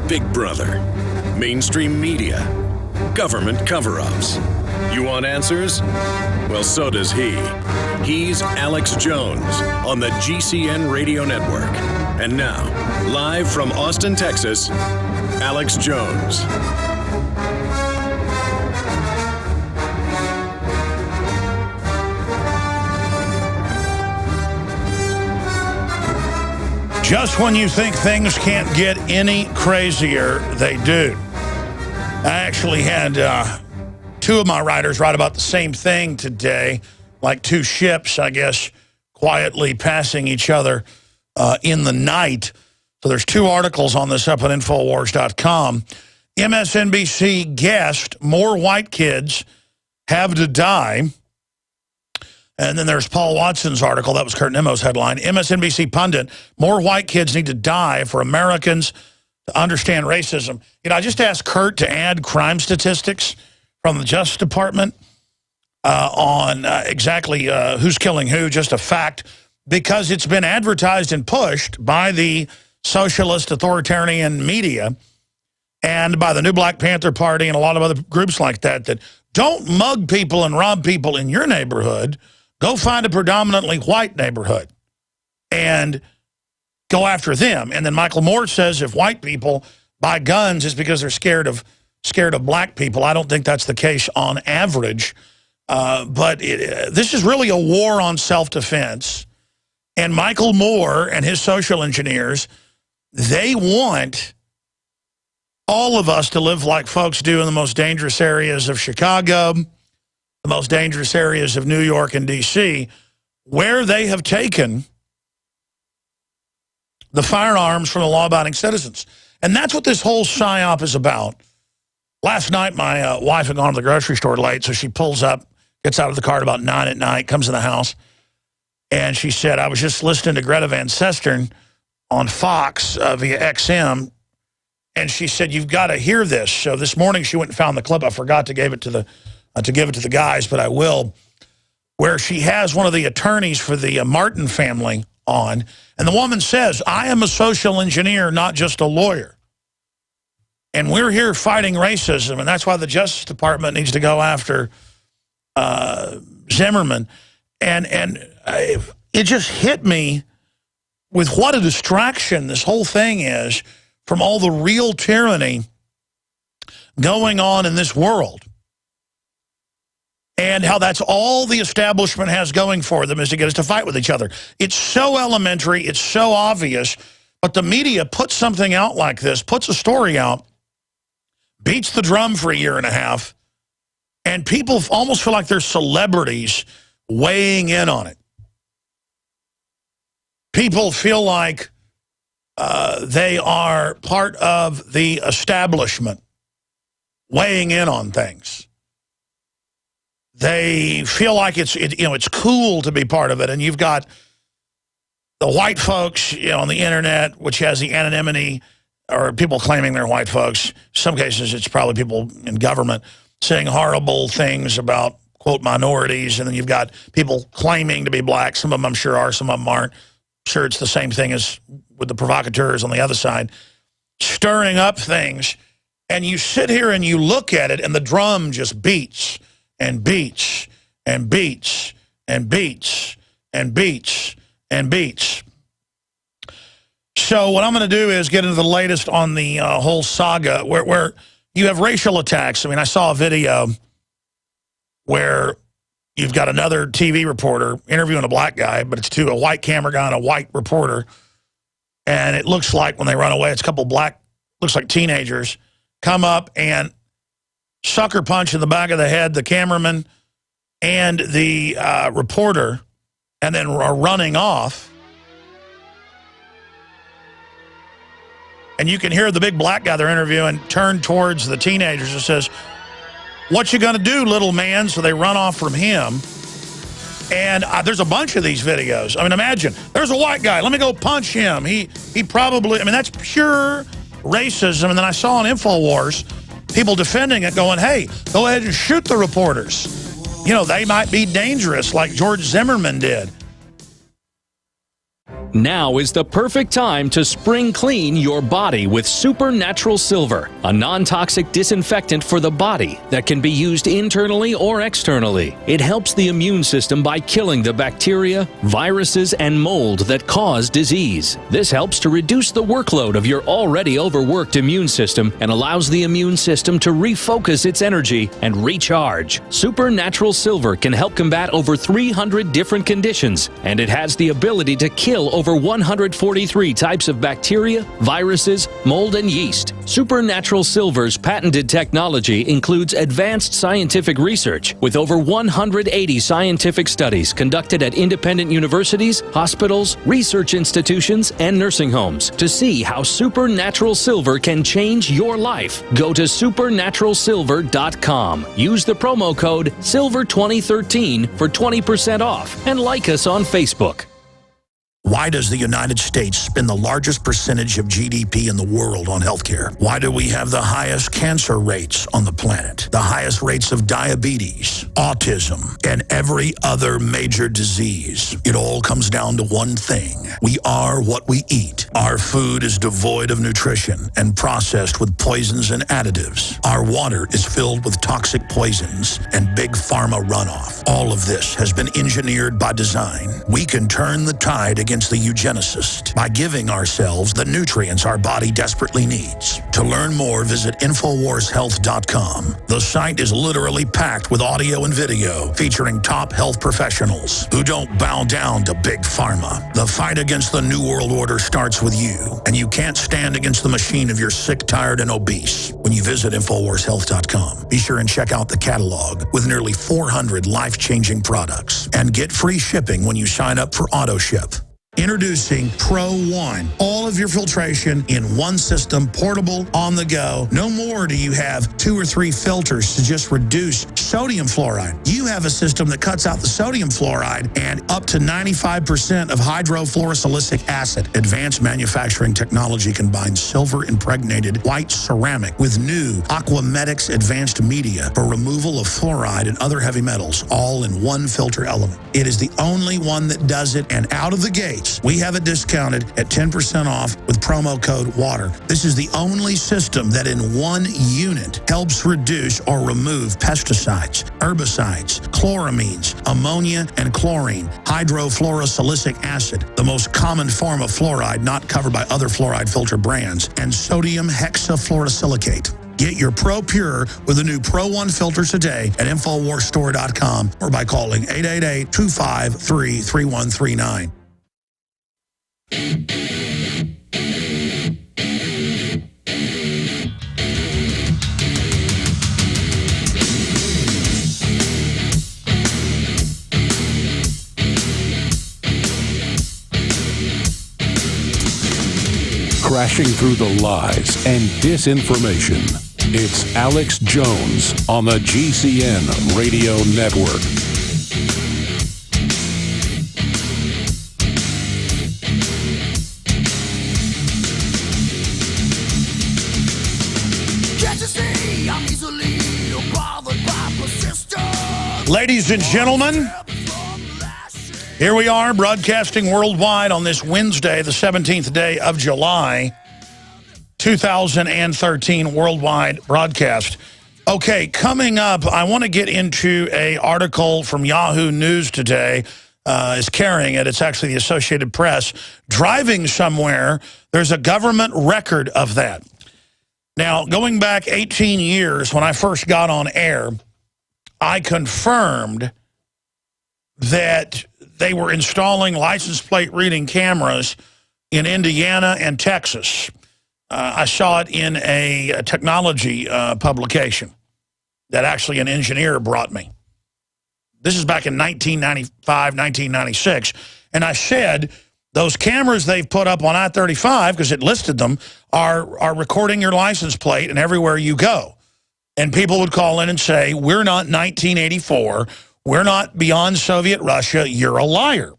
Big Brother, mainstream media, government cover-ups. You want answers? Well, so does he. He's Alex Jones on the GCN Radio Network. And now, live from Austin, Texas, Alex Jones. Just when you think things can't get any crazier, they do. I actually had two of my writers write about the same thing today, like two ships, I guess, quietly passing each other in the night. So there's two articles on this up at Infowars.com. MSNBC guessed more white kids have to die. And then there's Paul Watson's article. That was Kurt Nemo's headline. MSNBC pundit, more white kids need to die for Americans to understand racism. You know, I just asked Kurt to add crime statistics from the Justice Department on exactly who's killing who, just a fact, because it's been advertised and pushed by the socialist authoritarian media and by the New Black Panther Party and a lot of other groups like that, that don't mug people and rob people in your neighborhood. Go find a predominantly white neighborhood and go after them. And then Michael Moore says if white people buy guns, it's because they're scared of black people. I don't think that's the case on average. But this is really a war on self-defense. And Michael Moore and his social engineers, they want all of us to live like folks do in the most dangerous areas of Chicago, the most dangerous areas of New York and D.C., where they have taken the firearms from the law-abiding citizens. And that's what this whole psyop is about. Last night, my wife had gone to the grocery store late, so she pulls up, gets out of the car at about 9 at night, comes in the house, and she said, I was just listening to Greta Van Susteren on Fox via XM, and she said, you've got to hear this. So this morning she went and found the clip. I forgot to give it to the guys, but I will, where she has one of the attorneys for the Martin family on, and the woman says, I am a social engineer, not just a lawyer. And we're here fighting racism, and that's why the Justice Department needs to go after Zimmerman. And it just hit me with what a distraction this whole thing is from all the real tyranny going on in this world. And how that's all the establishment has going for them is to get us to fight with each other. It's so elementary, it's so obvious, but the media puts something out like this, puts a story out, beats the drum for a year and a half, and people almost feel like they're celebrities weighing in on it. People feel like they are part of the establishment weighing in on things. They feel like it's cool to be part of it, and you've got the white folks on the internet, which has the anonymity, or people claiming they're white folks. In some cases, it's probably people in government saying horrible things about, quote, minorities, and then you've got people claiming to be black. Some of them I'm sure are, some of them aren't. I'm sure it's the same thing as with the provocateurs on the other side, stirring up things, and you sit here and you look at it, and the drum just beats and beats and beats and beats and beats and beats. So what I'm going to do is get into the latest on the whole saga where you have racial attacks. I mean, I saw a video where you've got another TV reporter interviewing a black guy, but it's to a white camera guy and a white reporter. And it looks like when they run away, it's a couple black, looks like teenagers, come up and sucker punch in the back of the head the cameraman and the reporter, and then are running off. And you can hear the big black guy they're interviewing turn towards the teenagers and says, what you gonna do, little man? So they run off from him. And there's a bunch of these videos. I mean, imagine, there's a white guy, let me go punch him. He probably, I mean, that's pure racism. And then I saw on Infowars, people defending it going, hey, go ahead and shoot the reporters. You know, they might be dangerous like George Zimmerman did. Now is the perfect time to spring clean your body with Supernatural Silver, a non-toxic disinfectant for the body that can be used internally or externally. It helps the immune system by killing the bacteria, viruses, and mold that cause disease. This helps to reduce the workload of your already overworked immune system and allows the immune system to refocus its energy and recharge. Supernatural Silver can help combat over 300 different conditions, and it has the ability to kill over 143 types of bacteria, viruses, mold, and yeast. Supernatural Silver's patented technology includes advanced scientific research with over 180 scientific studies conducted at independent universities, hospitals, research institutions, and nursing homes to see how Supernatural Silver can change your life. Go to supernaturalsilver.com. Use the promo code SILVER2013 for 20% off and like us on Facebook. Why does the United States spend the largest percentage of GDP in the world on healthcare? Why do we have the highest cancer rates on the planet, the highest rates of diabetes, autism, and every other major disease? It all comes down to one thing. We are what we eat. Our food is devoid of nutrition and processed with poisons and additives. Our water is filled with toxic poisons and big pharma runoff. All of this has been engineered by design. We can turn the tide against the eugenicist by giving ourselves the nutrients our body desperately needs. To learn more, visit InfoWarsHealth.com. The site is literally packed with audio and video featuring top health professionals who don't bow down to big pharma. The fight against the New World Order starts with you, and you can't stand against the machine if you're sick, tired, and obese. When you visit InfoWarsHealth.com, be sure and check out the catalog with nearly 400 life-changing products and get free shipping when you sign up for AutoShip. Introducing Pro One. All of your filtration in one system, portable, on the go. No more do you have 2 or 3 filters to just reduce sodium fluoride. You have a system that cuts out the sodium fluoride and up to 95% of hydrofluorosilicic acid. Advanced manufacturing technology combines silver-impregnated white ceramic with new Aquamedics advanced media for removal of fluoride and other heavy metals, all in one filter element. It is the only one that does it, and out of the gate, we have it discounted at 10% off with promo code WATER. This is the only system that in one unit helps reduce or remove pesticides, herbicides, chloramines, ammonia, and chlorine, hydrofluorosilicic acid, the most common form of fluoride not covered by other fluoride filter brands, and sodium hexafluorosilicate. Get your Pro Pure with the new Pro One filters today at InfoWarsStore.com or by calling 888-253-3139. Crashing through the lies and disinformation. It's Alex Jones on the GCN Radio Network. Ladies and gentlemen, here we are broadcasting worldwide on this Wednesday, the 17th day of July, 2013 worldwide broadcast. Okay, coming up, I want to get into an article from Yahoo News today. Is carrying it. It's actually the Associated Press. Driving somewhere, there's a government record of that. Now, going back 18 years when I first got on air, I confirmed that they were installing license plate reading cameras in Indiana and Texas. I saw it in a technology publication that actually an engineer brought me. This is back in 1995, 1996. And I said, those cameras they've put up on I-35, because it listed them, are recording your license plate and everywhere you go. And people would call in and say, we're not 1984. We're not beyond Soviet Russia. You're a liar.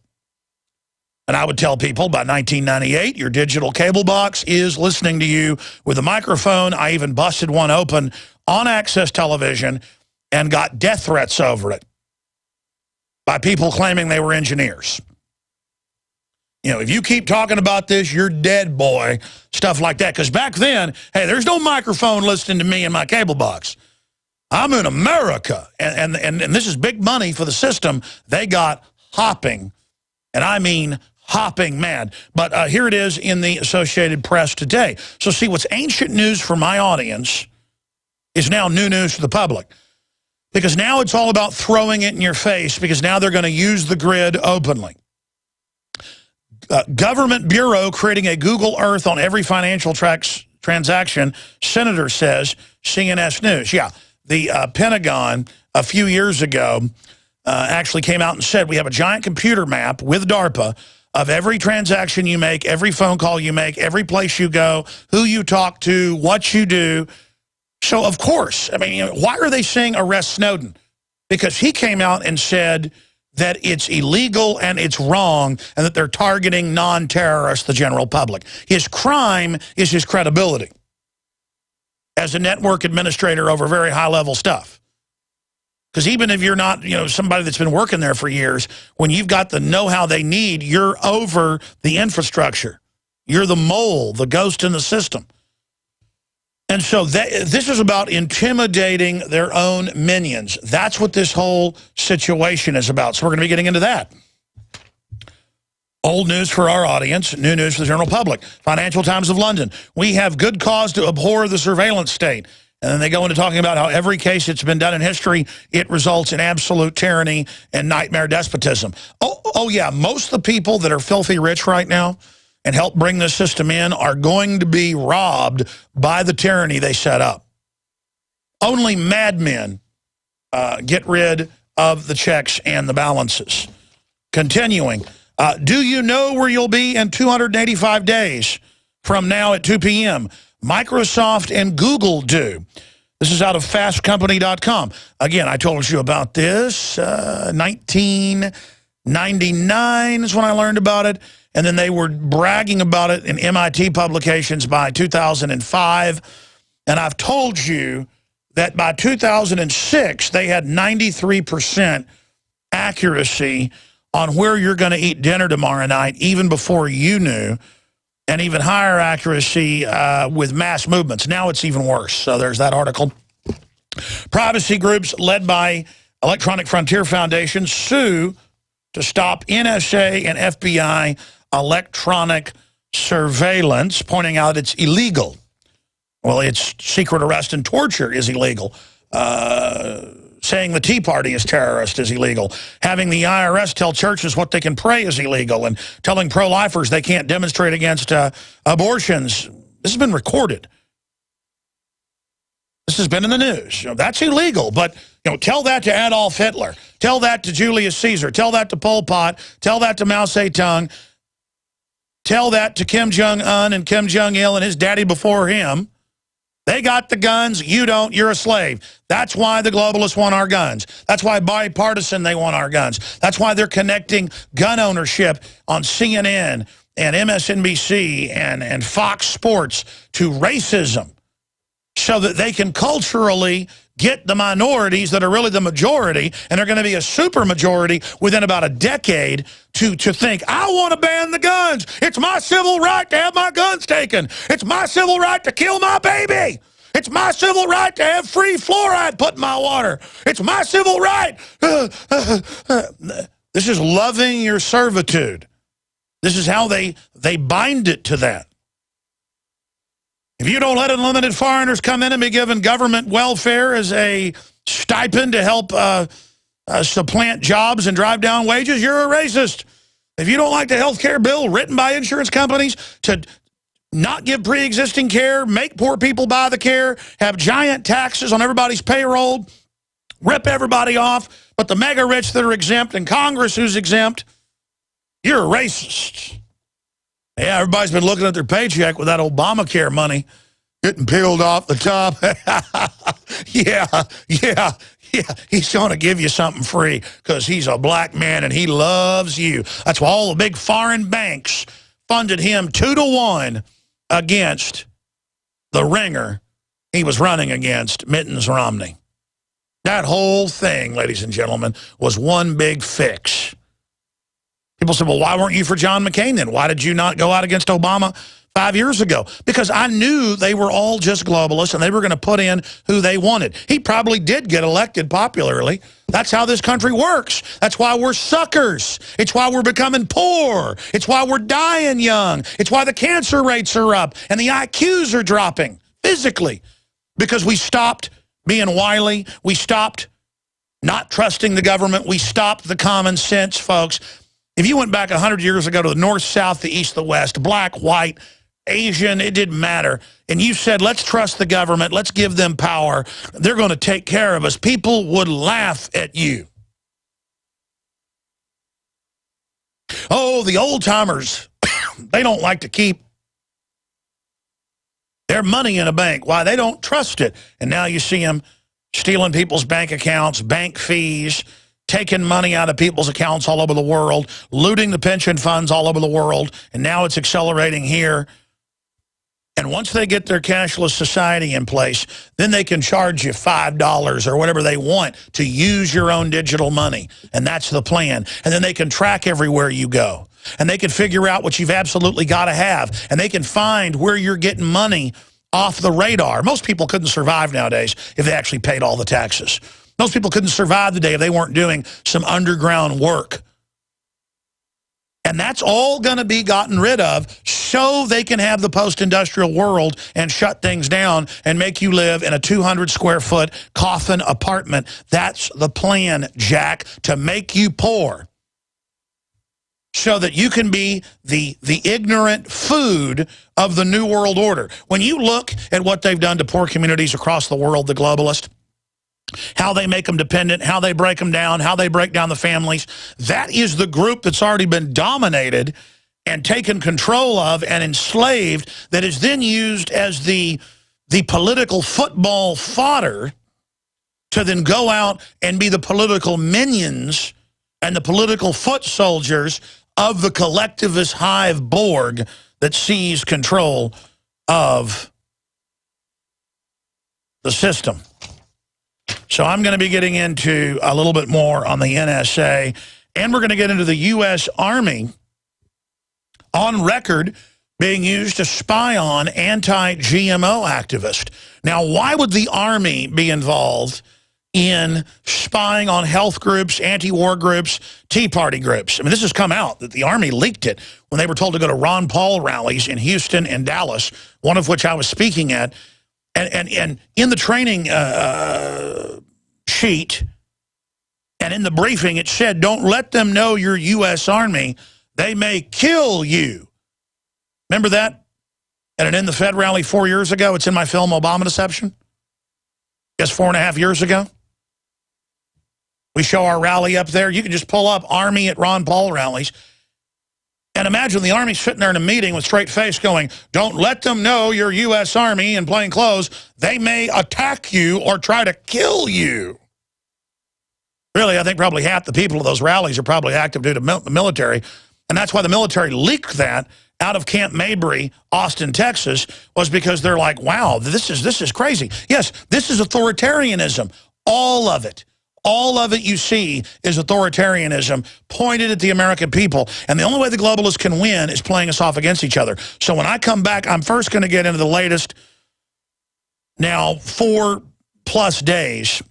And I would tell people by 1998, your digital cable box is listening to you with a microphone. I even busted one open on Access Television and got death threats over it by people claiming they were engineers. You know, if you keep talking about this, you're dead, boy. Stuff like that. Because back then, hey, there's no microphone listening to me in my cable box. I'm in America. And this is big money for the system. They got hopping. And I mean hopping mad. But here it is in the Associated Press today. So see, what's ancient news for my audience is now new news to the public. Because now it's all about throwing it in your face, because now they're going to use the grid openly. Government Bureau creating a Google Earth on every financial transaction, Senator says, CNS News. Yeah, the Pentagon a few years ago actually came out and said, we have a giant computer map with DARPA of every transaction you make, every phone call you make, every place you go, who you talk to, what you do. So, of course, I mean, you know, why are they saying arrest Snowden? Because he came out and said that it's illegal and it's wrong and that they're targeting non-terrorists, the general public. His crime is his credibility as a network administrator over very high-level stuff. Because even if you're not, you know, somebody that's been working there for years, when you've got the know-how they need, you're over the infrastructure. You're the mole, the ghost in the system. And so this is about intimidating their own minions. That's what this whole situation is about. So we're going to be getting into that. Old news for our audience, new news for the general public. Financial Times of London. We have good cause to abhor the surveillance state. And then they go into talking about how every case that's been done in history, it results in absolute tyranny and nightmare despotism. Oh yeah, most of the people that are filthy rich right now and help bring this system in are going to be robbed by the tyranny they set up. Only madmen get rid of the checks and the balances. Continuing, do you know where you'll be in 285 days from now at 2 p.m.? Microsoft and Google do. This is out of fastcompany.com. Again, I told you about this. 1999 is when I learned about it. And then they were bragging about it in MIT publications by 2005. And I've told you that by 2006, they had 93% accuracy on where you're going to eat dinner tomorrow night, even before you knew, and even higher accuracy with mass movements. Now it's even worse. So there's that article. Privacy groups led by Electronic Frontier Foundation sue to stop NSA and FBI electronic surveillance, pointing out it's illegal. Well, it's secret arrest and torture is illegal. Saying the Tea Party is terrorist is illegal. Having the IRS tell churches what they can pray is illegal. And telling pro-lifers they can't demonstrate against abortions. This has been recorded. This has been in the news. You know, that's illegal. But you know, tell that to Adolf Hitler. Tell that to Julius Caesar. Tell that to Pol Pot. Tell that to Mao Zedong. Tell that to Kim Jong-un and Kim Jong-il and his daddy before him. They got the guns, you don't, you're a slave. That's why the globalists want our guns. That's why bipartisan they want our guns. That's why they're connecting gun ownership on CNN and MSNBC and Fox Sports to racism so that they can culturally get the minorities that are really the majority, and they're going to be a super majority within about a decade to think, I want to ban the guns. It's my civil right to have my guns taken. It's my civil right to kill my baby. It's my civil right to have free fluoride put in my water. It's my civil right. This is loving your servitude. This is how they bind it to that. If you don't let unlimited foreigners come in and be given government welfare as a stipend to help supplant jobs and drive down wages, you're a racist. If you don't like the health care bill written by insurance companies to not give pre-existing care, make poor people buy the care, have giant taxes on everybody's payroll, rip everybody off, but the mega rich that are exempt and Congress who's exempt, you're a racist. Yeah, everybody's been looking at their paycheck with that Obamacare money getting peeled off the top. Yeah. He's going to give you something free because he's a black man and he loves you. That's why all the big foreign banks funded him 2-to-1 against the ringer he was running against, Mittens Romney. That whole thing, ladies and gentlemen, was one big fix. People said, well, why weren't you for John McCain then? Why did you not go out against Obama 5 years ago? Because I knew they were all just globalists and they were going to put in who they wanted. He probably did get elected popularly. That's how this country works. That's why we're suckers. It's why we're becoming poor. It's why we're dying young. It's why the cancer rates are up and the IQs are dropping physically. Because we stopped being wily. We stopped not trusting the government. We stopped the common sense, folks. If you went back 100 years ago to the north, south, the east, the west, black, white, Asian, it didn't matter, and you said, let's trust the government, let's give them power, they're going to take care of us, people would laugh at you. Oh, the old-timers, they don't like to keep their money in a bank. Why? They don't trust it. And now you see them stealing people's bank accounts, bank fees, taking money out of people's accounts all over the world, looting the pension funds all over the world, and now it's accelerating here. And once they get their cashless society in place, then they can charge you $5 or whatever they want to use your own digital money. And that's the plan. And then they can track everywhere you go. And they can figure out what you've absolutely got to have. And they can find where you're getting money off the radar. Most people couldn't survive nowadays if they actually paid all the taxes. Most people couldn't survive the day if they weren't doing some underground work. And that's all going to be gotten rid of so they can have the post-industrial world and shut things down and make you live in a 200-square-foot coffin apartment. That's the plan, Jack, to make you poor so that you can be the ignorant food of the New World Order. When you look at what they've done to poor communities across the world, the globalists, how they make them dependent, how they break them down, how they break down the families. That is the group that's already been dominated and taken control of and enslaved, that is then used as the political football fodder to then go out and be the political minions and the political foot soldiers of the collectivist hive Borg that seized control of the system. So I'm going to be getting into a little bit more on the NSA, and we're going to get into the U.S. Army on record being used to spy on anti-GMO activists. Now, why would the Army be involved in spying on health groups, anti-war groups, Tea Party groups? I mean, this has come out that the Army leaked it when they were told to go to Ron Paul rallies in Houston and Dallas, one of which I was speaking at. And in the training sheet and in the briefing, it said, don't let them know you're U.S. Army. They may kill you. Remember that? At an In the Fed rally 4 years ago. It's in my film, Obama Deception. Yes, 4.5 years ago. We show our rally up there. You can just pull up Army at Ron Paul rallies. And imagine the Army sitting there in a meeting with straight face going, don't let them know you're U.S. Army in plain clothes. They may attack you or try to kill you. Really, I think probably half the people of those rallies are probably active due to the military. And that's why the military leaked that out of Camp Mabry, Austin, Texas, was because they're like, wow, this is crazy. Yes, this is authoritarianism. All of it. All of it you see is authoritarianism pointed at the American people. And the only way the globalists can win is playing us off against each other. So when I come back, I'm first going to get into the latest, now 4+ days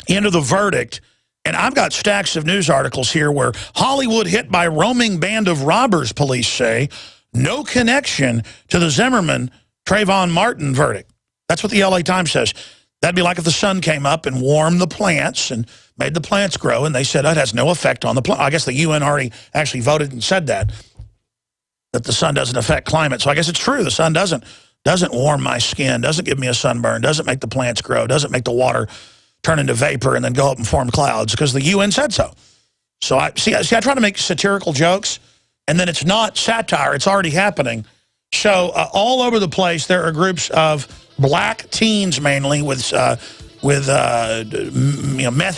into the verdict. And I've got stacks of news articles here where Hollywood hit by roaming band of robbers, police say. No connection to the Zimmerman, Trayvon Martin verdict. That's what the LA Times says. That'd be like if the sun came up and warmed the plants and made the plants grow, and they said that has no effect on the plant. I guess the UN already actually voted and said that the sun doesn't affect climate. So I guess it's true. The sun doesn't warm my skin, doesn't give me a sunburn, doesn't make the plants grow, doesn't make the water turn into vapor and then go up and form clouds because the UN said so. So I try to make satirical jokes, and then it's not satire. It's already happening. So all over the place, there are groups of black teens mainly with meth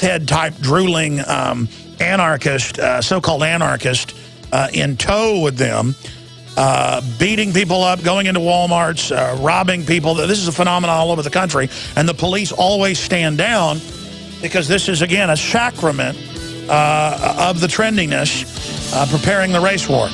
head type drooling anarchist, so-called anarchist in tow with them, beating people up, going into Walmarts, robbing people. This is a phenomenon all over the country, and the police always stand down because this is, again, a sacrament of the trendiness, preparing the race war.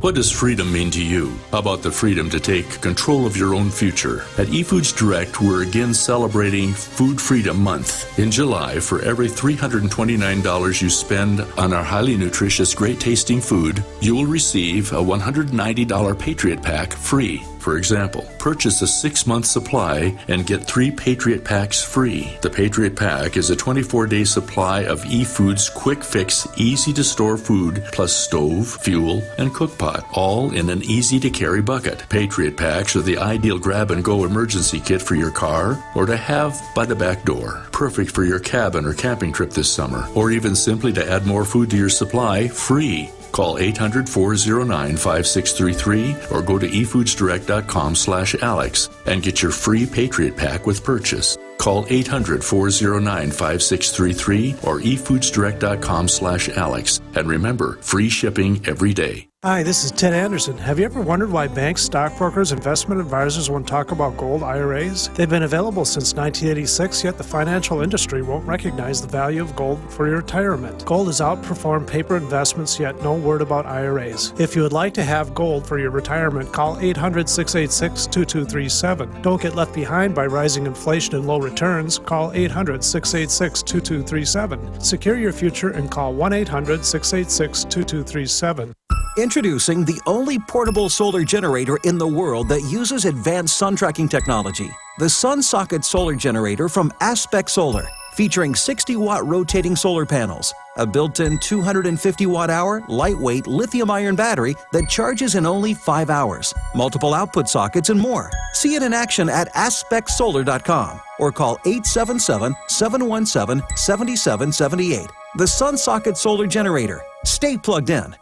What does freedom mean to you? How about the freedom to take control of your own future? At eFoods Direct, we're again celebrating Food Freedom Month. In July, for every $329 you spend on our highly nutritious, great-tasting food, you will receive a $190 Patriot Pack free. For example, purchase a 6-month supply and get 3 Patriot Packs free. The Patriot Pack is a 24-day supply of eFoods quick fix, easy to store food, plus stove, fuel, and cook pot, all in an easy to carry bucket. Patriot Packs are the ideal grab and go emergency kit for your car or to have by the back door. Perfect for your cabin or camping trip this summer, or even simply to add more food to your supply, free. Call 800-409-5633 or go to efoodsdirect.com/Alex and get your free Patriot Pack with purchase. Call 800-409-5633 or efoodsdirect.com/Alex. And remember, free shipping every day. Hi, this is Ted Anderson. Have you ever wondered why banks, stockbrokers, investment advisors won't talk about gold IRAs? They've been available since 1986, yet the financial industry won't recognize the value of gold for your retirement. Gold has outperformed paper investments, yet no word about IRAs. If you would like to have gold for your retirement, call 800-686-2237. Don't get left behind by rising inflation and low returns. Call 800-686-2237. Secure your future and call 1-800-686-2237. Introducing the only portable solar generator in the world that uses advanced sun tracking technology. The Sun Socket Solar Generator from Aspect Solar, featuring 60-watt rotating solar panels, a built-in 250-watt-hour lightweight lithium-ion battery that charges in only 5 hours, multiple output sockets, and more. See it in action at aspectsolar.com or call 877-717-7778. The Sun Socket Solar Generator. Stay plugged in.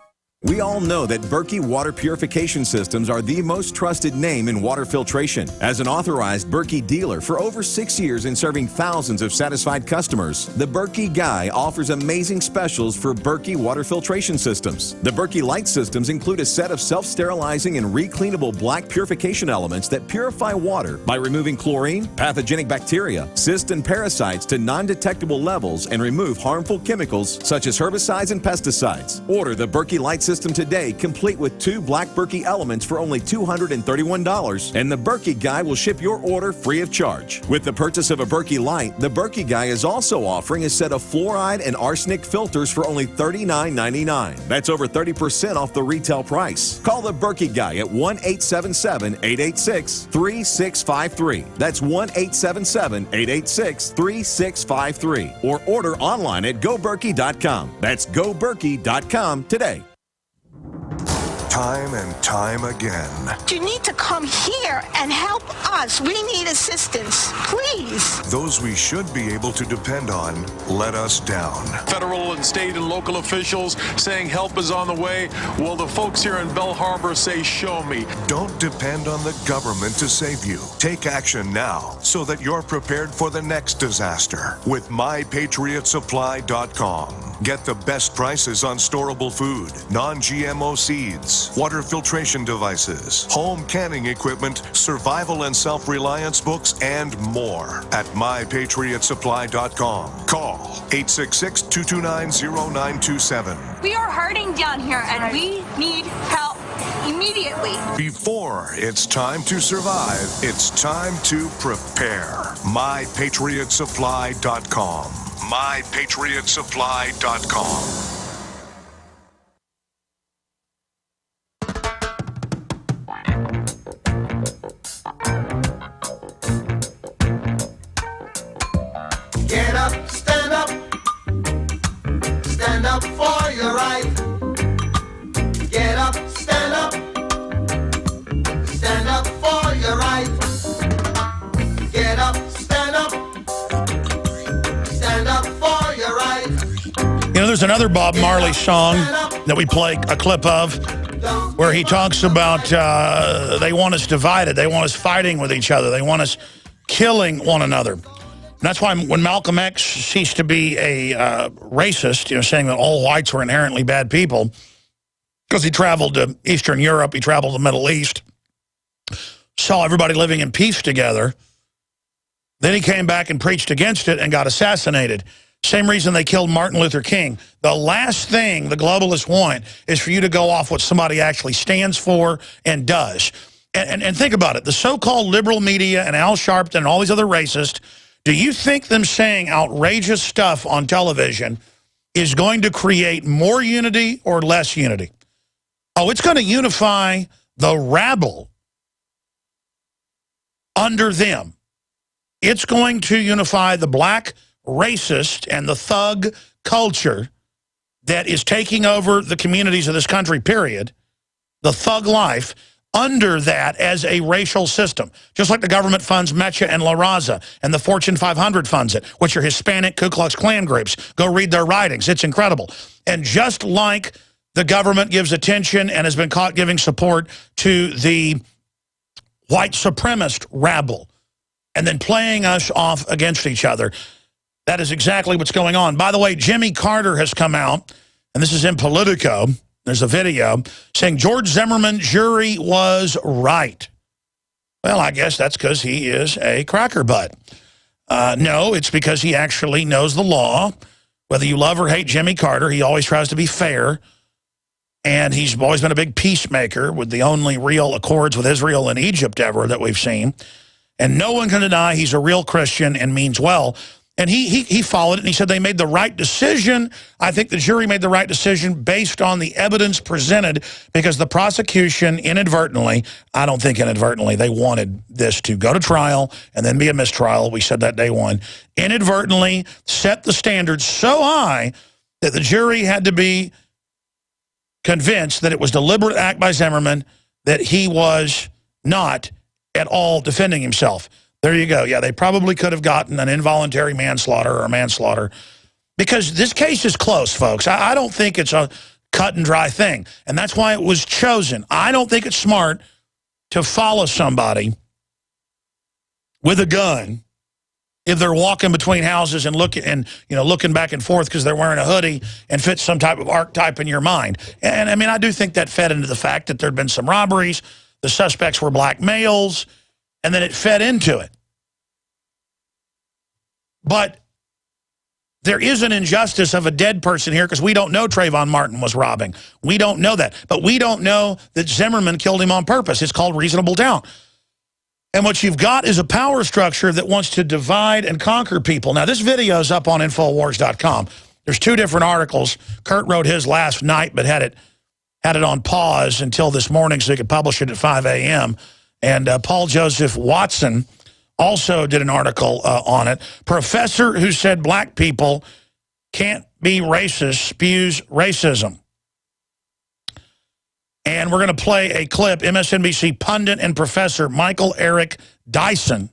We all know that Berkey Water Purification Systems are the most trusted name in water filtration. As an authorized Berkey dealer for over 6 years and serving thousands of satisfied customers, the Berkey Guy offers amazing specials for Berkey Water Filtration Systems. The Berkey Light Systems include a set of self-sterilizing and recleanable black purification elements that purify water by removing chlorine, pathogenic bacteria, cysts, and parasites to non-detectable levels and remove harmful chemicals such as herbicides and pesticides. Order the Berkey Light System today, complete with 2 black Berkey elements for only $231, and the Berkey Guy will ship your order free of charge. With the purchase of a Berkey Light, the Berkey Guy is also offering a set of fluoride and arsenic filters for only $39.99. That's over 30% off the retail price. Call the Berkey Guy at 1-877-886-3653. That's 1-877-886-3653. Or order online at goberkey.com. That's goberkey.com today. Time and time again. You need to come here and help us. We need assistance, please. Those we should be able to depend on let us down. Federal and state and local officials saying help is on the way. Well, the folks here in Bell Harbor say, show me. Don't depend on the government to save you. Take action now so that you're prepared for the next disaster with MyPatriotSupply.com. Get the best prices on storable food, non-GMO seeds, water filtration devices, home canning equipment, survival and self-reliance books, and more at MyPatriotSupply.com. Call 866-229-0927. We are hurting down here and we need help immediately. Before it's time to survive, it's time to prepare. MyPatriotSupply.com. MyPatriotSupply.com. Get up, stand up. Stand up for your right. Get up, stand up. Stand up for your right. Get up, stand up. Stand up for your right. You know, there's another Bob Marley song that we play a clip of where he talks about they want us divided. They want us fighting with each other. They want us killing one another. And that's why when Malcolm X ceased to be a racist, you know, saying that all whites were inherently bad people, because he traveled to Eastern Europe, he traveled to the Middle East, saw everybody living in peace together. Then he came back and preached against it and got assassinated. Same reason they killed Martin Luther King. The last thing the globalists want is for you to go off what somebody actually stands for and does. And think about it. The so-called liberal media and Al Sharpton and all these other racists, do you think them saying outrageous stuff on television is going to create more unity or less unity? Oh, it's going to unify the rabble under them. It's going to unify the black racist and the thug culture that is taking over the communities of this country, period. The thug life under that as a racial system. Just like the government funds Mecha and La Raza, and the Fortune 500 funds it, which are Hispanic Ku Klux Klan groups. Go read their writings. It's incredible. And just like the government gives attention and has been caught giving support to the white supremacist rabble and then playing us off against each other, that is exactly what's going on. By the way, Jimmy Carter has come out, and this is in Politico. There's a video saying George Zimmerman jury was right. Well, I guess that's because he is a cracker butt. No, it's because he actually knows the law. Whether you love or hate Jimmy Carter, he always tries to be fair. And he's always been a big peacemaker with the only real accords with Israel and Egypt ever that we've seen. And no one can deny he's a real Christian and means well. And he followed it, and he said they made the right decision. I think the jury made the right decision based on the evidence presented, because the prosecution inadvertently, I don't think inadvertently, they wanted this to go to trial and then be a mistrial. We said that day one. Inadvertently set the standards so high that the jury had to be convinced that it was deliberate act by Zimmerman, that he was not at all defending himself. There you go. Yeah, they probably could have gotten an involuntary manslaughter or manslaughter, because this case is close, folks. I don't think it's a cut and dry thing, and that's why it was chosen. I don't think it's smart to follow somebody with a gun if they're walking between houses and looking back and forth because they're wearing a hoodie and fits some type of archetype in your mind. And I mean, I do think that fed into the fact that there'd been some robberies, the suspects were black males, and then it fed into it. But there is an injustice of a dead person here, because we don't know Trayvon Martin was robbing. We don't know that. But we don't know that Zimmerman killed him on purpose. It's called reasonable doubt. And what you've got is a power structure that wants to divide and conquer people. Now, this video is up on Infowars.com. There's two different articles. Kurt wrote his last night, but had it on pause until this morning so he could publish it at 5 a.m., and Paul Joseph Watson also did an article on it. Professor who said black people can't be racist spews racism. And we're going to play a clip. MSNBC pundit and professor Michael Eric Dyson,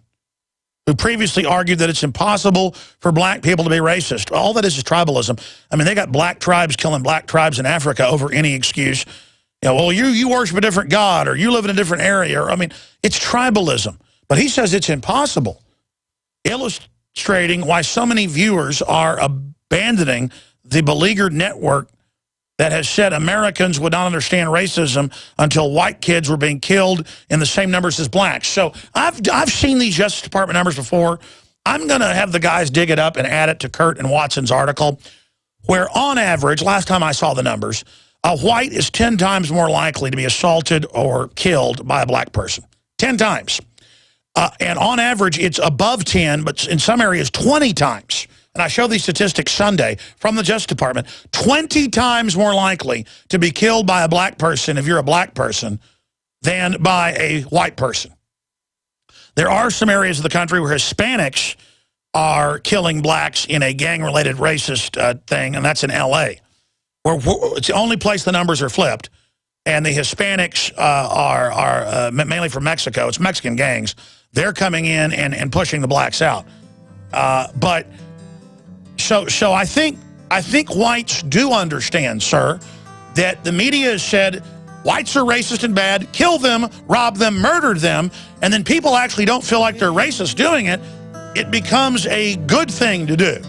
who previously argued that it's impossible for black people to be racist. All that is tribalism. I mean, they got black tribes killing black tribes in Africa over any excuse. You know, well, you worship a different God, or you live in a different area. Or, I mean, it's tribalism. But he says it's impossible, illustrating why so many viewers are abandoning the beleaguered network that has said Americans would not understand racism until white kids were being killed in the same numbers as blacks. So I've seen these Justice Department numbers before. I'm going to have the guys dig it up and add it to Kurt and Watson's article, where on average, last time I saw the numbers, a white is 10 times more likely to be assaulted or killed by a black person. 10 times. And on average, it's above 10, but in some areas, 20 times. And I show these statistics Sunday from the Justice Department. 20 times more likely to be killed by a black person if you're a black person than by a white person. There are some areas of the country where Hispanics are killing blacks in a gang-related racist thing, and that's in L.A., where it's the only place the numbers are flipped. And the Hispanics are mainly from Mexico. It's Mexican gangs. They're coming in and pushing the blacks out. But so I think whites do understand, sir, that the media has said whites are racist and bad, kill them, rob them, murder them, and then people actually don't feel like they're racist doing it. It becomes a good thing to do.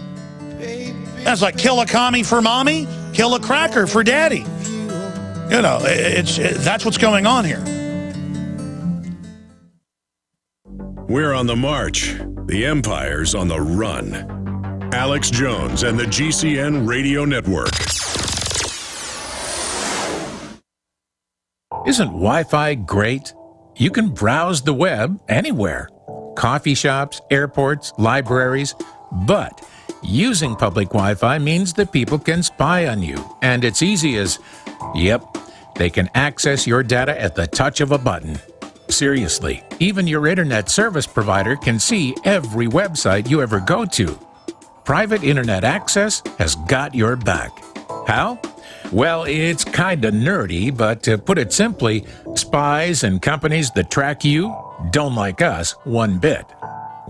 That's like kill a commie for mommy, kill a cracker for daddy. You know, that's what's going on here. We're on the march. The empire's on the run. Alex Jones and the GCN Radio Network. Isn't Wi-Fi great? You can browse the web anywhere. Coffee shops, airports, libraries. But using public Wi-Fi means that people can spy on you. And it's easy as, yep, they can access your data at the touch of a button. Seriously, even your internet service provider can see every website you ever go to. Private internet access has got your back. How? Well, it's kinda nerdy, but to put it simply, spies and companies that track you don't like us one bit.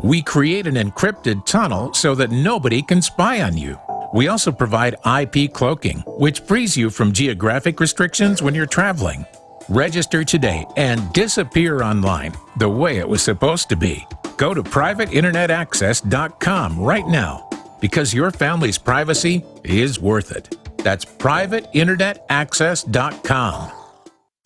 We create an encrypted tunnel so that nobody can spy on you. We also provide IP cloaking, which frees you from geographic restrictions when you're traveling. Register today and disappear online the way it was supposed to be. Go to privateinternetaccess.com right now, because your family's privacy is worth it. That's privateinternetaccess.com.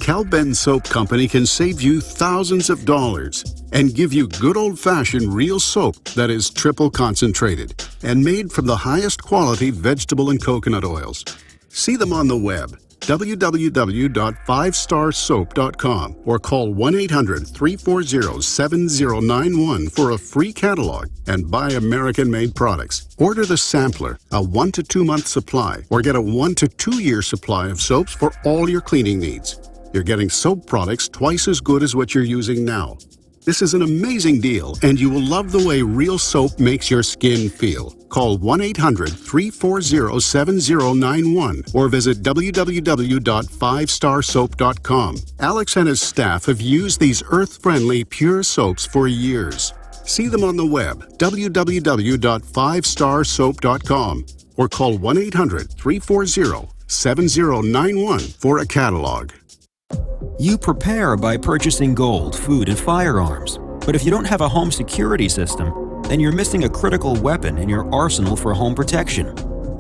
Cal-Ben Soap Company can save you thousands of dollars and give you good old-fashioned real soap that is triple concentrated and made from the highest quality vegetable and coconut oils. See them on the web, www.5starsoap.com, or call 1-800-340-7091 for a free catalog and buy American-made products. Order the sampler, a 1 to 2 month supply, or get a 1 to 2 year supply of soaps for all your cleaning needs. You're getting soap products twice as good as what you're using now. This is an amazing deal, and you will love the way real soap makes your skin feel. Call 1-800-340-7091 or visit www.5starsoap.com. Alex and his staff have used these earth-friendly, pure soaps for years. See them on the web, www.5starsoap.com, or call 1-800-340-7091 for a catalog. You prepare by purchasing gold, food, and firearms. But if you don't have a home security system, then you're missing a critical weapon in your arsenal for home protection.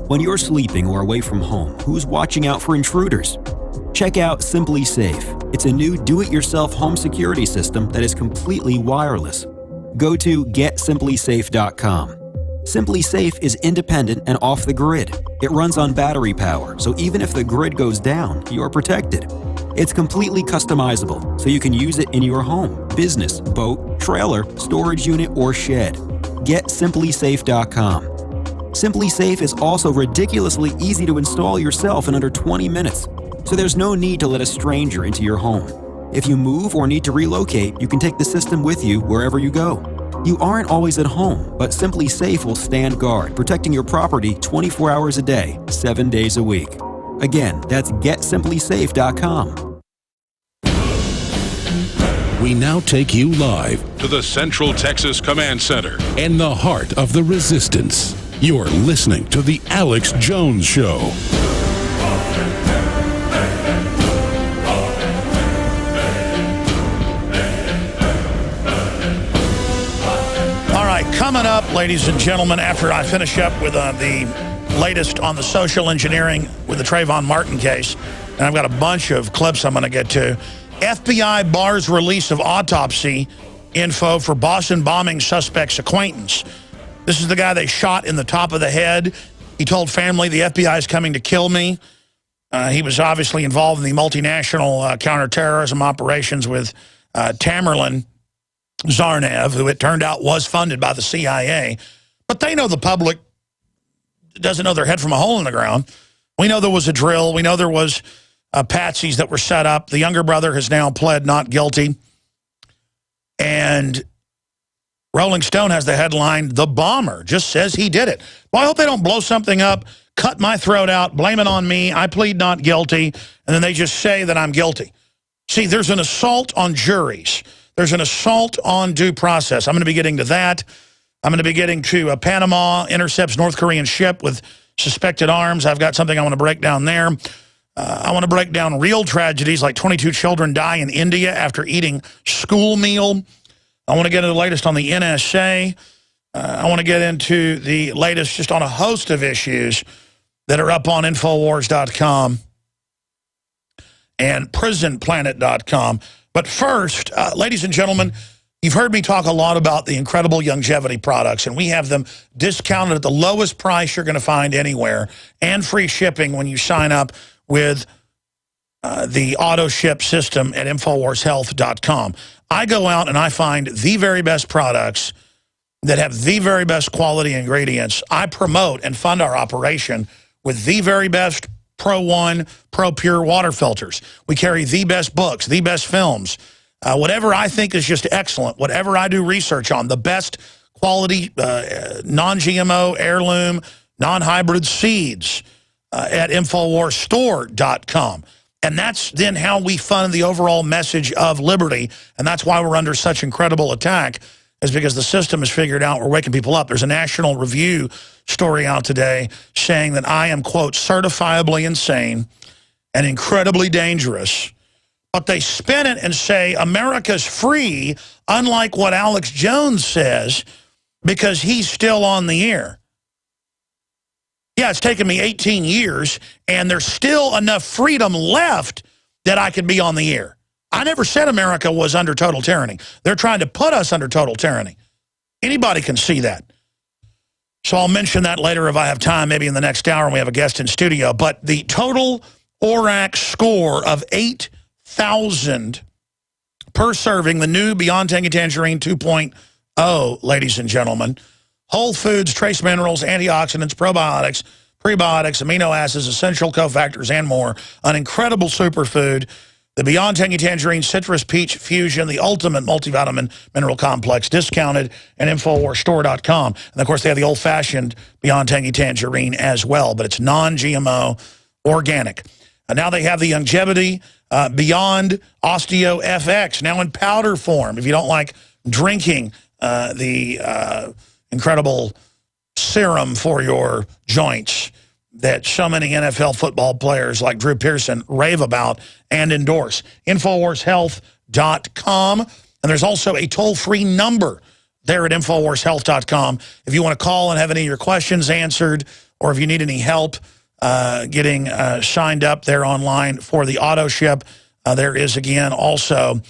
When you're sleeping or away from home, who's watching out for intruders? Check out Simply Safe. It's a new do-it-yourself home security system that is completely wireless. Go to GetSimplySafe.com. Simply Safe is independent and off the grid. It runs on battery power, so even if the grid goes down, you're protected. It's completely customizable, so you can use it in your home, business, boat, trailer, storage unit, or shed. GetSimplySafe.com. Simply Safe is also ridiculously easy to install yourself in under 20 minutes, so there's no need to let a stranger into your home. If you move or need to relocate, you can take the system with you wherever you go. You aren't always at home, but Simply Safe will stand guard, protecting your property 24 hours a day, 7 days a week. Again, that's GetSimplySafe.com. We now take you live to the Central Texas Command Center in the heart of the resistance. You're listening to The Alex Jones Show. All right, coming up, ladies and gentlemen, after I finish up with the latest on the social engineering with the Trayvon Martin case, and I've got a bunch of clips I'm going to get to. FBI bars release of autopsy info for Boston bombing suspect's acquaintance. This is the guy they shot in the top of the head. He told family, the FBI is coming to kill me. He was obviously involved in the multinational counterterrorism operations with Tamerlan Zarnev, who it turned out was funded by the CIA. But they know the public doesn't know their head from a hole in the ground. We know there was a drill. We know there was patsies that were set up. The younger brother has now pled not guilty. And Rolling Stone has the headline, "The bomber just says he did it." Well, I hope they don't blow something up, cut my throat out, blame it on me, I plead not guilty, and then they just say that I'm guilty. See, there's an assault on juries. There's an assault on due process. I'm going to be getting to that. I'm going to be getting to Panama intercepts North Korean ship with suspected arms. I've got something I want to break down there. I want to break down real tragedies like 22 children die in India after eating school meal. I want to get into the latest on the NSA. I want to get into the latest just on a host of issues that are up on Infowars.com and PrisonPlanet.com. But first, ladies and gentlemen, You've heard me talk a lot about the incredible longevity products, and we have them discounted at the lowest price you're going to find anywhere, and free shipping when you sign up with the auto ship system at InfoWarsHealth.com. I go out and I find the very best products that have the very best quality ingredients. I promote and fund our operation with the very best Pro One, Pro Pure water filters. We carry the best books, the best films. Whatever I think is just excellent, whatever I do research on, the best quality non-GMO, heirloom, non-hybrid seeds at InfoWarsStore.com. And that's then how we fund the overall message of liberty, and that's why we're under such incredible attack, is because the system has figured out we're waking people up. There's a National Review story out today saying that I am, quote, certifiably insane and incredibly dangerous. But they spin it and say America's free, unlike what Alex Jones says, because he's still on the air. Yeah, it's taken me 18 years, and there's still enough freedom left that I could be on the air. I never said America was under total tyranny. They're trying to put us under total tyranny. Anybody can see that. So I'll mention that later if I have time, maybe in the next hour when we have a guest in studio. But the total ORAC score of 8,000 per serving, the new Beyond Tangy Tangerine 2.0, ladies and gentlemen. Whole foods, trace minerals, antioxidants, probiotics, prebiotics, amino acids, essential cofactors, and more. An incredible superfood. The Beyond Tangy Tangerine Citrus Peach Fusion, the ultimate multivitamin mineral complex, discounted at InfoWarsStore.com. And, of course, they have the old-fashioned Beyond Tangy Tangerine as well, but it's non-GMO, organic. And now they have the longevity Beyond Osteo FX, now in powder form. If you don't like drinking the incredible serum for your joints that so many NFL football players like Drew Pearson rave about and endorse. InfoWarsHealth.com. And there's also a toll-free number there at InfoWarsHealth.com if you want to call and have any of your questions answered, or if you need any help getting signed up there online for the auto ship. There is, again, also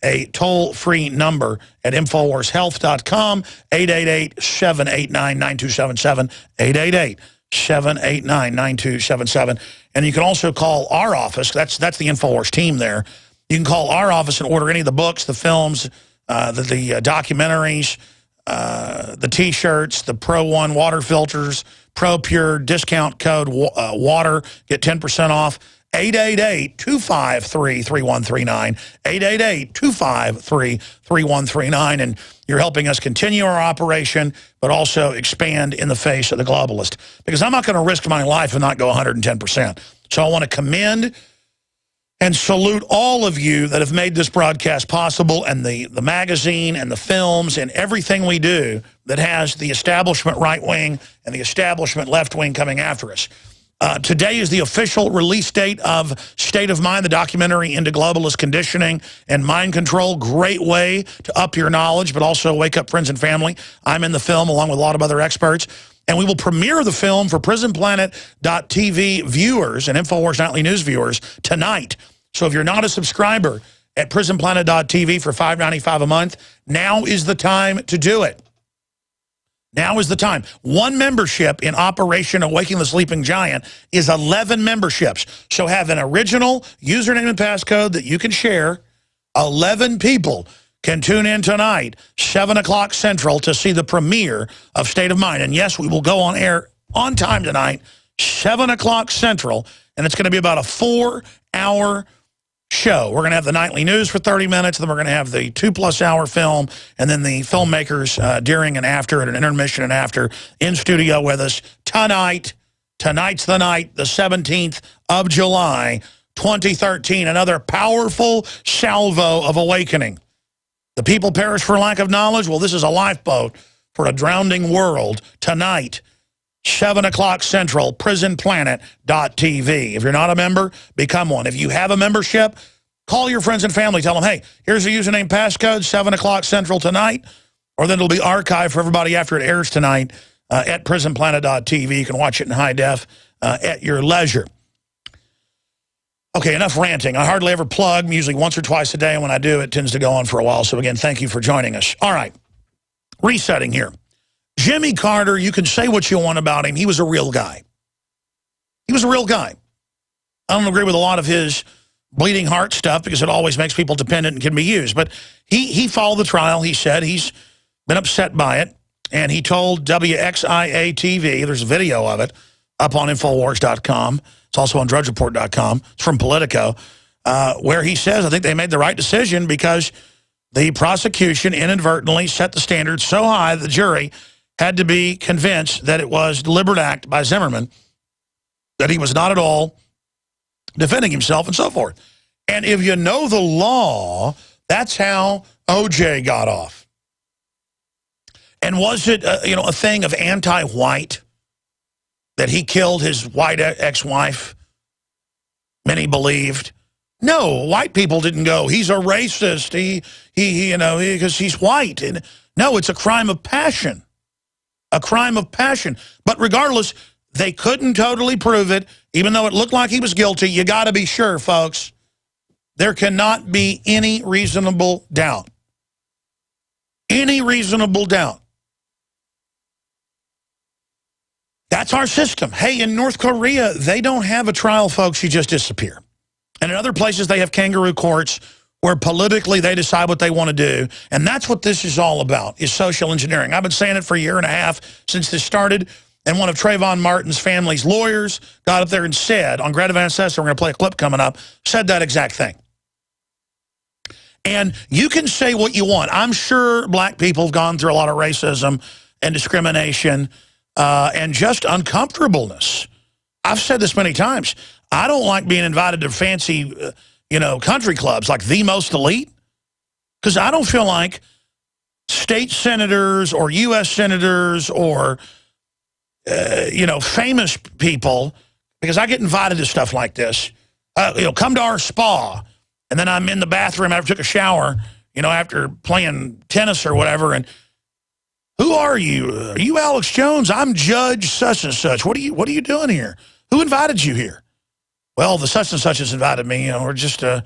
a toll-free number at InfoWarsHealth.com, 888-789-9277, 888-789-9277. And you can also call our office. That's the InfoWars team there. You can call our office and order any of the books, the films, the documentaries, the T-shirts, the Pro One water filters, Pro Pure discount code water, get 10% off. 888-253-3139, 888-253-3139, and you're helping us continue our operation, but also expand in the face of the globalist. Because I'm not going to risk my life and not go 110%. So I want to commend and salute all of you that have made this broadcast possible, and the magazine and the films and everything we do that has the establishment right wing and the establishment left wing coming after us. Today is the official release date of State of Mind, the documentary into globalist conditioning and mind control. Great way to up your knowledge, but also wake up friends and family. I'm in the film along with a lot of other experts. And we will premiere the film for PrisonPlanet.tv viewers and InfoWars Nightly News viewers tonight. So if you're not a subscriber at PrisonPlanet.tv for $5.95 a month, now is the time to do it. Now is the time. One membership in Operation Awakening the Sleeping Giant is 11 memberships. So have an original username and passcode that you can share. 11 people can tune in tonight, 7 o'clock Central, to see the premiere of State of Mind. And yes, we will go on air on time tonight, 7 o'clock Central, and it's going to be about a 4-hour show. We're going to have the nightly news for 30 minutes, then we're going to have the 2+ hour film, and then the filmmakers during and after, at an intermission and after, in studio with us tonight. Tonight's the night, the 17th of July, 2013, another powerful salvo of awakening. The people perish for lack of knowledge. Well, this is a lifeboat for a drowning world. Tonight, 7 o'clock Central, PrisonPlanet.tv. If you're not a member, become one. If you have a membership, call your friends and family. Tell them, hey, here's the username passcode, 7 o'clock Central tonight, or then it'll be archived for everybody after it airs tonight at PrisonPlanet.tv. You can watch it in high def at your leisure. Okay, enough ranting. I hardly ever plug, usually once or twice a day, and when I do, it tends to go on for a while. So again, thank you for joining us. All right, resetting here. Jimmy Carter, you can say what you want about him. He was a real guy. He was a real guy. I don't agree with a lot of his bleeding heart stuff because it always makes people dependent and can be used. But he followed the trial. He said he's been upset by it. And he told WXIA-TV, there's a video of it, up on Infowars.com. It's also on DrudgeReport.com. It's from Politico, where he says, I think they made the right decision because the prosecution inadvertently set the standard so high the jury had to be convinced that it was a deliberate act by Zimmerman, that he was not at all defending himself and so forth. And if you know the law, that's how O.J. got off. And was it, a thing of anti-white, that he killed his white ex-wife? Many believed. No, white people didn't go, he's a racist, because he's white. And no, it's a crime of passion. A crime of passion. But regardless, they couldn't totally prove it, even though it looked like he was guilty. You got to be sure, folks. There cannot be any reasonable doubt. Any reasonable doubt. That's our system. Hey, in North Korea, they don't have a trial, folks. You just disappear. And in other places, they have kangaroo courts where politically they decide what they want to do. And that's what this is all about, is social engineering. I've been saying it for a year and a half since this started. And one of Trayvon Martin's family's lawyers got up there and said, on Greta Van Sessa, we're going to play a clip coming up, said that exact thing. And you can say what you want. I'm sure black people have gone through a lot of racism and discrimination and just uncomfortableness. I've said this many times. I don't like being invited to fancy, country clubs like the most elite, because I don't feel like state senators or U.S. senators or, famous people, because I get invited to stuff like this, come to our spa, and then I'm in the bathroom after I took a shower, after playing tennis or whatever, and who are you? Are you Alex Jones? I'm Judge such and such. What are you doing here? Who invited you here? Well, the such and such has invited me. We're just, here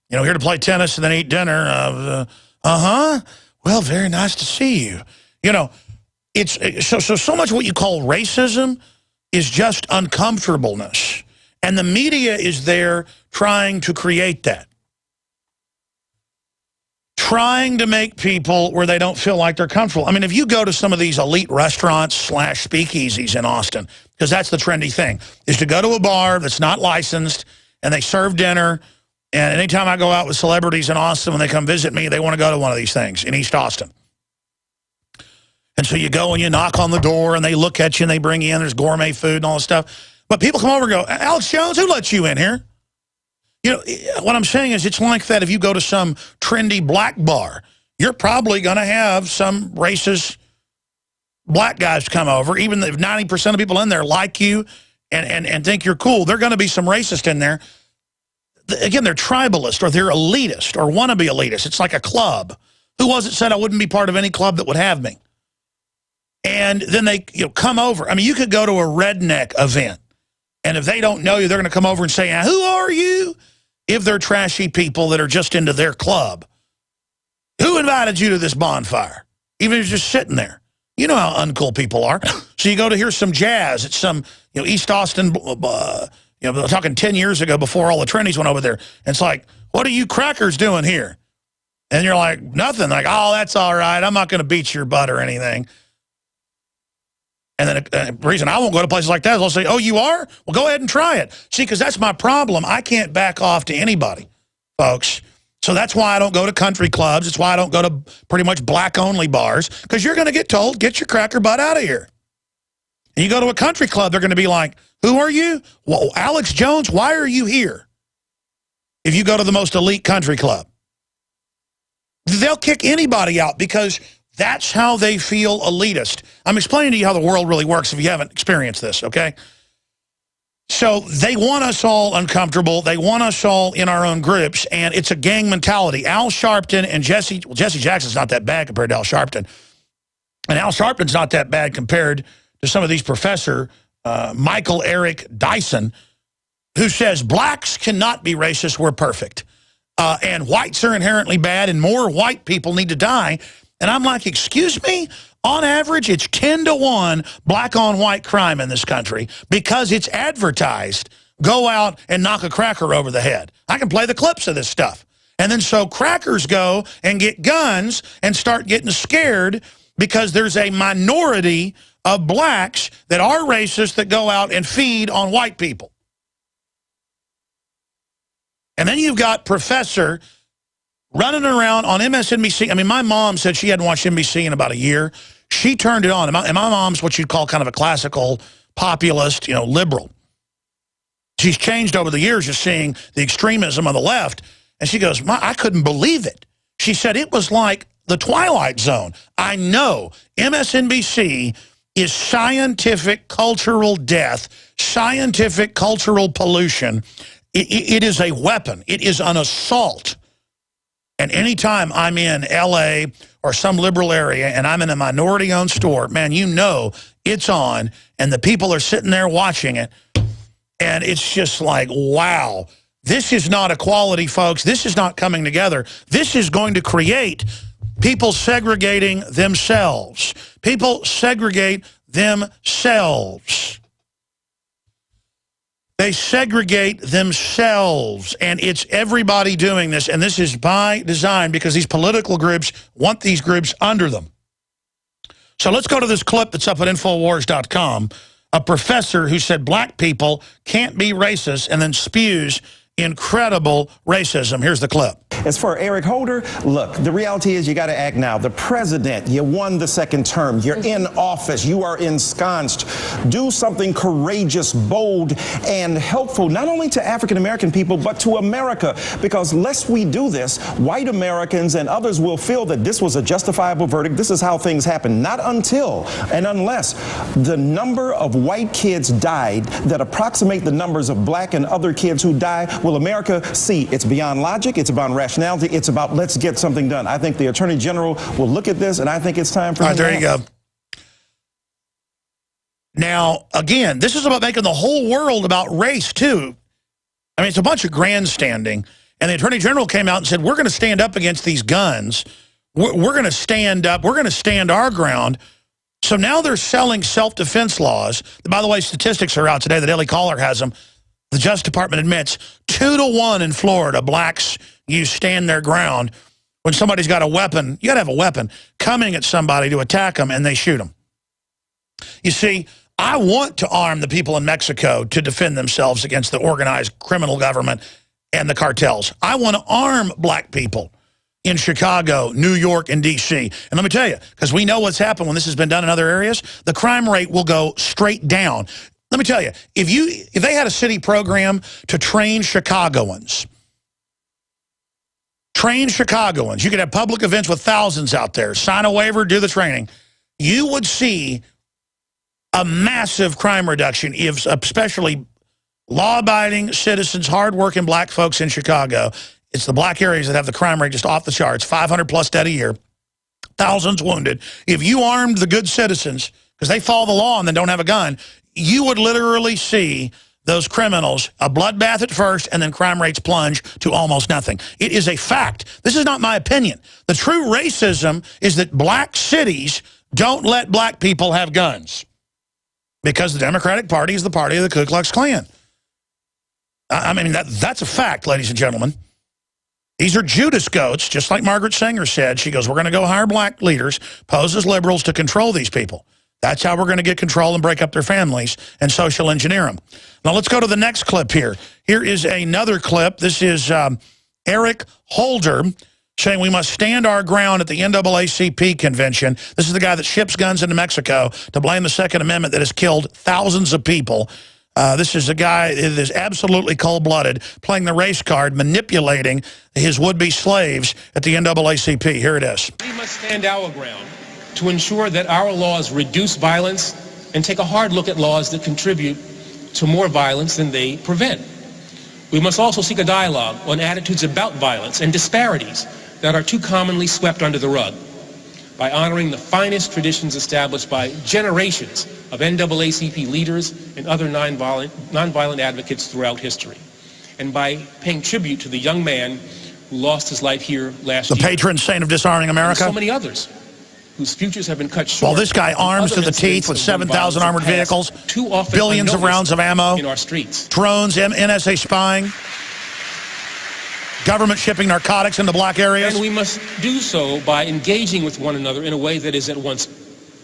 to play tennis and then eat dinner. Well, very nice to see you. It's so much what you call racism is just uncomfortableness. And the media is there trying to create that. Trying to make people where they don't feel like they're comfortable. I mean, if you go to some of these elite restaurants / speakeasies in Austin, because that's the trendy thing, is to go to a bar that's not licensed and they serve dinner. And anytime I go out with celebrities in Austin, when they come visit me, they want to go to one of these things in East Austin. And so you go and you knock on the door and they look at you and they bring you in. There's gourmet food and all this stuff. But people come over and go, Alex Jones, who let you in here? What I'm saying is it's like that if you go to some trendy black bar, you're probably going to have some racist black guys come over, even if 90% of people in there like you and think you're cool. They're going to be some racist in there. Again, they're tribalist or they're elitist or want to be elitist. It's like a club. Who was it said I wouldn't be part of any club that would have me? And then they come over. I mean, you could go to a redneck event, and if they don't know you, they're going to come over and say, who are you? If they're trashy people that are just into their club. Who invited you to this bonfire? Even if you're just sitting there. You know how uncool people are. So you go to hear some jazz at some East Austin, talking 10 years ago before all the trendies went over there. And it's like, what are you crackers doing here? And you're like, nothing. Like, oh, that's all right. I'm not going to beat your butt or anything. And then the reason I won't go to places like that is I'll say, oh, you are? Well, go ahead and try it. See, because that's my problem. I can't back off to anybody, folks. So that's why I don't go to country clubs. It's why I don't go to pretty much black-only bars, because you're going to get told, get your cracker butt out of here. And you go to a country club, they're going to be like, who are you? Well, Alex Jones, why are you here? If you go to the most elite country club. They'll kick anybody out because that's how they feel elitist. I'm explaining to you how the world really works if you haven't experienced this, okay? So they want us all uncomfortable. They want us all in our own groups, and it's a gang mentality. Al Sharpton and Jesse Jackson's not that bad compared to Al Sharpton. And Al Sharpton's not that bad compared to some of these Professor Michael Eric Dyson, who says blacks cannot be racist, we're perfect. And whites are inherently bad, and more white people need to die. And I'm like, excuse me? On average, it's 10-to-1 black on white crime in this country because it's advertised. Go out and knock a cracker over the head. I can play the clips of this stuff. And then so crackers go and get guns and start getting scared because there's a minority of blacks that are racist that go out and feed on white people. And then you've got Professor running around on MSNBC. I mean, my mom said she hadn't watched NBC in about a year. She turned it on. And my mom's what you'd call kind of a classical populist, you know, liberal. She's changed over the years just seeing the extremism of the left. And she goes, I couldn't believe it. She said it was like the Twilight Zone. I know MSNBC is scientific cultural death, scientific cultural pollution. It is a weapon. It is an assault. And anytime I'm in L.A. or some liberal area and I'm in a minority-owned store, man, you know it's on, and the people are sitting there watching it, and it's just like, wow, this is not equality, folks. This is not coming together. This is going to create people segregating themselves. People segregate themselves. They segregate themselves, and it's everybody doing this, and this is by design because these political groups want these groups under them. So let's go to this clip that's up at Infowars.com, a professor who said black people can't be racist and then spews incredible racism. Here's the clip. As for Eric Holder, look, the reality is you got to act now. The president, you won the second term. You're in office. You are ensconced. Do something courageous, bold, and helpful, not only to African-American people, but to America. Because lest we do this, white Americans and others will feel that this was a justifiable verdict. This is how things happen. Not until and unless the number of white kids died that approximate the numbers of black and other kids who die, will America see it's beyond logic, it's about rationality, it's about let's get something done. I think the Attorney General will look at this, and I think it's time for him to there you go. Now, again, this is about making the whole world about race, too. I mean, it's a bunch of grandstanding, and the Attorney General came out and said, we're going to stand up against these guns. We're going to stand up. We're going to stand our ground. So now they're selling self-defense laws. By the way, statistics are out today. The Daily Caller has them. The Justice Department admits 2-to-1 in Florida, blacks use stand their ground. When somebody's got a weapon, you got to have a weapon, coming at somebody to attack them, and they shoot them. You see, I want to arm the people in Mexico to defend themselves against the organized criminal government and the cartels. I want to arm black people in Chicago, New York, and D.C. And let me tell you, because we know what's happened when this has been done in other areas, the crime rate will go straight down. Let me tell you, if they had a city program to train Chicagoans, you could have public events with thousands out there, sign a waiver, do the training, you would see a massive crime reduction if especially law-abiding citizens, hard-working black folks in Chicago. It's the black areas that have the crime rate just off the charts, 500-plus dead a year, thousands wounded. If you armed the good citizens, because they follow the law and then don't have a gun, you would literally see those criminals, a bloodbath at first, and then crime rates plunge to almost nothing. It is a fact. This is not my opinion. The true racism is that black cities don't let black people have guns because the Democratic Party is the party of the Ku Klux Klan. I mean, that's a fact, ladies and gentlemen. These are Judas goats, just like Margaret Sanger said. She goes, we're going to go hire black leaders, pose as liberals to control these people. That's how we're going to get control and break up their families and social engineer them. Now, let's go to the next clip here. Here is another clip. This is Eric Holder saying we must stand our ground at the NAACP convention. This is the guy that ships guns into Mexico to blame the Second Amendment that has killed thousands of people. This is a guy that is absolutely cold-blooded, playing the race card, manipulating his would-be slaves at the NAACP. Here it is. We must stand our ground to ensure that our laws reduce violence and take a hard look at laws that contribute to more violence than they prevent. We must also seek a dialogue on attitudes about violence and disparities that are too commonly swept under the rug. by honoring the finest traditions established by generations of NAACP leaders and other nonviolent advocates throughout history, and by paying tribute to the young man who lost his life here last year. The patron saint of disarming America. And so many others whose futures have been cut short. While this guy arms to the teeth with 7,000 armored vehicles, billions of rounds of ammo, in our streets, drones, NSA spying, government shipping narcotics into black areas. And we must do so by engaging with one another in a way that is at once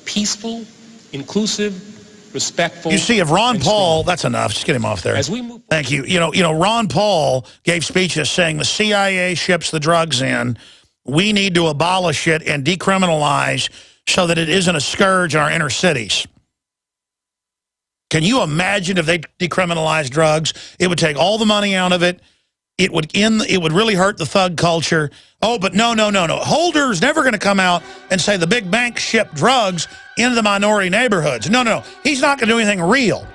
peaceful, inclusive, respectful. You see, if Ron Paul, that's enough. Just get him off there. As we move, thank you. You know, Ron Paul gave speeches saying the CIA ships the drugs in. We need to abolish it and decriminalize so that it isn't a scourge in our inner cities. Can you imagine if they decriminalized drugs? It would take all the money out of it. It would really hurt the thug culture. Oh, but no. Holder's never going to come out and say the big banks ship drugs into the minority neighborhoods. No. He's not going to do anything real.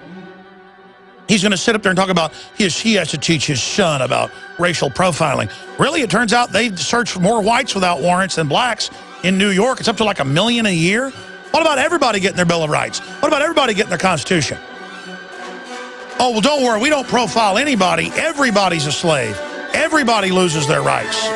He's going to sit up there and talk about he has to teach his son about racial profiling. Really, it turns out they search for more whites without warrants than blacks in New York. It's up to like 1 million a year. What about everybody getting their Bill of Rights? What about everybody getting their Constitution? Oh, well, don't worry. We don't profile anybody. Everybody's a slave. Everybody loses their rights.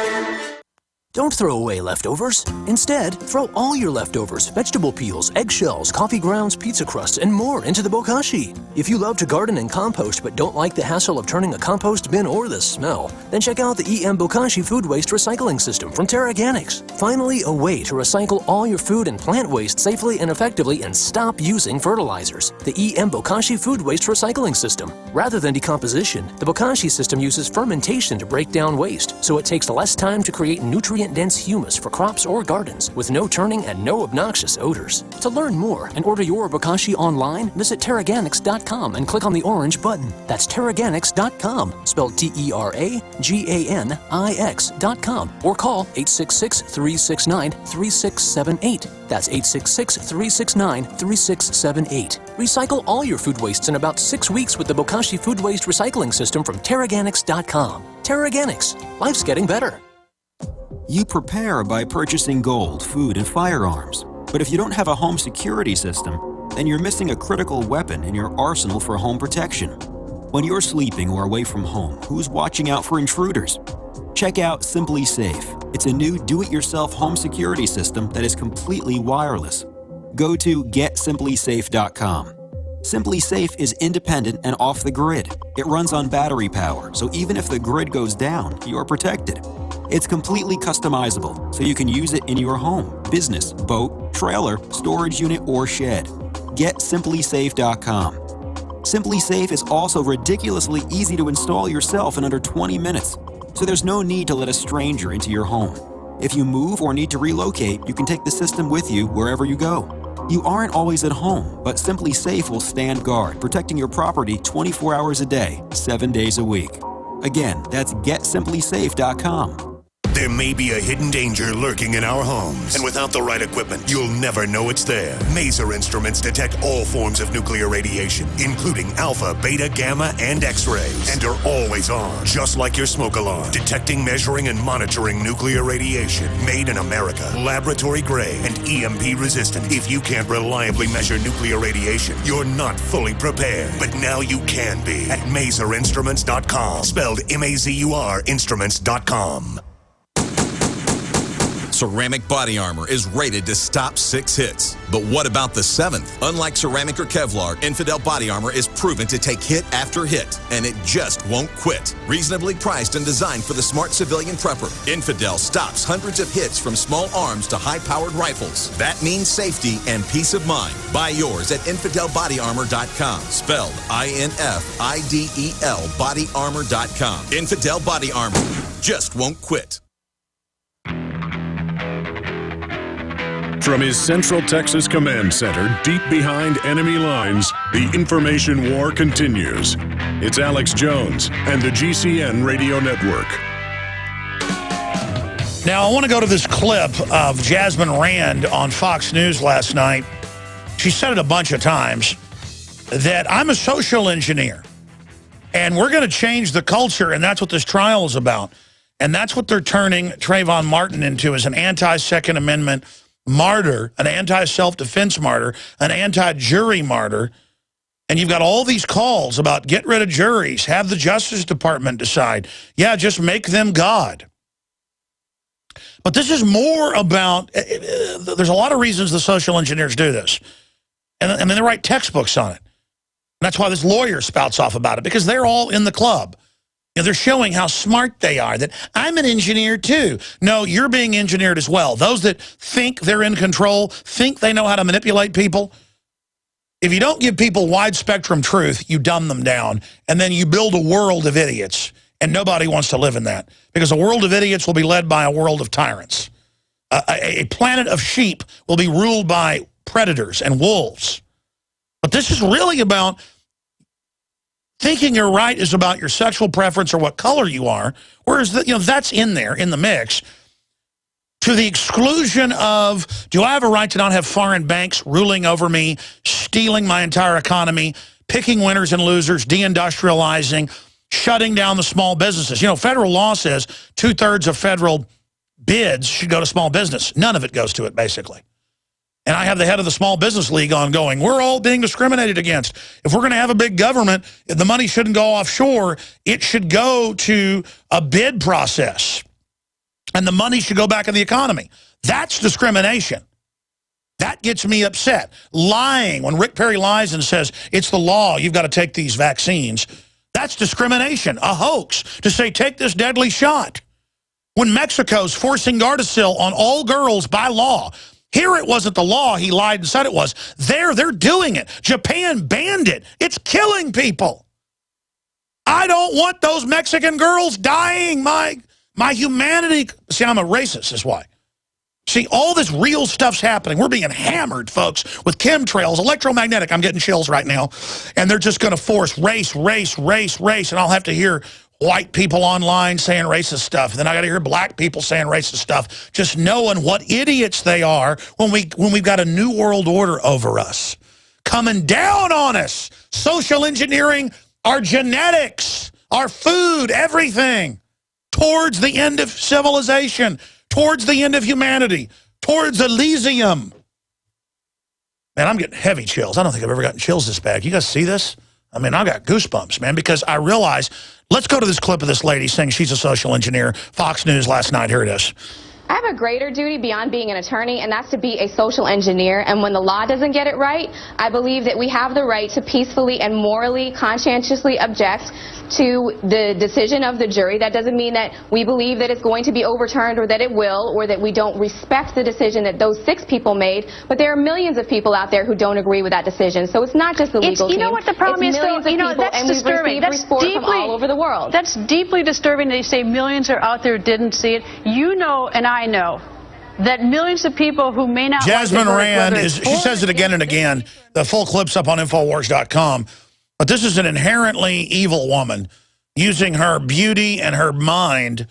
Don't throw away leftovers. Instead, throw all your leftovers, vegetable peels, eggshells, coffee grounds, pizza crusts, and more into the bokashi. If you love to garden and compost but don't like the hassle of turning a compost bin or the smell, then check out the EM Bokashi Food Waste Recycling System from Terraganics. Finally, a way to recycle all your food and plant waste safely and effectively and stop using fertilizers. The EM Bokashi Food Waste Recycling System. Rather than decomposition, the Bokashi system uses fermentation to break down waste, so it takes less time to create nutrient-dense humus for crops or gardens with no turning and no obnoxious odors. To learn more and order your Bokashi online, visit Terraganics.com and click on the orange button. That's Terraganics.com, spelled Terraganix.com, or call 866-369-3678. That's 866-369-3678. Recycle all your food wastes in about 6 weeks with the Bokashi Food Waste Recycling System from Terraganics.com. Terraganics. Life's getting better. You prepare by purchasing gold, food, and firearms. But if you don't have a home security system, then you're missing a critical weapon in your arsenal for home protection. When you're sleeping or away from home, who's watching out for intruders? Check out Simply Safe. It's a new do-it-yourself home security system that is completely wireless. Go to GetSimplySafe.com. Simply Safe is independent and off the grid. It runs on battery power, so even if the grid goes down, you're protected. It's completely customizable, so you can use it in your home, business, boat, trailer, storage unit, or shed. GetSimplySafe.com. Simply Safe is also ridiculously easy to install yourself in under 20 minutes, so there's no need to let a stranger into your home. If you move or need to relocate, you can take the system with you wherever you go. You aren't always at home, but Simply Safe will stand guard, protecting your property 24 hours a day, 7 days a week. Again, that's GetSimplySafe.com. There may be a hidden danger lurking in our homes, and without the right equipment, you'll never know it's there. Maser instruments detect all forms of nuclear radiation, including alpha, beta, gamma, and X-rays, and are always on, just like your smoke alarm, detecting, measuring, and monitoring nuclear radiation. Made in America, laboratory grade, and EMP resistant. If you can't reliably measure nuclear radiation, you're not fully prepared. But now you can be at MaserInstruments.com, spelled M-A-Z-U-R Instruments.com. Ceramic body armor is rated to stop 6 hits. But what about the 7th? Unlike ceramic or Kevlar, Infidel body armor is proven to take hit after hit, and it just won't quit. Reasonably priced and designed for the smart civilian prepper, Infidel stops hundreds of hits from small arms to high-powered rifles. That means safety and peace of mind. Buy yours at InfidelBodyArmor.com, spelled I-N-F-I-D-E-L bodyarmor.com. Infidel body armor just won't quit. From his Central Texas Command Center, deep behind enemy lines, the information war continues. It's Alex Jones and the GCN Radio Network. Now, I want to go to this clip of Jasmine Rand on Fox News last night. She said it a bunch of times that I'm a social engineer, and we're going to change the culture, and that's what this trial is about. And that's what they're turning Trayvon Martin into, as an anti-Second Amendment martyr, an anti-self-defense martyr, an anti-jury martyr, and you've got all these calls about get rid of juries, have the Justice Department decide. Yeah, just make them God. But this is more about, there's a lot of reasons the social engineers do this. And they write textbooks on it. And that's why this lawyer spouts off about it, because they're all in the club. You know, they're showing how smart they are, that I'm an engineer too. No, you're being engineered as well. Those that think they're in control, think they know how to manipulate people. If you don't give people wide spectrum truth, you dumb them down, and then you build a world of idiots, and nobody wants to live in that, because a world of idiots will be led by a world of tyrants. A planet of sheep will be ruled by predators and wolves. But this is really about thinking you're right is about your sexual preference or what color you are, whereas that's in there, in the mix, to the exclusion of, do I have a right to not have foreign banks ruling over me, stealing my entire economy, picking winners and losers, deindustrializing, shutting down the small businesses? You know, federal law says 2/3 of federal bids should go to small business. None of it goes to it, basically. And I have the head of the Small Business League on going, we're all being discriminated against. If we're going to have a big government, the money shouldn't go offshore. It should go to a bid process. And the money should go back in the economy. That's discrimination. That gets me upset. Lying, when Rick Perry lies and says, it's the law, you've got to take these vaccines, that's discrimination, a hoax, to say, take this deadly shot. When Mexico's forcing Gardasil on all girls by law, here it wasn't the law, he lied and said it was. They're doing it. Japan banned it. It's killing people. I don't want those Mexican girls dying, my humanity. See, I'm a racist, is why. See, all this real stuff's happening. We're being hammered, folks, with chemtrails, electromagnetic. I'm getting chills right now. And they're just going to force race. And I'll have to hear white people online saying racist stuff. Then I got to hear black people saying racist stuff. Just knowing what idiots they are when we've got a new world order over us. Coming down on us. Social engineering our genetics, our food, everything. Towards the end of civilization, towards the end of humanity, towards Elysium. Man, I'm getting heavy chills. I don't think I've ever gotten chills this bad. You guys see this? I mean, I got goosebumps, man, because I realize, let's go to this clip of this lady saying she's a social engineer. Fox News last night, here it is. I have a greater duty beyond being an attorney, and that's to be a social engineer. And when the law doesn't get it right, I believe that we have the right to peacefully and morally, conscientiously object to the decision of the jury. That doesn't mean that we believe that it's going to be overturned or that it will, or that we don't respect the decision that those 6 people made. But there are millions of people out there who don't agree with that decision. So it's not just the legal team. You know what the problem is, though? You know, that's disturbing. That's deeply, from all over the world. That's deeply disturbing. They say millions are out there didn't see it. You know, and I know that millions of people who may not. Jasmine Rand she says it again and again. The full clip's up on Infowars.com. But this is an inherently evil woman using her beauty and her mind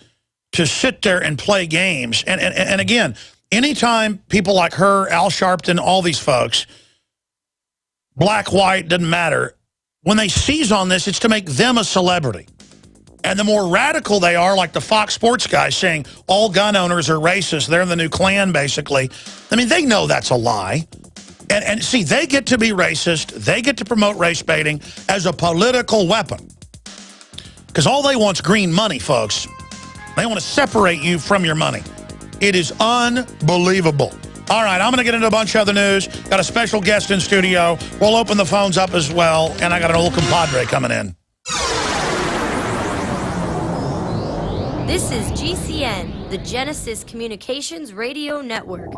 to sit there and play games. And again, anytime people like her, Al Sharpton, all these folks, black, white, doesn't matter, when they seize on this, it's to make them a celebrity. And the more radical they are, like the Fox Sports guys saying all gun owners are racist, they're the new Klan, basically. I mean, they know that's a lie. And see, they get to be racist. They get to promote race baiting as a political weapon. Because all they want is green money, folks. They want to separate you from your money. It is unbelievable. All right, I'm going to get into a bunch of other news. Got a special guest in studio. We'll open the phones up as well. And I got an old compadre coming in. This is GCN, the Genesis Communications Radio Network.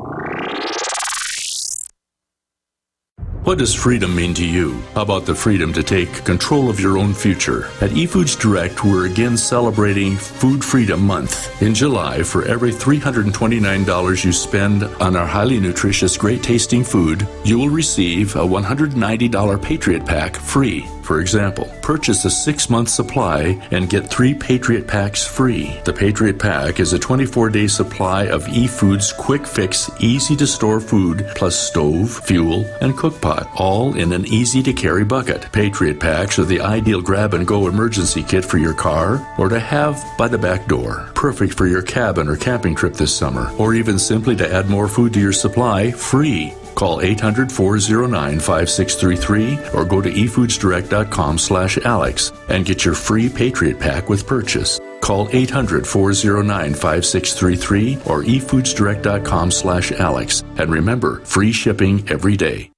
What does freedom mean to you? How about the freedom to take control of your own future? At eFoods Direct, we're again celebrating Food Freedom Month. In July, for every $329 you spend on our highly nutritious, great-tasting food, you will receive a $190 Patriot Pack free. For example, purchase a 6-month supply and get 3 Patriot Packs free. The Patriot Pack is a 24-day supply of eFoods quick fix, easy to store food, plus stove, fuel, and cook pot, all in an easy to carry bucket. Patriot Packs are the ideal grab and go emergency kit for your car or to have by the back door. Perfect for your cabin or camping trip this summer, or even simply to add more food to your supply, free. Call 800-409-5633 or go to efoodsdirect.com/Alex and get your free Patriot Pack with purchase. Call 800-409-5633 or efoodsdirect.com/Alex. And remember, free shipping every day.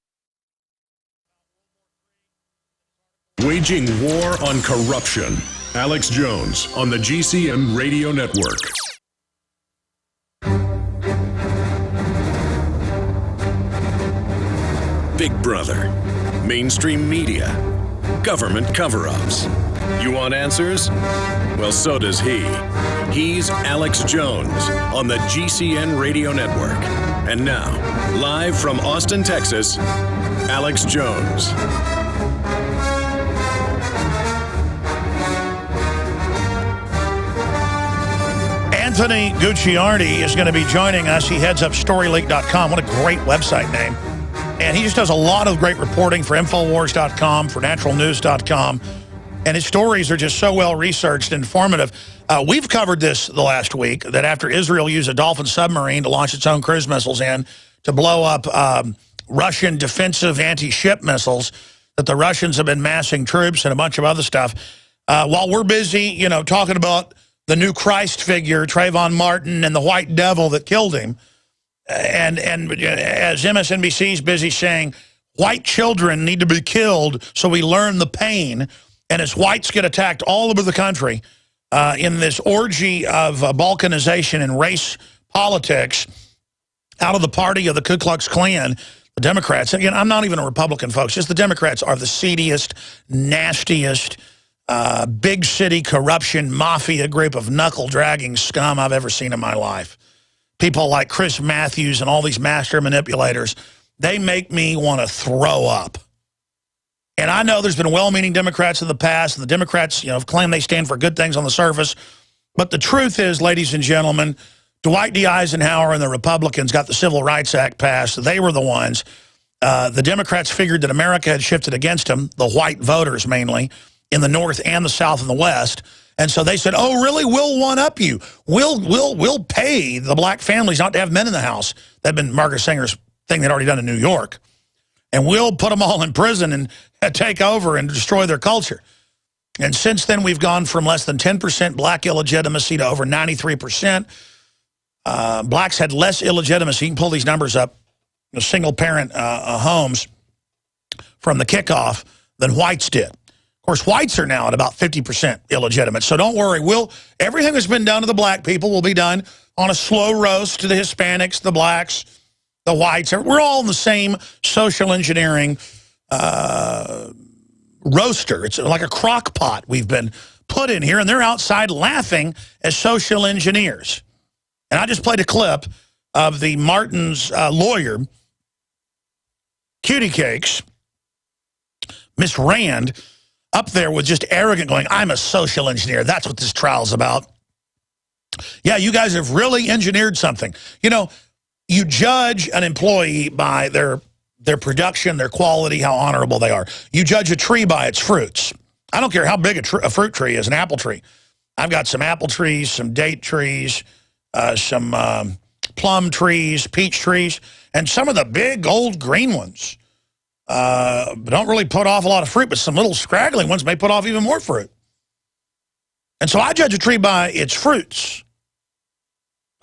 Waging war on corruption. Alex Jones on the GCN Radio Network. Big Brother, mainstream media, government cover-ups. You want answers? Well, so does he. He's Alex Jones on the GCN Radio Network. And now, live from Austin, Texas, Alex Jones. Anthony Gucciardi is going to be joining us. He heads up StoryLeak.com. What a great website name. And he just does a lot of great reporting for Infowars.com, for NaturalNews.com. And his stories are just so well researched and informative. We've covered this the last week, that after Israel used a Dolphin submarine to launch its own cruise missiles in to blow up Russian defensive anti-ship missiles, that the Russians have been massing troops and a bunch of other stuff. While we're busy, you know, talking about the new Christ figure, Trayvon Martin, and the white devil that killed him, and as MSNBC's busy saying, white children need to be killed so we learn the pain, and as whites get attacked all over the country in this orgy of balkanization and race politics out of the party of the Ku Klux Klan, the Democrats, again, I'm not even a Republican, folks, just the Democrats are the seediest, nastiest, big city corruption mafia group of knuckle-dragging scum I've ever seen in my life. People like Chris Matthews and all these master manipulators, they make me want to throw up. And I know there's been well-meaning Democrats in the past, and the Democrats, you know, claim they stand for good things on the surface. But the truth is, ladies and gentlemen, Dwight D. Eisenhower and the Republicans got the Civil Rights Act passed. They were the ones. The Democrats figured that America had shifted against them, the white voters mainly, in the North and the South and the West. And so they said, oh, really? We'll one-up you. We'll pay the black families not to have men in the house. That'd been Margaret Sanger's thing they'd already done in New York. And we'll put them all in prison and take over and destroy their culture. And since then, we've gone from less than 10% black illegitimacy to over 93%. Blacks had less illegitimacy. You can pull these numbers up, single-parent homes from the kickoff than whites did. Of course, whites are now at about 50% illegitimate. So don't worry. Everything that's been done to the black people will be done on a slow roast to the Hispanics, the blacks, the whites. We're all in the same social engineering roaster. It's like a crock pot we've been put in here, and they're outside laughing as social engineers. And I just played a clip of the Martin's lawyer, Cutie Cakes, Miss Rand, up there with just arrogant going, I'm a social engineer. That's what this trial's about. Yeah, you guys have really engineered something. You know, you judge an employee by their production, their quality, how honorable they are. You judge a tree by its fruits. I don't care how big a fruit tree is, an apple tree. I've got some apple trees, some date trees, some plum trees, peach trees, and some of the big old green ones don't really put off a lot of fruit, but some little scraggly ones may put off even more fruit. And so I judge a tree by its fruits. Of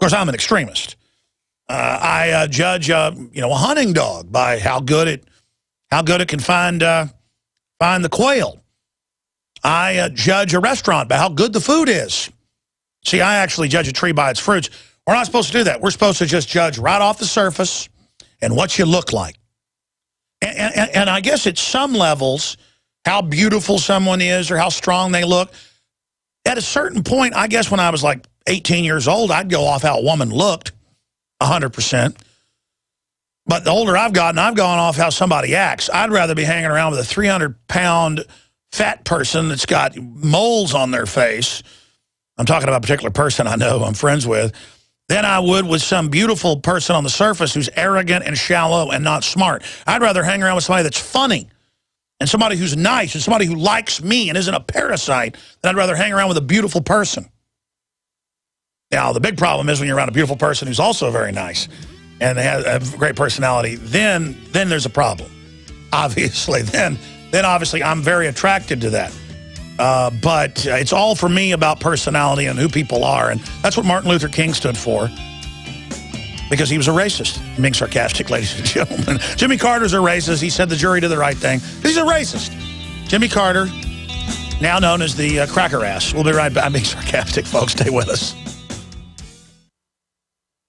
course, I'm an extremist. I judge a hunting dog by how good it can find the quail. I judge a restaurant by how good the food is. See, I actually judge a tree by its fruits. We're not supposed to do that. We're supposed to just judge right off the surface and what you look like. And I guess at some levels, how beautiful someone is or how strong they look. At a certain point, I guess when I was like 18 years old, I'd go off how a woman looked, 100%. But the older I've gotten, I've gone off how somebody acts. I'd rather be hanging around with a 300-pound, fat person that's got moles on their face, I'm talking about a particular person I know I'm friends with, than I would with some beautiful person on the surface who's arrogant and shallow and not smart. I'd rather hang around with somebody that's funny and somebody who's nice and somebody who likes me and isn't a parasite than I'd rather hang around with a beautiful person. Now, the big problem is when you're around a beautiful person who's also very nice and they have a great personality, then there's a problem. Obviously, then obviously I'm very attracted to that. But it's all for me about personality and who people are, and that's what Martin Luther King stood for, because he was a racist. I'm being sarcastic, ladies and gentlemen. Jimmy Carter's a racist. He said the jury did the right thing. He's a racist. Jimmy Carter, now known as the cracker ass. We'll be right back. I'm being sarcastic, folks. Stay with us.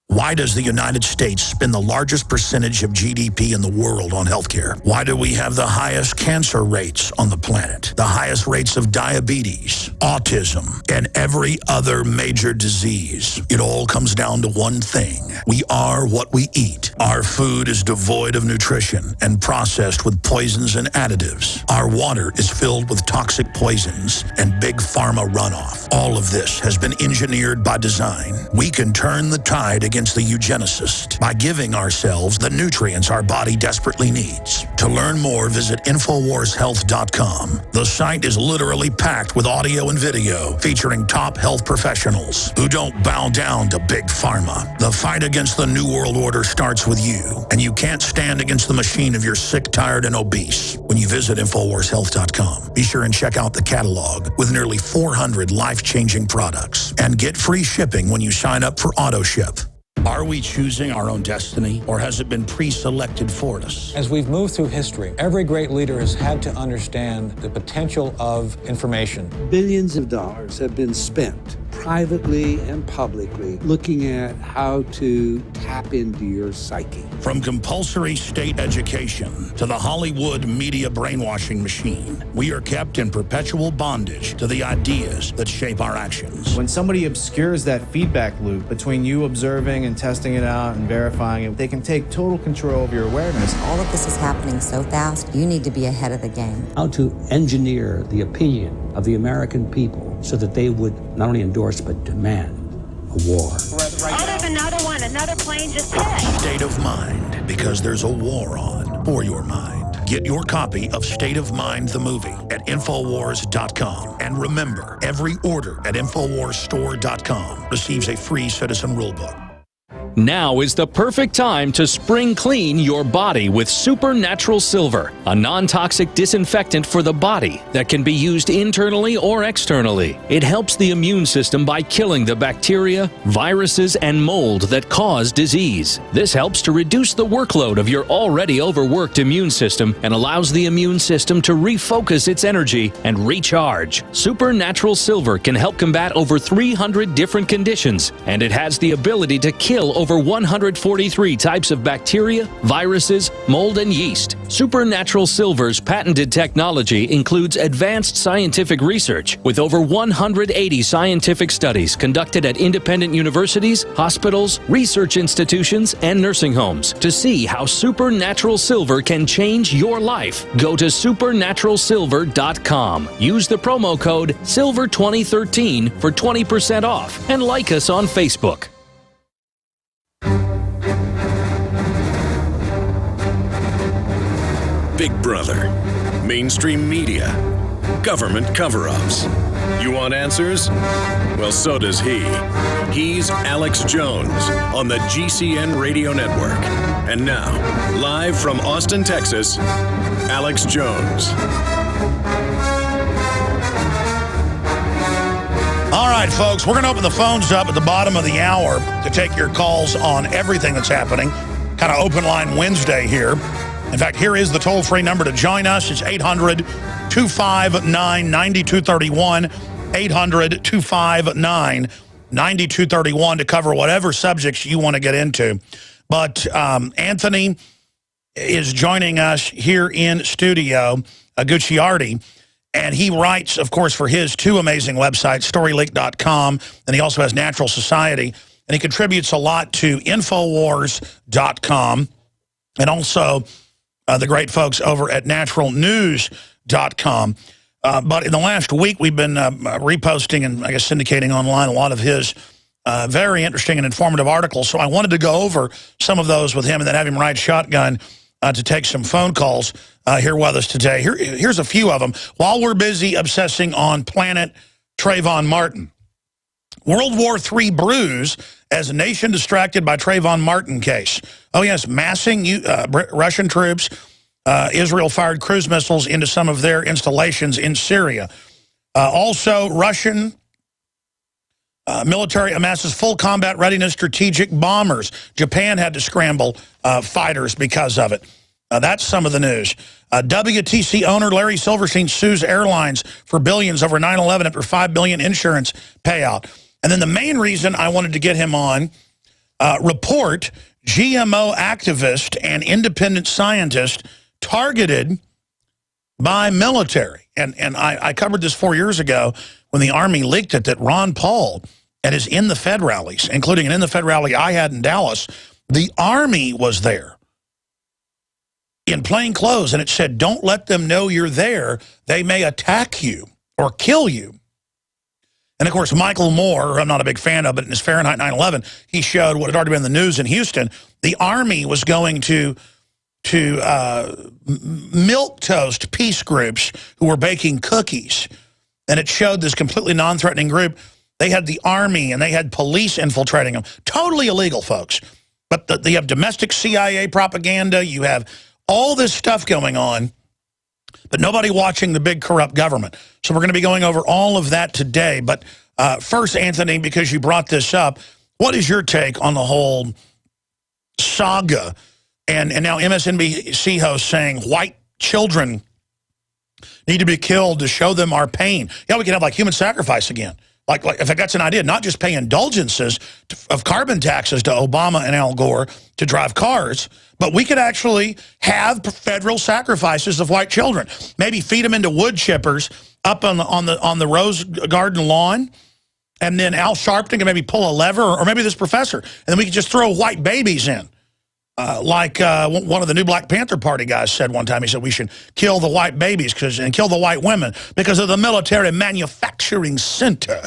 Why does the United States spend the largest percentage of GDP in the world on healthcare? Why do we have the highest cancer rates on the planet, the highest rates of diabetes, autism, and every other major disease? It all comes down to one thing. We are what we eat. Our food is devoid of nutrition and processed with poisons and additives. Our water is filled with toxic poisons and big pharma runoff. All of this has been engineered by design. We can turn the tide against the eugenicist by giving ourselves the nutrients our body desperately needs. To learn more, visit InfoWarsHealth.com. The site is literally packed with audio and video featuring top health professionals who don't bow down to big pharma. The fight against the New World Order starts with you, and you can't stand against the machine if you're sick, tired, and obese. When you visit InfoWarsHealth.com, be sure and check out the catalog with nearly 400 life-changing products, and get free shipping when you sign up for AutoShip. Are we choosing our own destiny, or has it been pre-selected for us? As we've moved through history, every great leader has had to understand the potential of information. Billions of dollars have been spent privately and publicly looking at how to tap into your psyche. From compulsory state education to the Hollywood media brainwashing machine, we are kept in perpetual bondage to the ideas that shape our actions. When somebody obscures that feedback loop between you observing and testing it out and verifying it, they can take total control of your awareness. All of this is happening so fast, you need to be ahead of the game. How to engineer the opinion of the American people so that they would not only endorse but demand a war. Oh, there's another plane just hit. State of Mind, because there's a war on for your mind. Get your copy of State of Mind, the movie, at Infowars.com. And remember, every order at InfoWarsStore.com receives a free citizen rulebook. Now is the perfect time to spring clean your body with Supernatural Silver, a non-toxic disinfectant for the body that can be used internally or externally. It helps the immune system by killing the bacteria, viruses, and mold that cause disease. This helps to reduce the workload of your already overworked immune system and allows the immune system to refocus its energy and recharge. Supernatural Silver can help combat over 300 different conditions, and it has the ability to kill over 143 types of bacteria, viruses, mold, and yeast. Supernatural Silver's patented technology includes advanced scientific research with over 180 scientific studies conducted at independent universities, hospitals, research institutions, and nursing homes. To see how Supernatural Silver can change your life, go to supernaturalsilver.com. Use the promo code SILVER2013 for 20% off and like us on Facebook. Big Brother, mainstream media, government cover-ups. You want answers? Well, so does he. He's Alex Jones on the GCN Radio Network. And now, live from Austin, Texas, Alex Jones. All right, folks, we're going to open the phones up at the bottom of the hour to take your calls on everything that's happening. Kind of open line Wednesday here. In fact, here is the toll-free number to join us. It's 800-259-9231, 800-259-9231 to cover whatever subjects you want to get into. But Anthony is joining us here in studio, Gucciardi, and he writes, of course, for his two amazing websites, StoryLeak.com, and he also has Natural Society, and he contributes a lot to Infowars.com, and also the great folks over at naturalnews.com. But in the last week, we've been reposting and, I guess, syndicating online a lot of his very interesting and informative articles. So I wanted to go over some of those with him and then have him ride shotgun to take some phone calls here with us today. Here's a few of them. While we're busy obsessing on Planet Trayvon Martin, World War III brews as a nation distracted by Trayvon Martin case. Oh, yes, massing Russian troops. Israel fired cruise missiles into some of their installations in Syria. Also, Russian military amasses full combat readiness strategic bombers. Japan had to scramble fighters because of it. That's some of the news. WTC owner Larry Silverstein sues airlines for billions over 9/11 after $5 billion insurance payout. And then the main reason I wanted to get him on, report GMO activist and independent scientist targeted by military. And I covered this 4 years ago when the Army leaked it that Ron Paul at his In the Fed rallies, including an In the Fed rally I had in Dallas, the Army was there in plain clothes, and it said, don't let them know you're there. They may attack you or kill you. And, of course, Michael Moore, who I'm not a big fan of, but in his Fahrenheit 9/11, he showed what had already been in the news in Houston. The Army was going to milquetoast peace groups who were baking cookies. And it showed this completely non-threatening group. They had the Army and they had police infiltrating them. Totally illegal, folks. But you have domestic CIA propaganda. You have all this stuff going on, but nobody watching the big corrupt government. So we're going to be going over all of that today. But first, Anthony, because you brought this up, what is your take on the whole saga? And now MSNBC host saying white children need to be killed to show them our pain. Yeah, we can have like human sacrifice again. Like if that's an idea, not just pay indulgences of carbon taxes to Obama and Al Gore to drive cars, but we could actually have federal sacrifices of white children. Maybe feed them into wood chippers up on the Rose Garden lawn, and then Al Sharpton can maybe pull a lever, or maybe this professor, and then we could just throw white babies in. Like one of the new Black Panther Party guys said one time, he said we should kill the white babies and kill the white women because of the military manufacturing center.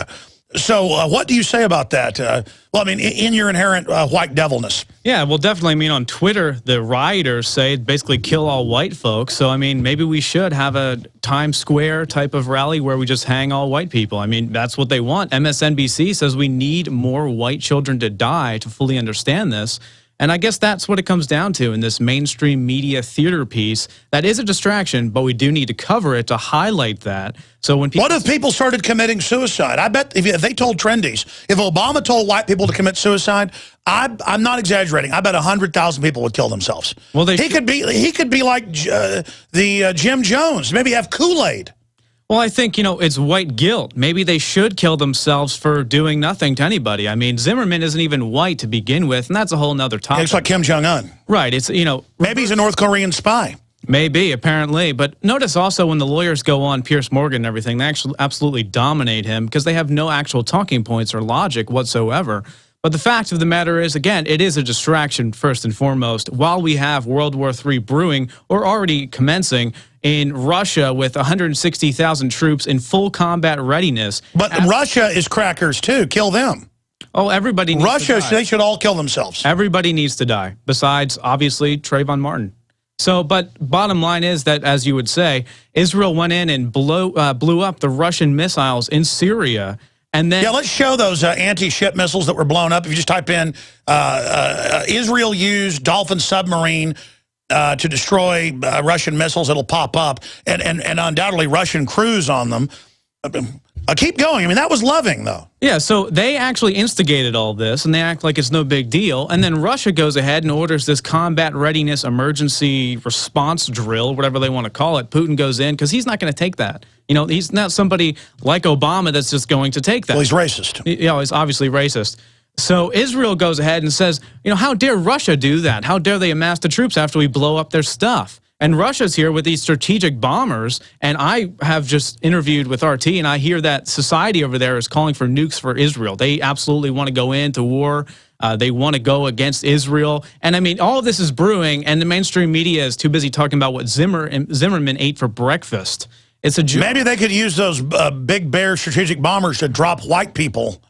So what do you say about that? Well, I mean, in your inherent white devilness. Yeah, well, definitely. I mean, on Twitter, the rioters say basically kill all white folks. So, I mean, maybe we should have a Times Square type of rally where we just hang all white people. I mean, that's what they want. MSNBC says we need more white children to die to fully understand this. And I guess that's what it comes down to in this mainstream media theater piece. That is a distraction, but we do need to cover it to highlight that. So when people, what if people started committing suicide? I bet if they told trendies, if Obama told white people to commit suicide, I'm not exaggerating. I bet 100,000 people would kill themselves. Well, he could be like Jim Jones. Maybe have Kool-Aid. Well, I think, it's white guilt. Maybe they should kill themselves for doing nothing to anybody. I mean, Zimmerman isn't even white to begin with, and that's a whole nother topic. It's like Kim Jong-un. Right. It's, maybe he's a North Korean spy. Maybe, apparently. But notice also when the lawyers go on Piers Morgan and everything, they actually absolutely dominate him because they have no actual talking points or logic whatsoever. But the fact of the matter is, again, it is a distraction first and foremost. While we have World War III brewing or already commencing in Russia with 160,000 troops in full combat readiness. But Russia is crackers too. Kill them. Oh, everybody needs Russia, to die. They should all kill themselves. Everybody needs to die, besides, obviously, Trayvon Martin. So, but bottom line is that, as you would say, Israel went in and blew up the Russian missiles in Syria. And then, yeah, let's show those anti-ship missiles that were blown up. If you just type in Israel used Dolphin submarine to destroy Russian missiles, it'll pop up. And undoubtedly Russian crews on them. Keep going. I mean, that was loving, though. Yeah, so they actually instigated all this, and they act like it's no big deal. And then Russia goes ahead and orders this combat readiness emergency response drill, whatever they want to call it. Putin goes in because he's not going to take that. He's not somebody like Obama that's just going to take that. Well, he's racist. He's obviously racist. So Israel goes ahead and says, how dare Russia do that? How dare they amass the troops after we blow up their stuff? And Russia's here with these strategic bombers, and I have just interviewed with RT, and I hear that society over there is calling for nukes for Israel. They absolutely want to go into war. They want to go against Israel. And, I mean, all of this is brewing, and the mainstream media is too busy talking about what Zimmerman ate for breakfast. It's a joke. Maybe they could use those Big Bear strategic bombers to drop white people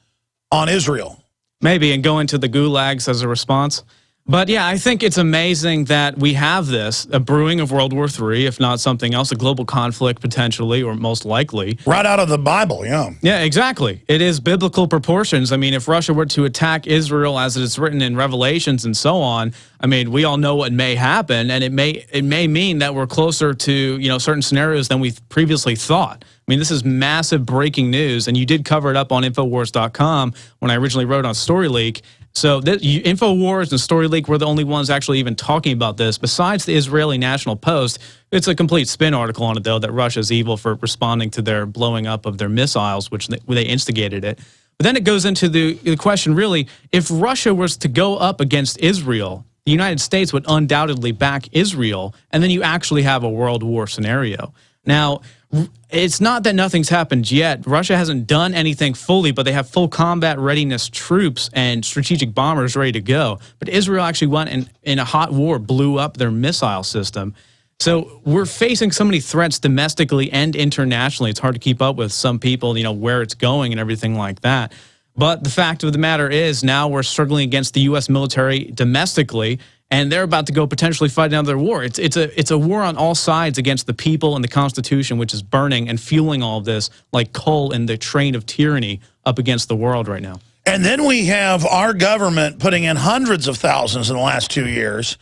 on Israel. Maybe, and go into the gulags as a response. But yeah, I think it's amazing that we have this, a brewing of World War III, if not something else, a global conflict potentially, or most likely. Right out of the Bible, yeah. Yeah, exactly. It is biblical proportions. I mean, if Russia were to attack Israel as it is written in Revelations and so on, I mean, we all know what may happen, and it may mean that we're closer to, you know, certain scenarios than we previously thought. I mean, this is massive breaking news, and you did cover it up on Infowars.com when I originally wrote on Story Leak. So Infowars and Story Leak were the only ones actually even talking about this. Besides the Israeli National Post, it's a complete spin article on it, though, that Russia's evil for responding to their blowing up of their missiles, which they instigated it. But then it goes into the question, really, if Russia was to go up against Israel, the United States would undoubtedly back Israel, and then you actually have a world war scenario. Now, it's not that nothing's happened yet. Russia hasn't done anything fully, but they have full combat readiness troops and strategic bombers ready to go. But Israel actually went in a hot war, blew up their missile system. So we're facing so many threats domestically and internationally. It's hard to keep up with some people, you know, where it's going and everything like that. But the fact of the matter is now we're struggling against the U.S. military domestically, and they're about to go potentially fight another war. It's a war on all sides against the people and the Constitution, which is burning and fueling all of this like coal in the train of tyranny up against the world right now. And then we have our government putting in hundreds of thousands in the last 2 years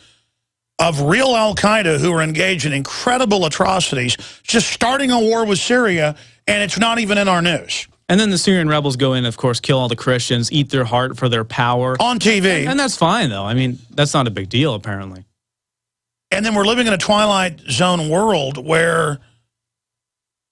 of real Al-Qaeda who are engaged in incredible atrocities, just starting a war with Syria, and it's not even in our news. And then the Syrian rebels go in, of course, kill all the Christians, eat their heart for their power. On TV. And that's fine, though. I mean, that's not a big deal, apparently. And then we're living in a Twilight Zone world where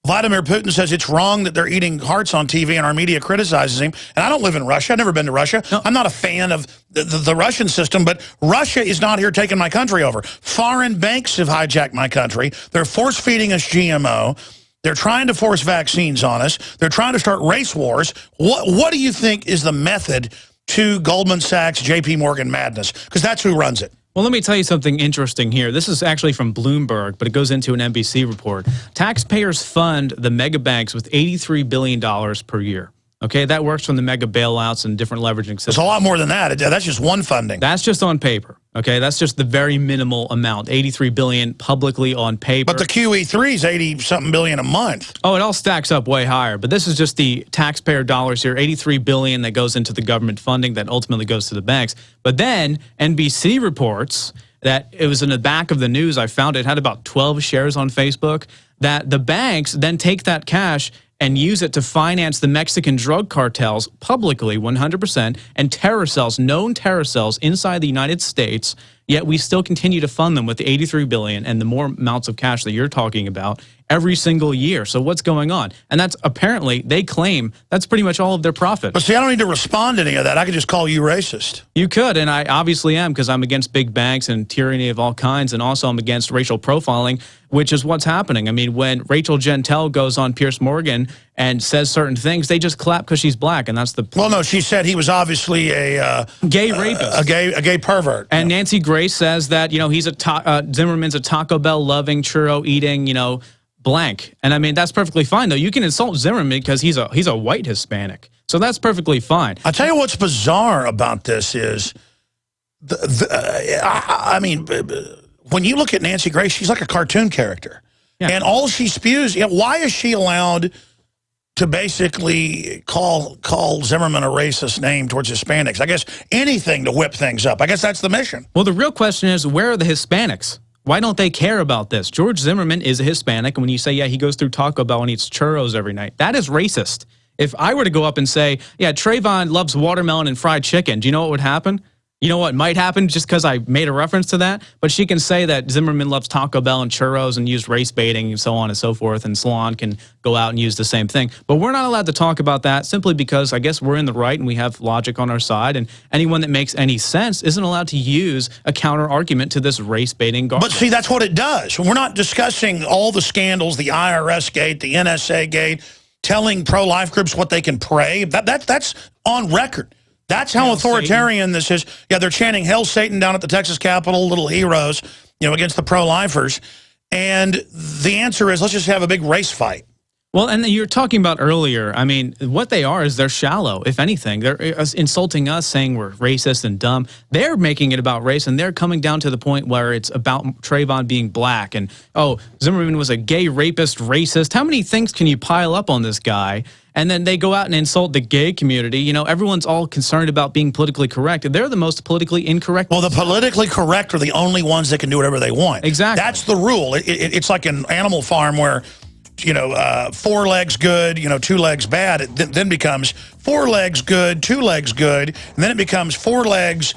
Vladimir Putin says it's wrong that they're eating hearts on TV and our media criticizes him. And I don't live in Russia. I've never been to Russia. No. I'm not a fan of the Russian system, but Russia is not here taking my country over. Foreign banks have hijacked my country. They're force-feeding us GMO. They're trying to force vaccines on us. They're trying to start race wars. What do you think is the method to Goldman Sachs, JP Morgan madness? Because that's who runs it. Well, let me tell you something interesting here. This is actually from Bloomberg, but it goes into an NBC report. Taxpayers fund the mega banks with $83 billion per year. Okay, that works from the mega bailouts and different leveraging systems. It's a lot more than that. That's just one funding. That's just on paper. Okay, that's just the very minimal amount, $83 billion publicly on paper. But the QE3 is $80-something billion a month. Oh, it all stacks up way higher. But this is just the taxpayer dollars here, $83 billion that goes into the government funding that ultimately goes to the banks. But then NBC reports that it was in the back of the news. I found it had about 12 shares on Facebook, that the banks then take that cash and use it to finance the Mexican drug cartels publicly, 100%, and terror cells, known terror cells inside the United States, yet we still continue to fund them with the $83 billion and the more amounts of cash that you're talking about every single year. So what's going on? And that's apparently, they claim, that's pretty much all of their profit. But see, I don't need to respond to any of that. I could just call you racist. You could, and I obviously am, because I'm against big banks and tyranny of all kinds, and also I'm against racial profiling, which is what's happening. I mean, when Rachel Jeantel goes on Piers Morgan and says certain things, they just clap because she's black, and that's the point. Well, no, she said he was obviously a gay rapist, a gay pervert. And Nancy Grace says that, you know, he's Zimmerman's a Taco Bell loving, churro eating, you know, blank. And I mean, that's perfectly fine, though. You can insult Zimmerman because he's a white Hispanic, so that's perfectly fine. I'll tell you what's bizarre about this is, I mean, when you look at Nancy Grace, she's like a cartoon character. Yeah. And all she spews, you know, why is she allowed to basically call Zimmerman a racist name towards Hispanics? I guess anything to whip things up. I guess that's the mission. Well, the real question is, where are the Hispanics? Why don't they care about this? George Zimmerman is a Hispanic, and when you say, yeah, he goes through Taco Bell and eats churros every night, that is racist. If I were to go up and say, yeah, Trayvon loves watermelon and fried chicken, do you know what would happen? You know what might happen just because I made a reference to that? But she can say that Zimmerman loves Taco Bell and churros and use race baiting and so on and so forth, and Salon can go out and use the same thing. But we're not allowed to talk about that simply because I guess we're in the right and we have logic on our side, and anyone that makes any sense isn't allowed to use a counter-argument to this race-baiting garbage. But see, that's what it does. We're not discussing all the scandals, the IRS gate, the NSA gate, telling pro-life groups what they can pray. That's on record. That's how authoritarian this is. Yeah, they're chanting Hail Satan down at the Texas Capitol, little heroes, you know, against the pro-lifers. And the answer is, let's just have a big race fight. Well, and you were talking about earlier, I mean, what they are is they're shallow, if anything. They're insulting us, saying we're racist and dumb. They're making it about race, and they're coming down to the point where it's about Trayvon being black. And, oh, Zimmerman was a gay rapist, racist. How many things can you pile up on this guy? And then they go out and insult the gay community. You know, everyone's all concerned about being politically correct. They're the most politically incorrect. Well, the politically correct are the only ones that can do whatever they want. Exactly. That's the rule. It's like an Animal Farm where, you know, 4 legs good, you know, 2 legs bad. It then becomes 4 legs good, 2 legs good, and then it becomes 4 legs,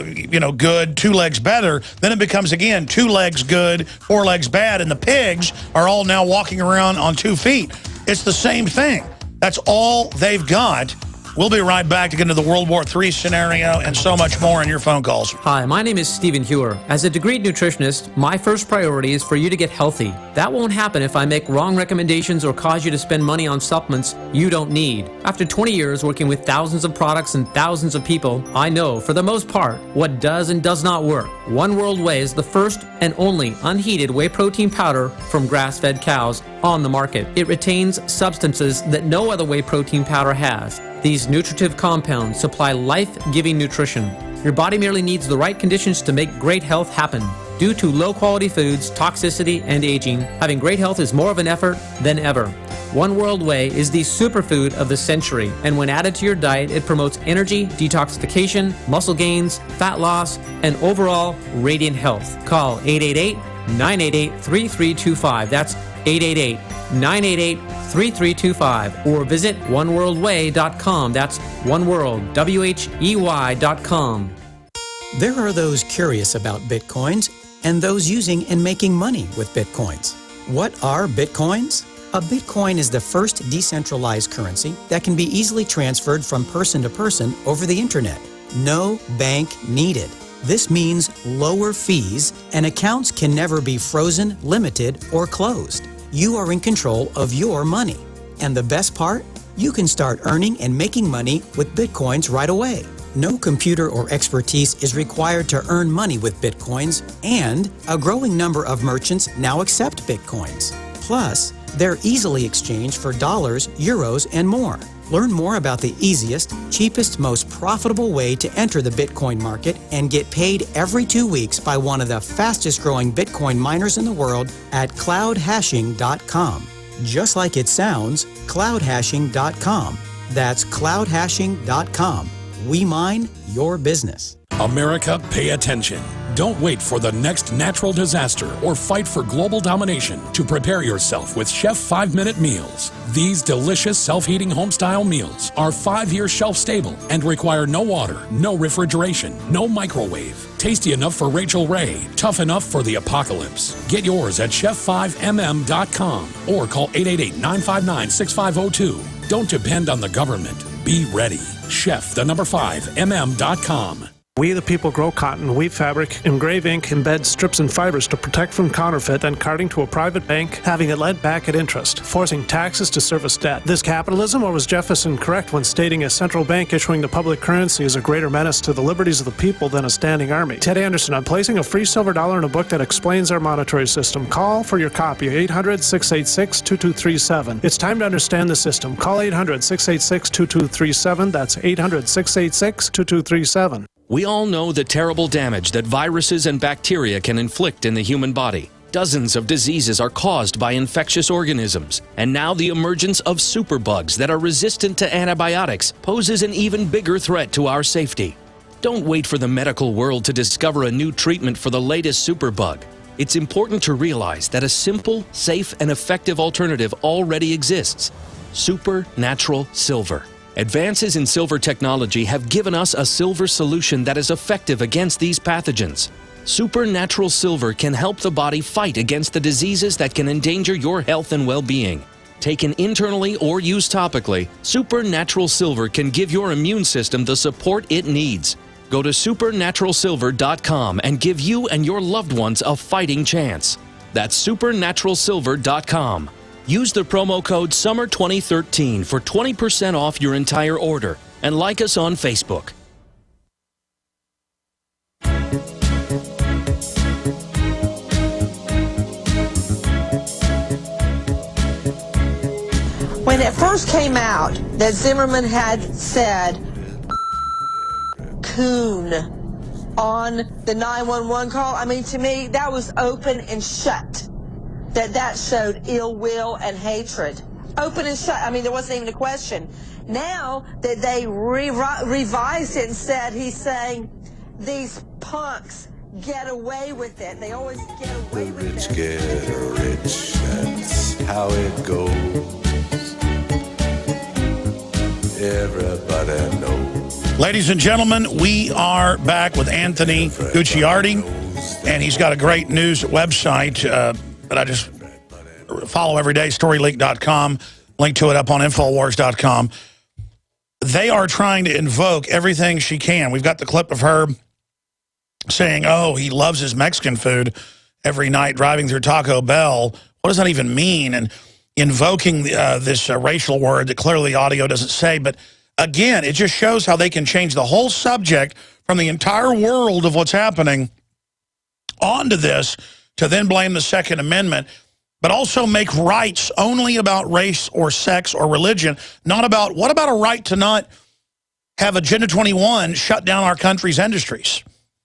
you know, good, 2 legs better. Then it becomes, again, 2 legs good, 4 legs bad, and the pigs are all now walking around on 2 feet. It's the same thing. That's all they've got. We'll be right back to get into the World War III scenario and so much more in your phone calls. Hi, my name is Stephen Hewer. As a degreed nutritionist, my first priority is for you to get healthy. That won't happen if I make wrong recommendations or cause you to spend money on supplements you don't need. After 20 years working with thousands of products and thousands of people, I know, for the most part, what does and does not work. One World Whey is the first and only unheated whey protein powder from grass-fed cows on the market. It retains substances that no other whey protein powder has. These nutritive compounds supply life-giving nutrition. Your body merely needs the right conditions to make great health happen. Due to low-quality foods, toxicity, and aging, having great health is more of an effort than ever. One World Whey is the superfood of the century, and when added to your diet, it promotes energy, detoxification, muscle gains, fat loss, and overall radiant health. Call 888-988-3325. That's 888-988-3325, or visit oneworldwhey.com. That's oneworld.com. There are those curious about Bitcoins and those using and making money with Bitcoins. What are Bitcoins? A Bitcoin is the first decentralized currency that can be easily transferred from person to person over the internet. No bank needed. This means lower fees, and accounts can never be frozen, limited, or closed. You are in control of your money. And the best part? You can start earning and making money with Bitcoins right away. No computer or expertise is required to earn money with Bitcoins, and a growing number of merchants now accept Bitcoins. Plus, they're easily exchanged for dollars, euros, and more. Learn more about the easiest, cheapest, most profitable way to enter the Bitcoin market and get paid every 2 weeks by one of the fastest growing Bitcoin miners in the world at cloudhashing.com. Just like it sounds, cloudhashing.com. That's cloudhashing.com. We mine your business. America, pay attention. Don't wait for the next natural disaster or fight for global domination to prepare yourself with Chef 5-Minute Meals. These delicious self-heating home-style meals are 5-year shelf-stable and require no water, no refrigeration, no microwave. Tasty enough for Rachel Ray, tough enough for the apocalypse. Get yours at chef5mm.com or call 888-959-6502. Don't depend on the government. Be ready. Chef5mm.com. We the people grow cotton, weave fabric, engrave ink, embed strips and fibers to protect from counterfeit, then carting to a private bank, having it lent back at interest, forcing taxes to service debt. This capitalism, or was Jefferson correct when stating a central bank issuing the public currency is a greater menace to the liberties of the people than a standing army? Ted Anderson, I'm placing a free silver dollar in a book that explains our monetary system. Call for your copy, 800-686-2237. It's time to understand the system. Call 800-686-2237. That's 800-686-2237. We all know the terrible damage that viruses and bacteria can inflict in the human body. Dozens of diseases are caused by infectious organisms, and now the emergence of superbugs that are resistant to antibiotics poses an even bigger threat to our safety. Don't wait for the medical world to discover a new treatment for the latest superbug. It's important to realize that a simple, safe, and effective alternative already exists: Supernatural Silver. Advances in silver technology have given us a silver solution that is effective against these pathogens. Supernatural Silver can help the body fight against the diseases that can endanger your health and well-being. Taken internally or used topically, Supernatural Silver can give your immune system the support it needs. Go to supernaturalsilver.com and give you and your loved ones a fighting chance. That's supernaturalsilver.com. Use the promo code SUMMER2013 for 20% off your entire order, and like us on Facebook. when it first came out that Zimmerman had said coon on the 911 call, I mean, to me, that was open and shut. That showed ill will and hatred. Open and shut. I mean, there wasn't even a question. Now that they revised it and said, he's saying, these punks get away with it. They always get away with it. The rich get rich. That's how it goes. Everybody knows. Ladies and gentlemen, we are back with Anthony Gucciardi, and he's got a great news website that I just follow every day, storyleak.com, link to it up on infowars.com. They are trying to invoke everything she can. We've got the clip of her saying, oh, he loves his Mexican food every night driving through Taco Bell. What does that even mean? And invoking this racial word that clearly audio doesn't say. But again, it just shows how they can change the whole subject from the entire world of what's happening onto this to then blame the Second Amendment, but also make rights only about race or sex or religion, not about, what about a right to not have Agenda 21 shut down our country's industries?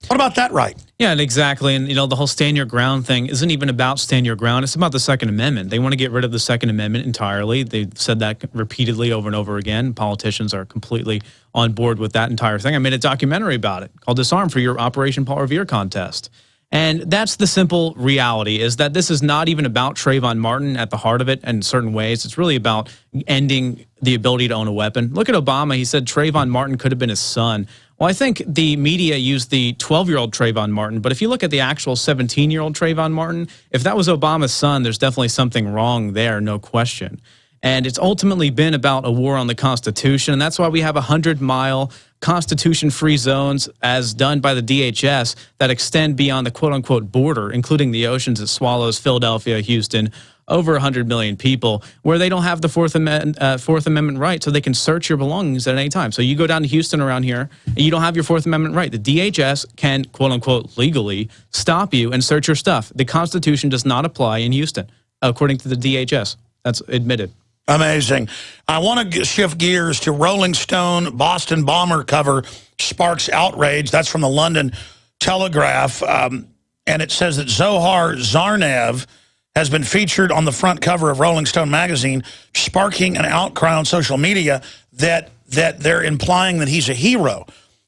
What about that right? Yeah, exactly. And, you know, the whole stand your ground thing isn't even about stand your ground. It's about the Second Amendment. They want to get rid of the Second Amendment entirely. They've said that repeatedly over and over again. Politicians are completely on board with that entire thing. I made a documentary about it called Disarm for your Operation Paul Revere contest. And that's the simple reality, is that this is not even about Trayvon Martin at the heart of it in certain ways. It's really about ending the ability to own a weapon. Look at Obama. He said Trayvon Martin could have been his son. Well, I think the media used the 12-year-old Trayvon Martin, but if you look at the actual 17-year-old Trayvon Martin, if that was Obama's son, there's definitely something wrong there, no question. And it's ultimately been about a war on the Constitution, and that's why we have 100-mile Constitution-free zones as done by the DHS that extend beyond the quote-unquote border, including the oceans that swallows Philadelphia, Houston, over 100 million people, where they don't have the Fourth Amendment right, so they can search your belongings at any time. So you go down to Houston around here, and you don't have your Fourth Amendment right. The DHS can, quote-unquote, legally stop you and search your stuff. The Constitution does not apply in Houston, according to the DHS. That's admitted. Amazing. I want to shift gears to Rolling Stone Boston bomber cover sparks outrage. That's from the London Telegraph. And it says that Zohar Zarnev has been featured on the front cover of Rolling Stone magazine, sparking an outcry on social media that they're implying that he's a hero.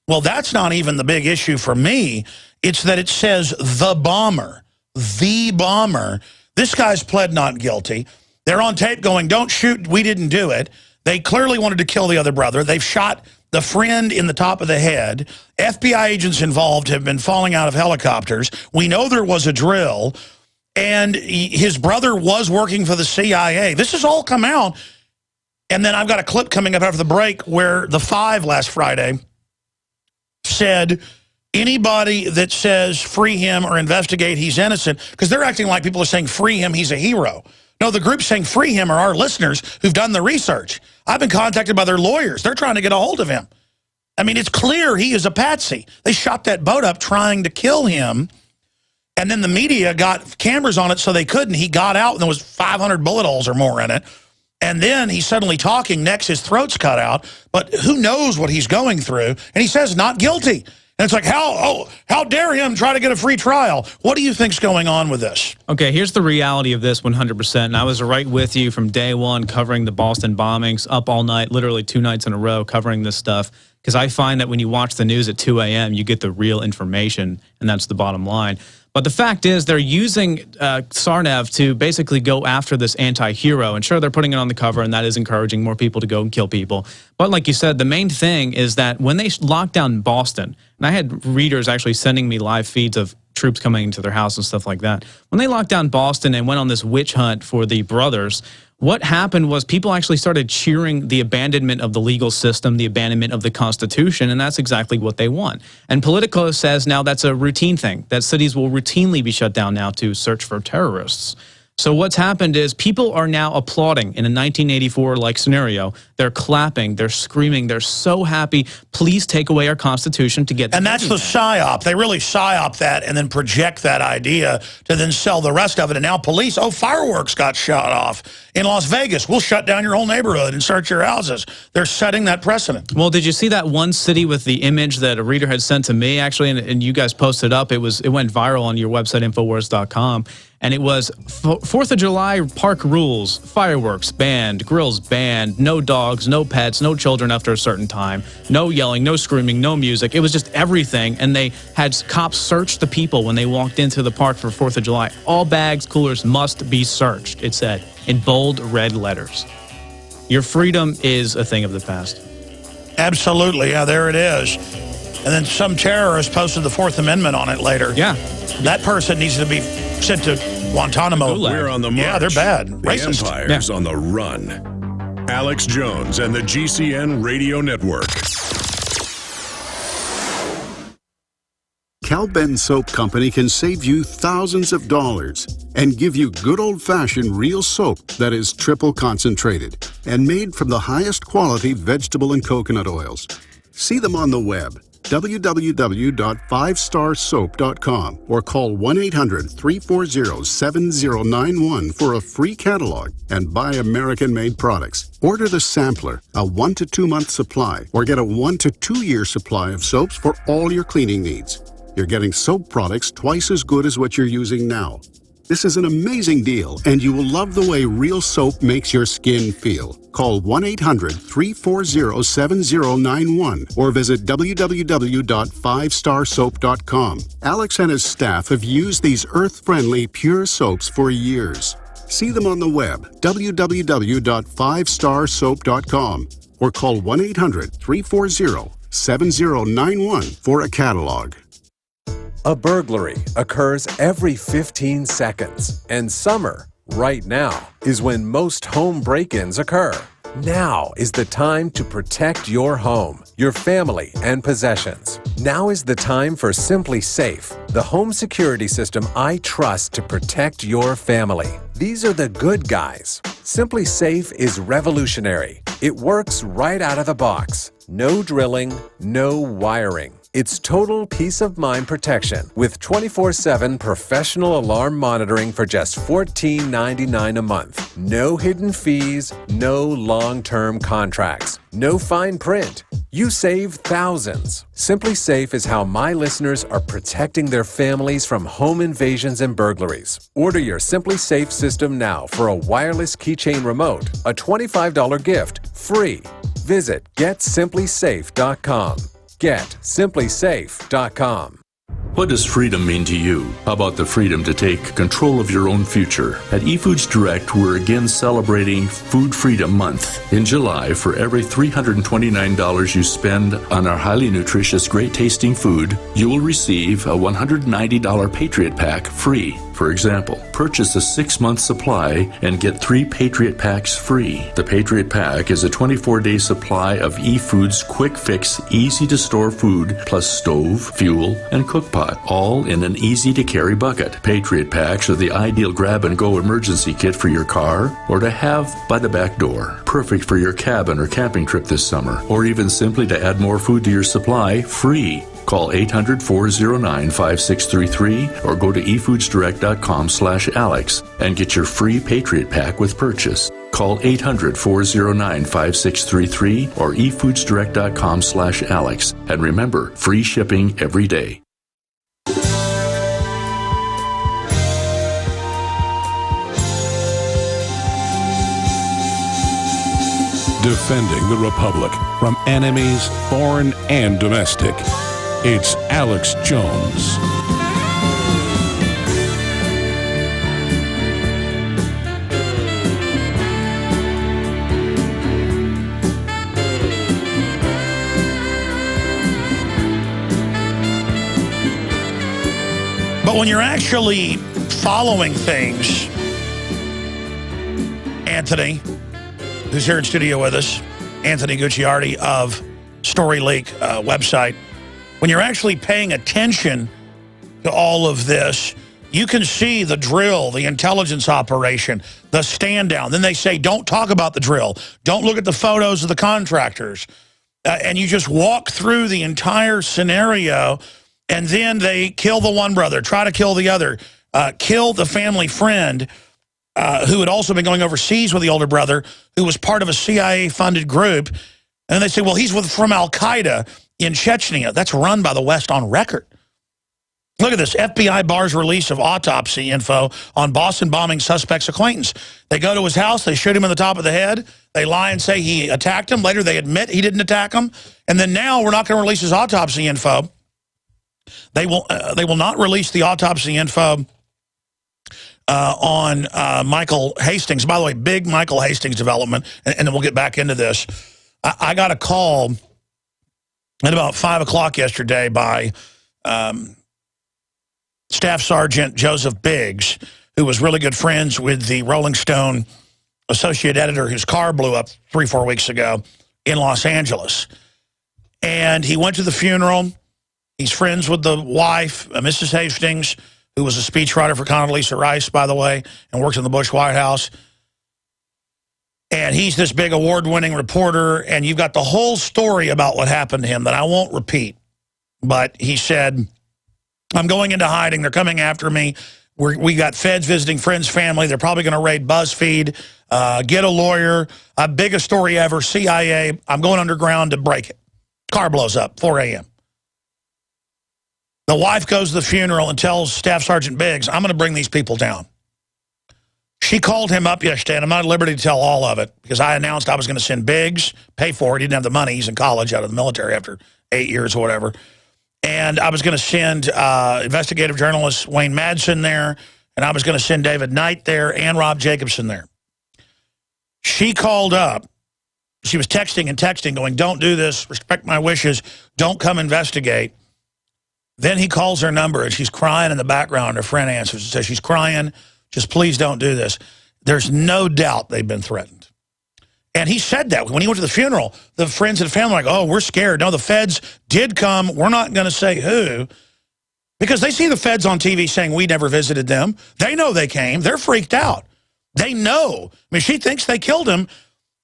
Well, that's not even the big issue for me. It's that it says the bomber. The bomber. This guy's pled not guilty. They're on tape going, don't shoot, we didn't do it. They clearly wanted to kill the other brother. They've shot the friend in the top of the head. FBI agents involved have been falling out of helicopters. We know there was a drill. And his brother was working for the CIA. This has all come out. And then I've got a clip coming up after the break where the Five last Friday said anybody that says free him or investigate, he's innocent, because they're acting like people are saying free him, he's a hero. No, the group saying free him are our listeners who've done the research. I've been contacted by their lawyers. They're trying to get a hold of him. I mean, it's clear he is a patsy. They shot that boat up trying to kill him. And then the media got cameras on it so they couldn't. He got out and there was 500 bullet holes or more in it. And then he's suddenly talking next, his throat's cut out. But who knows what he's going through. And he says not guilty. And it's like, how dare him try to get a free trial? What do you think's going on with this? Okay, here's the reality of this 100%. And I was right with you from day one covering the Boston bombings, up all night, literally 2 nights in a row covering this stuff. Because I find that when you watch the news at 2 a.m., you get the real information, and that's the bottom line. But the fact is they're using Zarnev to basically go after this anti-hero. And sure, they're putting it on the cover, and that is encouraging more people to go and kill people. But like you said, the main thing is that when they locked down Boston, and I had readers actually sending me live feeds of troops coming into their house and stuff like that. When they locked down Boston and went on this witch hunt for the brothers, what happened was people actually started cheering the abandonment of the legal system, the abandonment of the Constitution, and that's exactly what they want. And Politico says now that's a routine thing, that cities will routinely be shut down now to search for terrorists. So what's happened is people are now applauding in a 1984-like scenario they're clapping, they're screaming, they're so happy. Please take away our Constitution to get. And that's the psyop. They really psyop that and then project that idea to then sell the rest of it. And now police, fireworks got shot off in Las Vegas. We'll shut down your whole neighborhood and search your houses. They're setting that precedent. Well, did you see that one city with the image that a reader had sent to me, actually, and you guys posted up? It went viral on your website, Infowars.com. And it was 4th of July park rules, fireworks banned, grills banned, no dogs, no pets, no children after a certain time, no yelling, no screaming, no music. It was just everything. And they had cops search the people when they walked into the park for 4th of July. All bags, coolers must be searched, it said, in bold red letters. Your freedom is a thing of the past. Absolutely. Yeah, there it is. And then some terrorist posted the 4th Amendment on it later. Yeah. That person needs to be sent to Guantanamo. We're on the march. Yeah, they're bad. The Racist. Empire's on the run. Alex Jones and the GCN Radio Network. Cal-Ben Soap Company can save you thousands of dollars and give you good old-fashioned real soap that is triple concentrated and made from the highest quality vegetable and coconut oils. See them on the web, www.5starsoap.com, or call 1-800-340-7091 for a free catalog and buy American-made products. Order the sampler, a 1 to 2 month supply, or get a 1 to 2 year supply of soaps for all your cleaning needs. You're getting soap products twice as good as what you're using now. This is an amazing deal, and you will love the way real soap makes your skin feel. Call 1-800-340-7091 or visit www.5starsoap.com. Alex and his staff have used these earth-friendly, pure soaps for years. See them on the web, www.5starsoap.com, or call 1-800-340-7091 for a catalog. A burglary occurs every 15 seconds, and summer, right now, is when most home break-ins occur. Now is the time to protect your home, your family, and possessions. Now is the time for Simply Safe, the home security system I trust to protect your family. These are the good guys. Simply Safe is revolutionary. It works right out of the box. No drilling, no wiring. It's total peace of mind protection with 24/7 professional alarm monitoring for just $14.99 a month. No hidden fees, no long-term contracts, no fine print. You save thousands. Simply Safe is how my listeners are protecting their families from home invasions and burglaries. Order your Simply Safe system now for a wireless keychain remote, a $25 gift, free. Visit GetSimplySafe.com. GetSimplySafe.com. What does freedom mean to you? How about the freedom to take control of your own future? At eFoods Direct, we're again celebrating Food Freedom Month. In July, for every $329 you spend on our highly nutritious, great-tasting food, you will receive a $190 Patriot Pack free. For example, purchase a 6-month supply and get 3 Patriot Packs free. The Patriot Pack is a 24-day supply of eFoods quick fix, easy-to-store food, plus stove, fuel, and cook pot, all in an easy-to-carry bucket. Patriot Packs are the ideal grab-and-go emergency kit for your car or to have by the back door. Perfect for your cabin or camping trip this summer, or even simply to add more food to your supply, free. Call 800-409-5633 or go to efoodsdirect.com/Alex and get your free Patriot Pack with purchase. Call 800-409-5633 or efoodsdirect.com/Alex. And remember, free shipping every day. Defending the Republic from enemies, foreign and domestic. It's Alex Jones. But when you're actually following things, Anthony, who's here in studio with us, Anthony Gucciardi of Story Leak website, when you're actually paying attention to all of this, You can see the drill, the intelligence operation, the stand down. Then they say, don't talk about the drill. Don't look at the photos of the contractors. And you just walk through the entire scenario, and then they kill the one brother, try to kill the other, kill the family friend who had also been going overseas with the older brother, who was part of a CIA-funded group. And they say, well, he's from Al-Qaeda in Chechnya. That's run by the West on record. Look at this. FBI bars release of autopsy info on Boston bombing suspect's acquaintance. They go to his house. They shoot him in the top of the head. They lie and say he attacked him. Later, they admit he didn't attack him. And then now we're not going to release his autopsy info. They will not release the autopsy info on Michael Hastings. By the way, big Michael Hastings development. And then we'll get back into this. I got a call at about 5 o'clock yesterday by Staff Sergeant Joseph Biggs, who was really good friends with the Rolling Stone associate editor whose car blew up 3-4 weeks ago in Los Angeles. And he went to the funeral. He's friends with the wife, Mrs. Hastings, who was a speechwriter for Condoleezza Rice, by the way, and works in the Bush White House. And he's this big award-winning reporter, and you've got the whole story about what happened to him that I won't repeat. But he said, I'm going into hiding. They're coming after me. We got feds visiting friends' family. They're probably going to raid BuzzFeed, get a lawyer, biggest story ever, CIA. I'm going underground to break it. Car blows up, 4 a.m. The wife goes to the funeral and tells Staff Sergeant Biggs, I'm going to bring these people down. She called him up yesterday, and I'm not at liberty to tell all of it because I announced I was going to send Biggs, pay for it. He didn't have the money. He's in college out of the military after 8 years or whatever. And I was going to send investigative journalist Wayne Madsen there, and I was going to send David Knight there and Rob Jacobson there. She called up. She was texting and texting, going, don't do this, respect my wishes, don't come investigate. Then he calls her number, and she's crying in the background. Her friend answers and says, she's crying, just please don't do this. There's no doubt they've been threatened. And he said that. When he went to the funeral, the friends and family were like, oh, we're scared. No, the feds did come. We're not going to say who. Because they see the feds on TV saying we never visited them. They know they came. They're freaked out. They know. I mean, she thinks they killed him.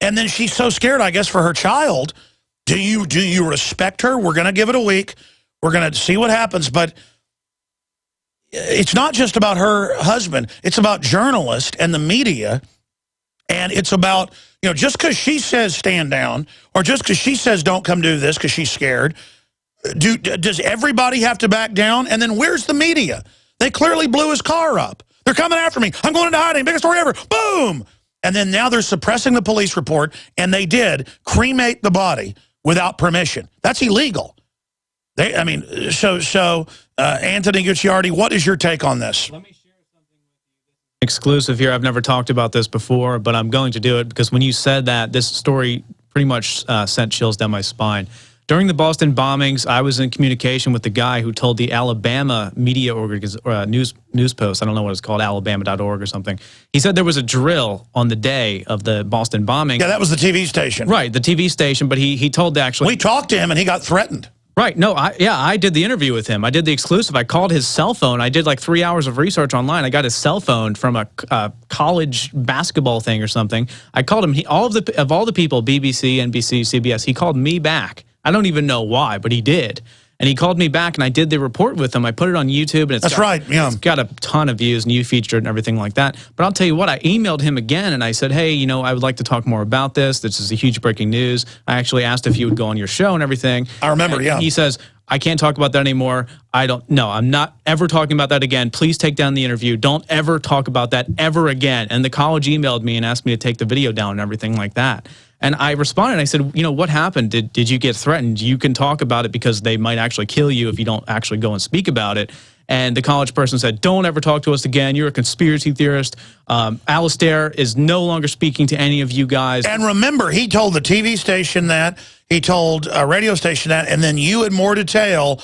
And then she's so scared, I guess, for her child. Do you respect her? We're going to give it a week. We're going to see what happens. But it's not just about her husband. It's about journalists and the media. And it's about, you know, just because she says stand down or just because she says don't come do this because she's scared, does everybody have to back down? And then where's the media? They clearly blew his car up. They're coming after me. I'm going into hiding. Biggest story ever. Boom! And then now they're suppressing the police report, and they did cremate the body without permission. That's illegal. Anthony Gucciardi, what is your take on this? Exclusive here. I've never talked about this before, but I'm going to do it because when you said that, this story pretty much sent chills down my spine. During the Boston bombings, I was in communication with the guy who told the Alabama media news post, I don't know what it's called, alabama.org or something. He said there was a drill on the day of the Boston bombing. Yeah, that was the TV station. Right, the TV station, but he told actually... We talked to him and he got threatened. Right. No, I did the interview with him. I did the exclusive. I called his cell phone. I did like 3 hours of research online. I got his cell phone from a college basketball thing or something. I called him. All the people, BBC, NBC, CBS, he called me back. I don't even know why, but he did. And he called me back, and I did the report with him. I put it on YouTube, and it's got a ton of views, and you featured and everything like that. But I'll tell you what, I emailed him again, and I said, hey, you know, I would like to talk more about this. This is a huge breaking news. I actually asked if you would go on your show and everything. I remember, and he says, I can't talk about that anymore. I'm not ever talking about that again. Please take down the interview. Don't ever talk about that ever again. And the college emailed me and asked me to take the video down and everything like that. And I responded, I said, you know, what happened? Did you get threatened? You can talk about it because they might actually kill you if you don't actually go and speak about it. And the college person said, don't ever talk to us again. You're a conspiracy theorist. Alistair is no longer speaking to any of you guys. And remember, he told the TV station that, he told a radio station that, and then you had more detail.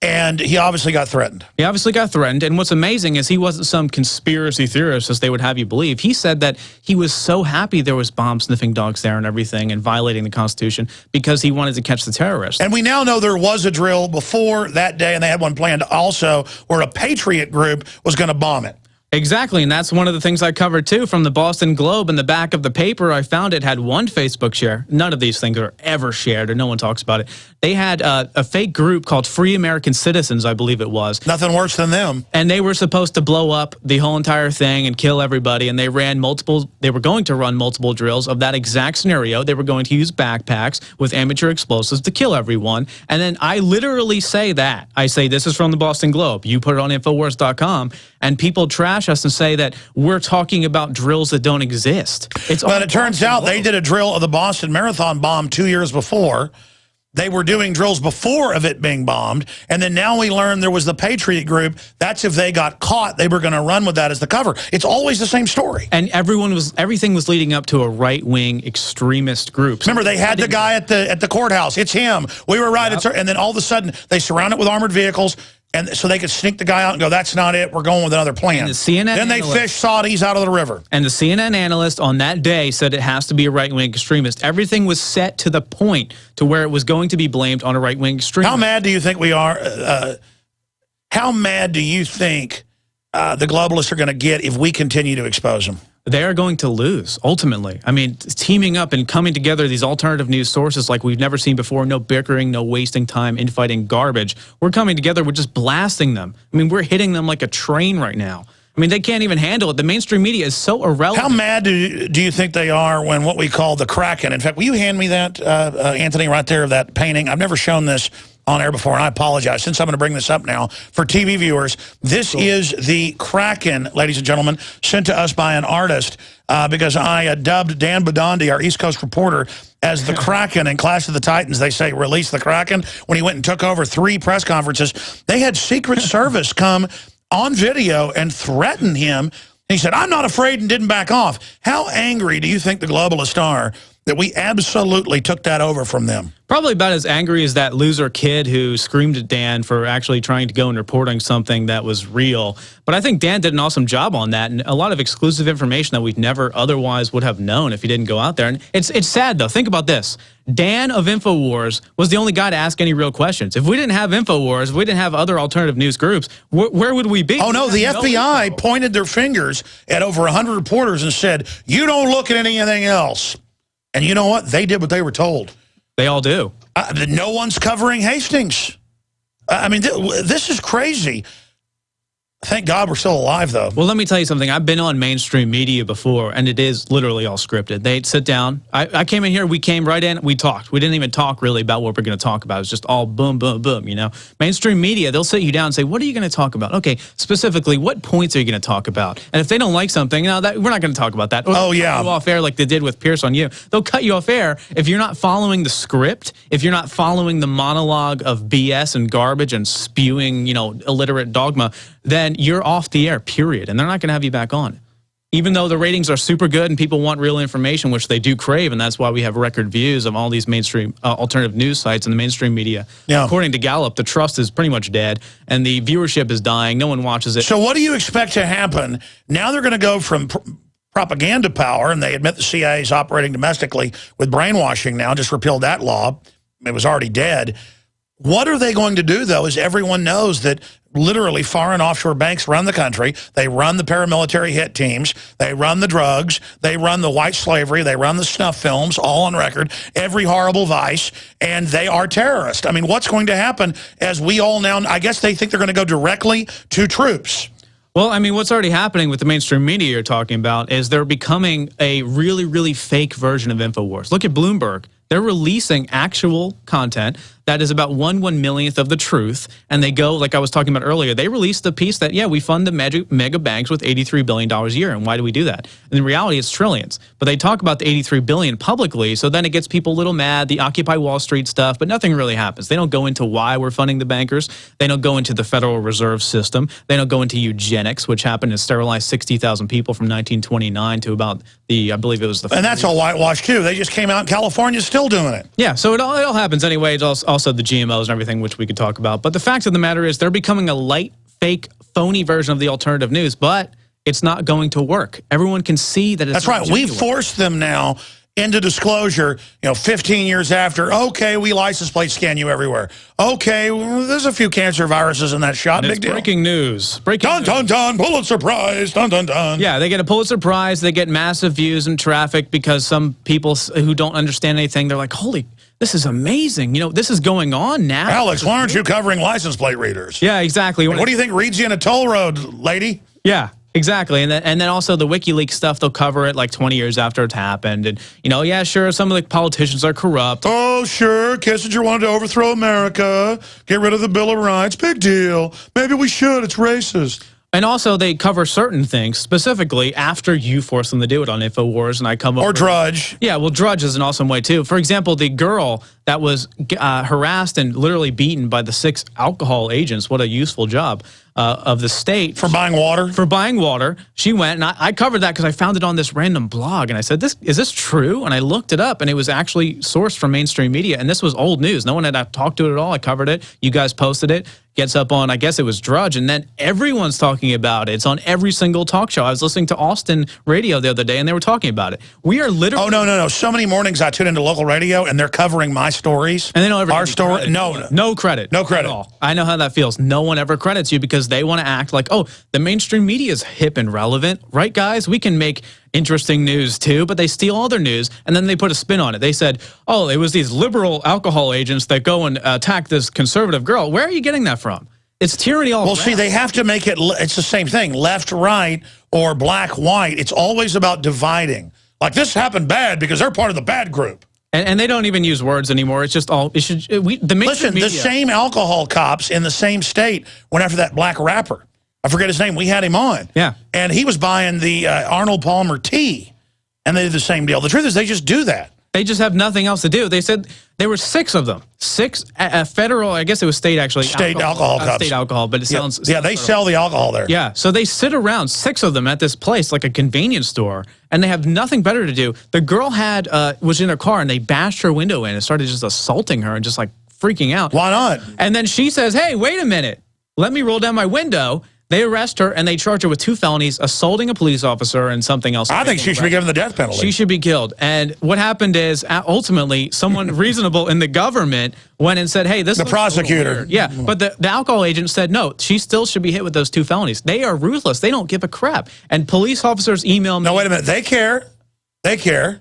And he obviously got threatened. He obviously got threatened. And what's amazing is he wasn't some conspiracy theorist, as they would have you believe. He said that he was so happy there was bomb-sniffing dogs there and everything and violating the Constitution because he wanted to catch the terrorists. And we now know there was a drill before that day, and they had one planned also where a patriot group was going to bomb it. Exactly, and that's one of the things I covered too from the Boston Globe. In the back of the paper, I found it had one Facebook share. None of these things are ever shared, or no one talks about it. They had a fake group called Free American Citizens, I believe it was. Nothing worse than them. And they were supposed to blow up the whole entire thing and kill everybody, and they were going to run multiple drills of that exact scenario. They were going to use backpacks with amateur explosives to kill everyone. And then I literally say that. I say, this is from the Boston Globe. You put it on Infowars.com, and people trash us and say that we're talking about drills that don't exist. But it turns out they did a drill of the Boston Marathon bomb 2 years before. They were doing drills before of it being bombed, and then now we learned there was the Patriot Group. That's if they got caught, they were going to run with that as the cover. It's always the same story. And everything was leading up to a right-wing extremist group. Remember, they had the guy at the courthouse. It's him. We were right. Yep. And then all of a sudden, they surround it with armored vehicles. And so they could sneak the guy out and go, that's not it, we're going with another plan. And the CNN then they fish Saudis out of the river. And the CNN analyst on that day said it has to be a right-wing extremist. Everything was set to the point to where it was going to be blamed on a right-wing extremist. How mad do you think we are? How mad do you think the globalists are going to get if we continue to expose them? They are going to lose, ultimately. I mean, teaming up and coming together, these alternative news sources like we've never seen before, no bickering, no wasting time, infighting garbage. We're coming together, we're just blasting them. I mean, we're hitting them like a train right now. I mean, they can't even handle it. The mainstream media is so irrelevant. How mad do you think they are when what we call the Kraken? In fact, will you hand me that, Anthony, right there, of that painting? I've never shown this on air before, and I apologize. Since I'm going to bring this up now for TV viewers, this is the Kraken, ladies and gentlemen, sent to us by an artist because I dubbed Dan Badandi, our East Coast reporter, as the Kraken in Clash of the Titans. They say, release the Kraken. When he went and took over 3 press conferences, they had Secret Service come on video and threaten him. He said, I'm not afraid, and didn't back off. How angry do you think the globalists are that we absolutely took that over from them? Probably about as angry as that loser kid who screamed at Dan for actually trying to go and reporting something that was real. But I think Dan did an awesome job on that, and a lot of exclusive information that we'd never otherwise would have known if he didn't go out there. And it's sad, though. Think about this. Dan of Infowars was the only guy to ask any real questions. If we didn't have Infowars, if we didn't have other alternative news groups, where would we be? Oh, no, the FBI pointed their fingers at over 100 reporters and said, you don't look at anything else. And you know what? They did what they were told. They all do. No one's covering Hastings. I mean, this is crazy. Thank God we're still alive, though. Well, let me tell you something. I've been on mainstream media before, and it is literally all scripted. They'd sit down. I came in here. We came right in. We talked. We didn't even talk really about what we're going to talk about. It's just all boom, boom, boom, you know. Mainstream media, they'll sit you down and say, what are you going to talk about? Okay, specifically, what points are you going to talk about? And if they don't like something, no, we're not going to talk about that. Oh, yeah. Cut you off air like they did with Pierce on You. They'll cut you off air if you're not following the script, if you're not following the monologue of BS and garbage and spewing, you know, illiterate dogma, then you're off the air, period. And they're not going to have you back on. Even though the ratings are super good and people want real information, which they do crave, and that's why we have record views of all these mainstream alternative news sites and the mainstream media. Yeah. According to Gallup, the trust is pretty much dead, and the viewership is dying. No one watches it. So what do you expect to happen? Now they're going to go from propaganda power, and they admit the CIA is operating domestically with brainwashing now, just repealed that law. It was already dead. What are they going to do, though, as everyone knows that literally foreign offshore banks run the country. They run the paramilitary hit teams. They run the drugs. They run the white slavery. They run the snuff films, all on record, every horrible vice, and they are terrorists. I mean, what's going to happen as we all now, I guess they think they're going to go directly to troops. Well, I mean, what's already happening with the mainstream media you're talking about is they're becoming a really, really fake version of Infowars. Look at Bloomberg. They're releasing actual content that is about 1/1,000,000th of the truth, and they go, like I was talking about earlier, they released the piece that, yeah, we fund the mega banks with $83 billion a year, and why do we do that? And in reality, it's trillions. But they talk about the $83 billion publicly, so then it gets people a little mad, the Occupy Wall Street stuff, but nothing really happens. They don't go into why we're funding the bankers. They don't go into the Federal Reserve System. They don't go into eugenics, which happened to sterilize 60,000 people from 1929 to about the, I believe it was the... And that's all whitewashed, too. They just came out in California still doing it. Yeah, so it all happens anyway. It's all also the GMOs and everything, which we could talk about. But the fact of the matter is they're becoming a light, fake, phony version of the alternative news, but it's not going to work. Everyone can see that it's That's right. We forced them now into disclosure, 15 years after. Okay, we license plate scan you everywhere. Okay, well, there's a few cancer viruses in that shot. And Big deal. Breaking news. Dun, dun, dun. Pulitzer Prize. Dun, dun, dun. Yeah, they get a Pulitzer Prize. They get massive views and traffic because some people who don't understand anything, they're like, holy, this is amazing. This is going on now. Alex, why aren't you covering license plate readers? Yeah, exactly. What do you think reads you in a toll road, lady? Yeah. Exactly, and then also the WikiLeaks stuff, they'll cover it like 20 years after it's happened, and yeah, sure, some of the politicians are corrupt. Oh, sure, Kissinger wanted to overthrow America, get rid of the Bill of Rights, big deal. Maybe we should, it's racist. And also, they cover certain things specifically after you force them to do it on Infowars, and I come over. Or Drudge. Yeah, well, Drudge is an awesome way, too. For example, the girl that was harassed and literally beaten by the 6 alcohol agents, what a useful job, of the state. For buying water? For buying water. She went, and I covered that because I found it on this random blog, and I said, is this true? And I looked it up, and it was actually sourced from mainstream media, and this was old news. No one had talked to it at all. I covered it. You guys posted it. Gets up on, I guess it was Drudge, and then everyone's talking about it. It's on every single talk show. I was listening to Austin radio the other day, and they were talking about it. We are literally... Oh, no. So many mornings I tune into local radio, and they're covering my stories. And they don't ever our story. No credit. No credit. At all. I know how that feels. No one ever credits you because they want to act like, oh, the mainstream media is hip and relevant. Right, guys? We can make interesting news too, but they steal all their news and then they put a spin on it. They said, oh, it was these liberal alcohol agents that go and attack this conservative girl. Where are you getting that from? It's tyranny all around. Well, see, they have to make it, it's the same thing, left, right, or black, white. It's always about dividing. Like, this happened bad because they're part of the bad group. And they don't even use words anymore. It's just all, Listen, the same alcohol cops in the same state went after that black rapper. I forget his name. We had him on. Yeah. And he was buying the Arnold Palmer tea, and they did the same deal. The truth is they just do that. They just have nothing else to do. They said there were 6 of them. 6 federal, I guess it was state actually. State alcohol cups. State alcohol, but it sounds... Yeah, they sell the alcohol there. Yeah, so they sit around, 6 of them at this place, like a convenience store, and they have nothing better to do. The girl was in her car, and they bashed her window in and started just assaulting her and just like freaking out. Why not? And then she says, hey, wait a minute. Let me roll down my window. They arrest her, and they charge her with 2 felonies, assaulting a police officer and something else. I think she should be given the death penalty. She should be killed. And what happened is, ultimately, someone reasonable in the government went and said, hey, this is the prosecutor. Yeah, but the alcohol agent said, no, she still should be hit with those 2 felonies. They are ruthless. They don't give a crap. And police officers email me. No, wait a minute. They care. They care.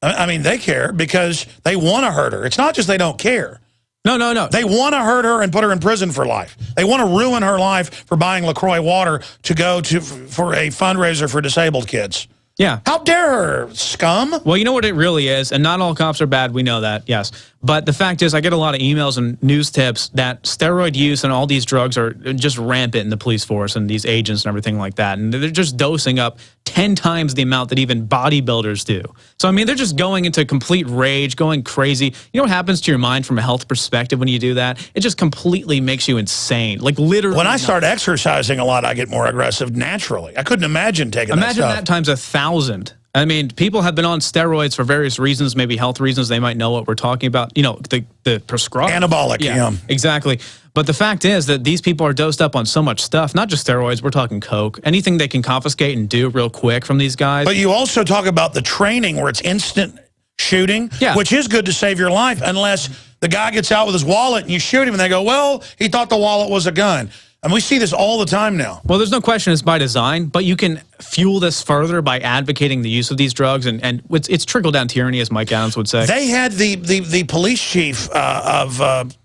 I mean, they care because they want to hurt her. It's not just they don't care. No. They want to hurt her and put her in prison for life. They want to ruin her life for buying LaCroix water to go for a fundraiser for disabled kids. Yeah. How dare her, scum? Well, you know what it really is, and not all cops are bad. We know that, yes. But the fact is, I get a lot of emails and news tips that steroid use and all these drugs are just rampant in the police force and these agents and everything like that. And they're just dosing up 10 times the amount that even bodybuilders do. So, I mean, they're just going into complete rage, going crazy. You know what happens to your mind from a health perspective when you do that? It just completely makes you insane. Like, literally. When I start exercising a lot, I get more aggressive naturally. I couldn't imagine taking that stuff. Imagine that times 1,000. I mean, people have been on steroids for various reasons, maybe health reasons. They might know what we're talking about. You know, the prescribed. Anabolic, yeah. Exactly. But the fact is that these people are dosed up on so much stuff, not just steroids, we're talking coke, anything they can confiscate and do real quick from these guys. But you also talk about the training where it's instant shooting, which is good to save your life unless the guy gets out with his wallet and you shoot him and they go, well, he thought the wallet was a gun. And we see this all the time now. Well, there's no question it's by design, but you can fuel this further by advocating the use of these drugs, and it's trickle-down tyranny, as Mike Adams would say. They had the police chief of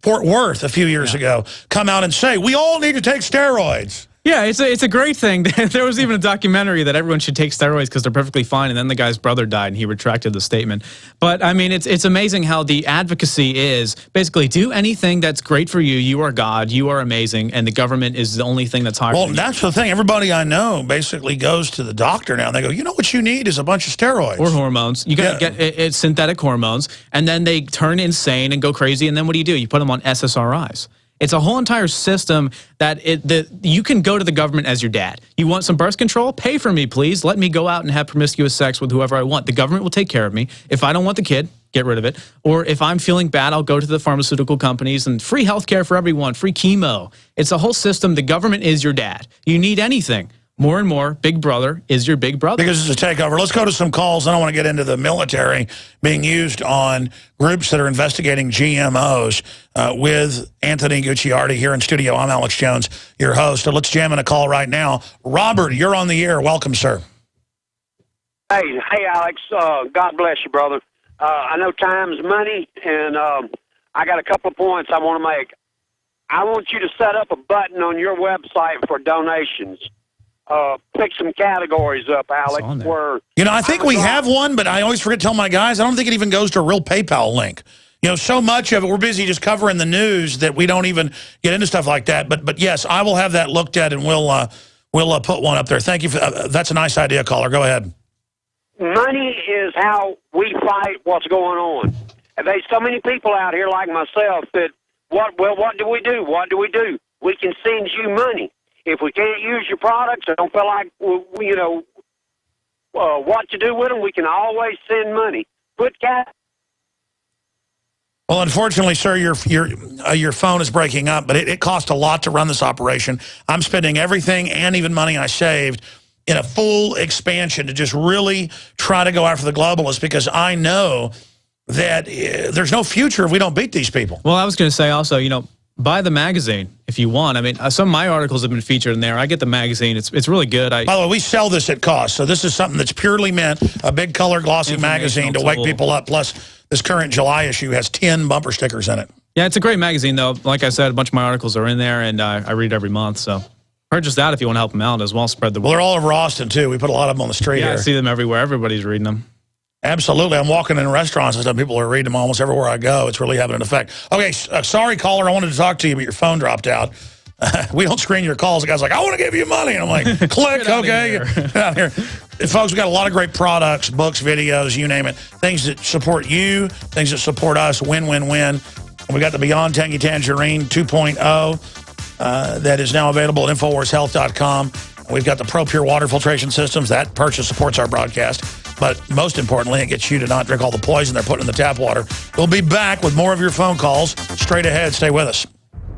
Fort Worth a few years ago come out and say, we all need to take steroids. Yeah, it's a great thing. There was even a documentary that everyone should take steroids because they're perfectly fine, and then the guy's brother died, and he retracted the statement. But, I mean, it's amazing how the advocacy is basically do anything that's great for you. You are God. You are amazing, and the government is the only thing that's higher. Well, that's the thing. Everybody I know basically goes to the doctor now, and they go, you know what you need is a bunch of steroids. Or hormones. You got to get synthetic hormones, and then they turn insane and go crazy, and then what do? You put them on SSRIs. It's a whole entire system that you can go to the government as your dad. You want some birth control? Pay for me, please. Let me go out and have promiscuous sex with whoever I want. The government will take care of me. If I don't want the kid, get rid of it. Or if I'm feeling bad, I'll go to the pharmaceutical companies and free healthcare for everyone, free chemo. It's a whole system. The government is your dad. You need anything. More and more, Big Brother is your big brother. Because it's a takeover. Let's go to some calls. I don't want to get into the military being used on groups that are investigating GMOs with Anthony Gucciardi here in studio. I'm Alex Jones, your host. So let's jam in a call right now. Robert, you're on the air. Welcome, sir. Hey, Alex. God bless you, brother. I know time's money, and I got a couple of points I want to make. I want you to set up a button on your website for donations. Pick some categories up, Alex. Where I think we have one, but I always forget to tell my guys, I don't think it even goes to a real PayPal link. So much of it, we're busy just covering the news that we don't even get into stuff like that. But yes, I will have that looked at, and we'll put one up there. Thank you. That's a nice idea, caller. Go ahead. Money is how we fight what's going on. And there's so many people out here like myself that, what do we do? What do we do? We can send you money. If we can't use your products or don't feel like, what to do with them, we can always send money. Well, unfortunately, sir, your phone is breaking up, but it cost a lot to run this operation. I'm spending everything and even money I saved in a full expansion to just really try to go after the globalists, because I know that there's no future if we don't beat these people. Well, I was going to say also, buy the magazine if you want. I mean, some of my articles have been featured in there. I get the magazine. It's really good. By the way, we sell this at cost. So this is something that's purely meant, a big color glossy magazine to wake people up. Plus, this current July issue has 10 bumper stickers in it. Yeah, it's a great magazine, though. Like I said, a bunch of my articles are in there, and I read every month. So purchase that if you want to help them out as well. Spread the word. Well, they're all over Austin, too. We put a lot of them on the street here. I see them everywhere. Everybody's reading them. Absolutely. I'm walking in restaurants and stuff. People are reading them almost everywhere I go. It's really having an effect. Okay, sorry, caller. I wanted to talk to you, but your phone dropped out. We don't screen your calls. The guy's like, I want to give you money. And I'm like, click, okay. Get out here. Folks, we've got a lot of great products, books, videos, you name it. Things that support you, things that support us, win, win, win. We got the Beyond Tangy Tangerine 2.0 that is now available at InfoWarsHealth.com. We've got the Pro Pure water filtration systems. That purchase supports our broadcast. But most importantly, it gets you to not drink all the poison they're putting in the tap water. We'll be back with more of your phone calls straight ahead. Stay with us.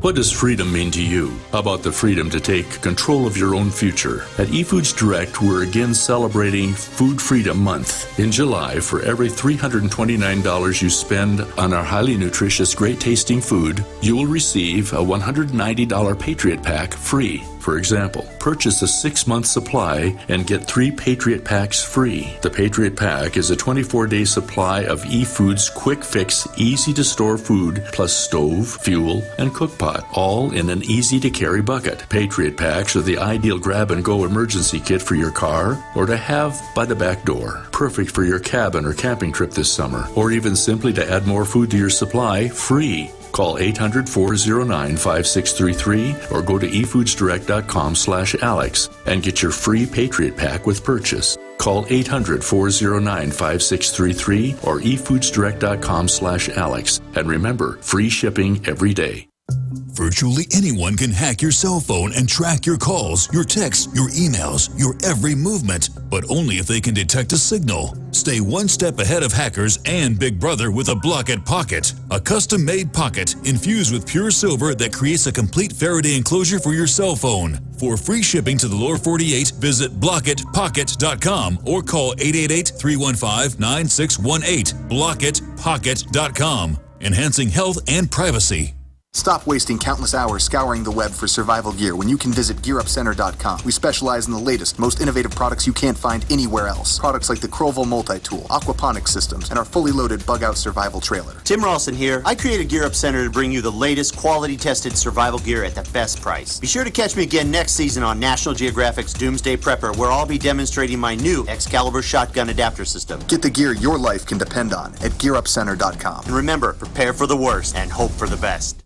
What does freedom mean to you? How about the freedom to take control of your own future? At eFoods Direct, we're again celebrating Food Freedom Month. In July, for every $329 you spend on our highly nutritious, great-tasting food, you will receive a $190 Patriot Pack free. For example, purchase a 6-month supply and get 3 Patriot Packs free. The Patriot Pack is a 24-day supply of eFoods quick fix, easy-to-store food, plus stove, fuel, and cook pot, all in an easy-to-carry bucket. Patriot Packs are the ideal grab-and-go emergency kit for your car or to have by the back door. Perfect for your cabin or camping trip this summer, or even simply to add more food to your supply, free. Call 800-409-5633 or go to efoodsdirect.com/Alex and get your free Patriot Pack with purchase. Call 800-409-5633 or efoodsdirect.com/Alex. And remember, free shipping every day. Virtually anyone can hack your cell phone and track your calls, your texts, your emails, your every movement, but only if they can detect a signal. Stay one step ahead of hackers and Big Brother with a Block-It Pocket, a custom-made pocket infused with pure silver that creates a complete Faraday enclosure for your cell phone. For free shipping to the lower 48, visit blockitpocket.com or call 888-315-9618. blockitpocket.com, enhancing health and privacy. Stop wasting countless hours scouring the web for survival gear when you can visit GearUpCenter.com. We specialize in the latest, most innovative products you can't find anywhere else. Products like the Crowville Multi-Tool, aquaponics systems, and our fully loaded bug-out survival trailer. Tim Ralston here. I created Gear Up Center to bring you the latest quality-tested survival gear at the best price. Be sure to catch me again next season on National Geographic's Doomsday Prepper, where I'll be demonstrating my new Excalibur shotgun adapter system. Get the gear your life can depend on at GearUpCenter.com. And remember, prepare for the worst and hope for the best.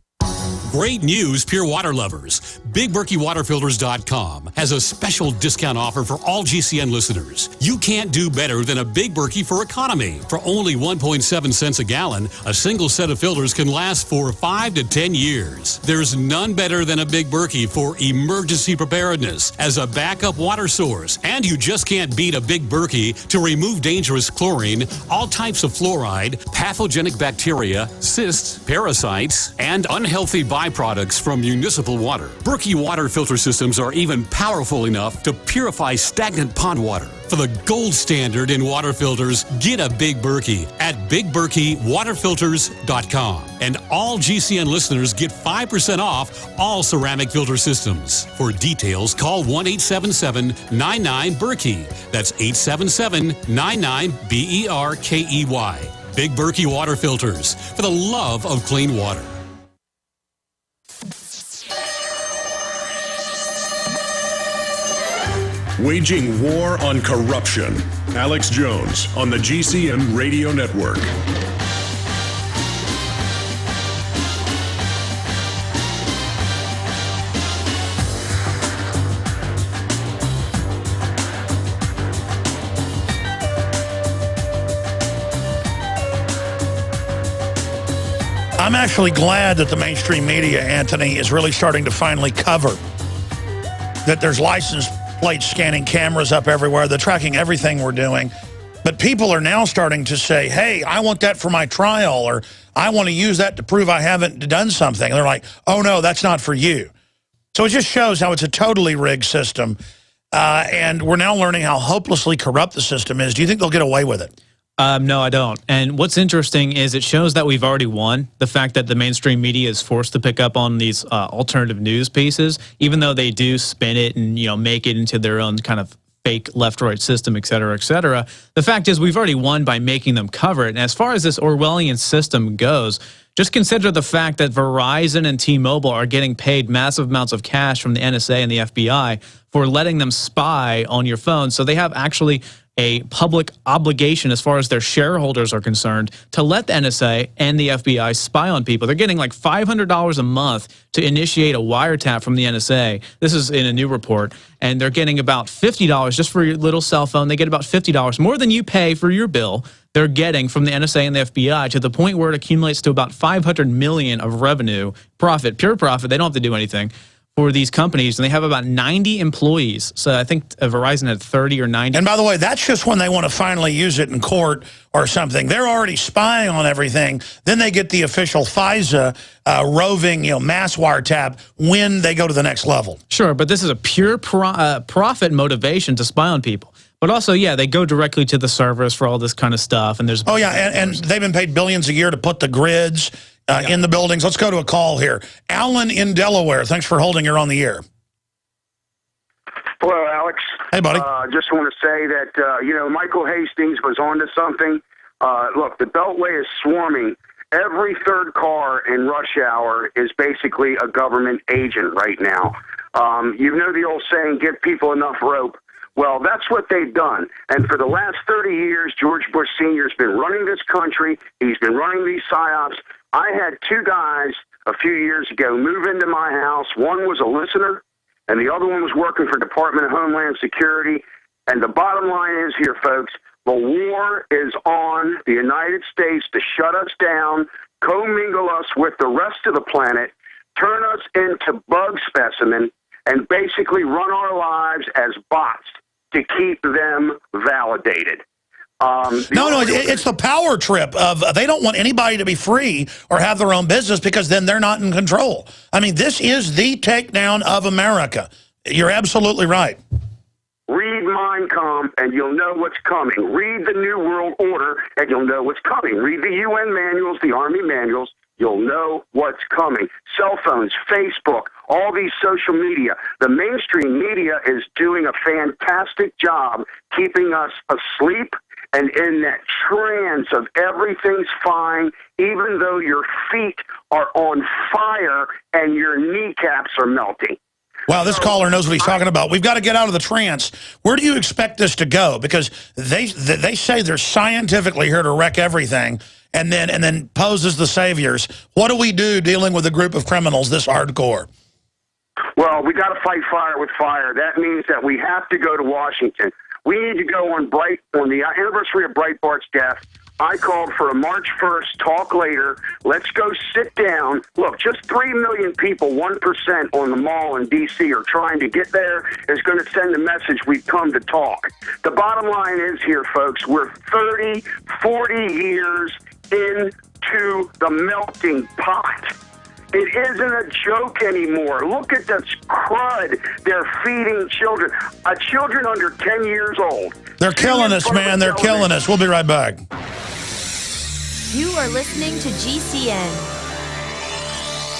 Great news, Pure Water lovers. BigBerkeyWaterFilters.com has a special discount offer for all GCN listeners. You can't do better than a Big Berkey for economy. For only 1.7 cents a gallon, a single set of filters can last for 5 to 10 years. There's none better than a Big Berkey for emergency preparedness as a backup water source. And you just can't beat a Big Berkey to remove dangerous chlorine, all types of fluoride, pathogenic bacteria, cysts, parasites, and unhealthy byproducts from municipal water. Berkey water filter systems are even powerful enough to purify stagnant pond water. For the gold standard in water filters, get a Big Berkey at BigBerkeyWaterFilters.com. And all GCN listeners get 5% off all ceramic filter systems. For details, call 1-877-99-BERKEY. That's 877-99-BERKEY. Big Berkey Water Filters, for the love of clean water. Waging war on corruption. Alex Jones on the GCN Radio Network. I'm actually glad that the mainstream media, Anthony, is really starting to finally cover that there's license plate scanning cameras up everywhere. They're tracking everything we're doing. But people are now starting to say, hey, I want that for my trial, or I want to use that to prove I haven't done something. And they're like, oh, no, that's not for you. So it just shows how it's a totally rigged system. And we're now learning how hopelessly corrupt the system is. Do you think they'll get away with it? No, I don't. And what's interesting is it shows that we've already won. The fact that the mainstream media is forced to pick up on these alternative news pieces, even though they do spin it and, you know, make it into their own kind of fake left-right system, et cetera, et cetera. The fact is we've already won by making them cover it. And as far as this Orwellian system goes, just consider the fact that Verizon and T-Mobile are getting paid massive amounts of cash from the NSA and the FBI for letting them spy on your phone. So they have actually a public obligation as far as their shareholders are concerned to let the NSA and the FBI spy on people. They're getting like $500 a month to initiate a wiretap from the NSA. This is in a new report. And they're getting about $50 just for your little cell phone. They get about $50, more than you pay for your bill. They're getting from the NSA and the FBI to the point where it accumulates to about $500 million of revenue, profit, pure profit. They don't have to do anything for these companies, and they have about 90 employees. So I think Verizon had 30 or 90. And by the way, that's just when they want to finally use it in court or something. They're already spying on everything. Then they get the official FISA roving, mass wiretap when they go to the next level. Sure, but this is a pure profit motivation to spy on people. But also, yeah, they go directly to the servers for all this kind of stuff. And there's and they've been paid billions a year to put the grids in the buildings. Let's go to a call here. Alan in Delaware, thanks for holding. You're on the air. Hello, Alex. Hey, buddy. Just want to say that, Michael Hastings was onto something. Look, the Beltway is swarming. Every third car in rush hour is basically a government agent right now. You know the old saying, give people enough rope. Well, that's what they've done. And for the last 30 years, George Bush Sr. has been running this country. He's been running these psyops. I had two guys a few years ago move into my house. One was a listener, and the other one was working for Department of Homeland Security. And the bottom line is here, folks, the war is on the United States to shut us down, commingle us with the rest of the planet, turn us into bug specimen, and basically run our lives as bots to keep them validated. It's the power trip of they don't want anybody to be free or have their own business because then they're not in control. I mean, this is the takedown of America. You're absolutely right. Read Mein Kampf and you'll know what's coming. Read the New World Order and you'll know what's coming. Read the UN manuals, the Army manuals. You'll know what's coming. Cell phones, Facebook, all these social media. The mainstream media is doing a fantastic job keeping us asleep and in that trance of everything's fine, even though your feet are on fire and your kneecaps are melting. Wow, this caller knows what he's talking about. We've got to get out of the trance. Where do you expect this to go? Because they say they're scientifically here to wreck everything and then pose as the saviors. What do we do dealing with a group of criminals this hardcore? Well, we got to fight fire with fire. That means that we have to go to Washington. We need to go on the anniversary of Breitbart's death. I called for a March 1st talk later. Let's go sit down. Look, just 3 million people, 1% on the mall in D.C. are trying to get there is going to send a message we've come to talk. The bottom line is here, folks, we're 30, 40 years into the melting pot. It isn't a joke anymore. Look at this crud they're feeding children. Children under 10 years old. They're killing us, man. They're killing us. We'll be right back. You are listening to GCN.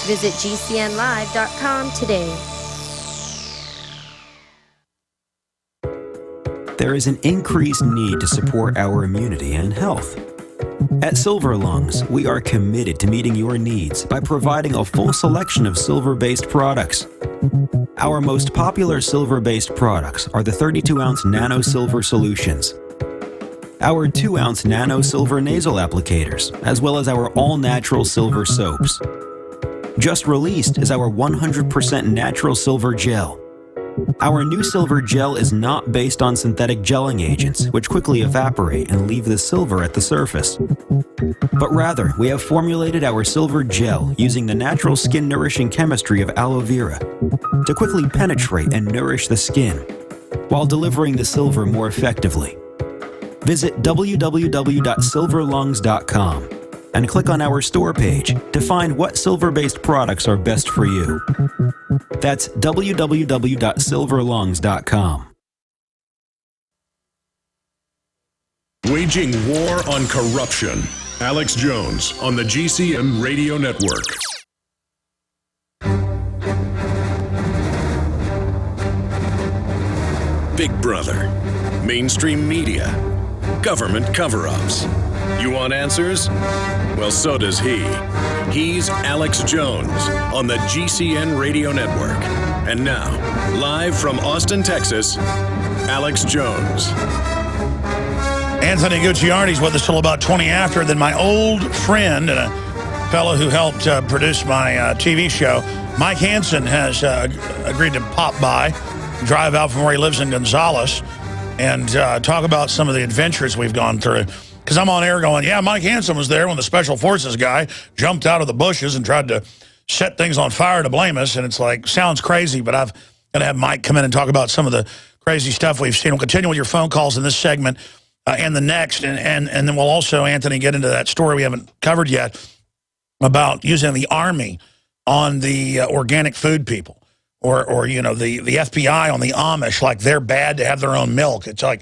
Visit GCNlive.com today. There is an increased need to support our immunity and health. At Silver Lungs, we are committed to meeting your needs by providing a full selection of silver-based products. Our most popular silver-based products are the 32-ounce Nano Silver Solutions, our 2-ounce Nano Silver Nasal Applicators, as well as our all-natural silver soaps. Just released is our 100% natural silver gel. Our new silver gel is not based on synthetic gelling agents, which quickly evaporate and leave the silver at the surface. But rather, we have formulated our silver gel using the natural skin-nourishing chemistry of aloe vera to quickly penetrate and nourish the skin, while delivering the silver more effectively. Visit www.silverlungs.com and click on our store page to find what silver-based products are best for you. That's www.silverlungs.com. Waging war on corruption. Alex Jones on the GCN Radio Network. Big Brother, mainstream media, government cover-ups. You want answers? Well, so does he. He's Alex Jones on the GCN Radio Network. And now, live from Austin, Texas, Alex Jones. Anthony Gucciardi's with us till about 20 after. Then my old friend and a fellow who helped produce my TV show, Mike Hanson, has agreed to pop by, drive out from where he lives in Gonzales, and talk about some of the adventures we've gone through. Because I'm on air going, yeah, Mike Hanson was there when the Special Forces guy jumped out of the bushes and tried to set things on fire to blame us. And it's like, sounds crazy, but I've got to have Mike come in and talk about some of the crazy stuff we've seen. We'll continue with your phone calls in this segment and the next. And then we'll also, Anthony, get into that story we haven't covered yet about using the Army on the organic food people or you know, the FBI on the Amish, like they're bad to have their own milk. It's like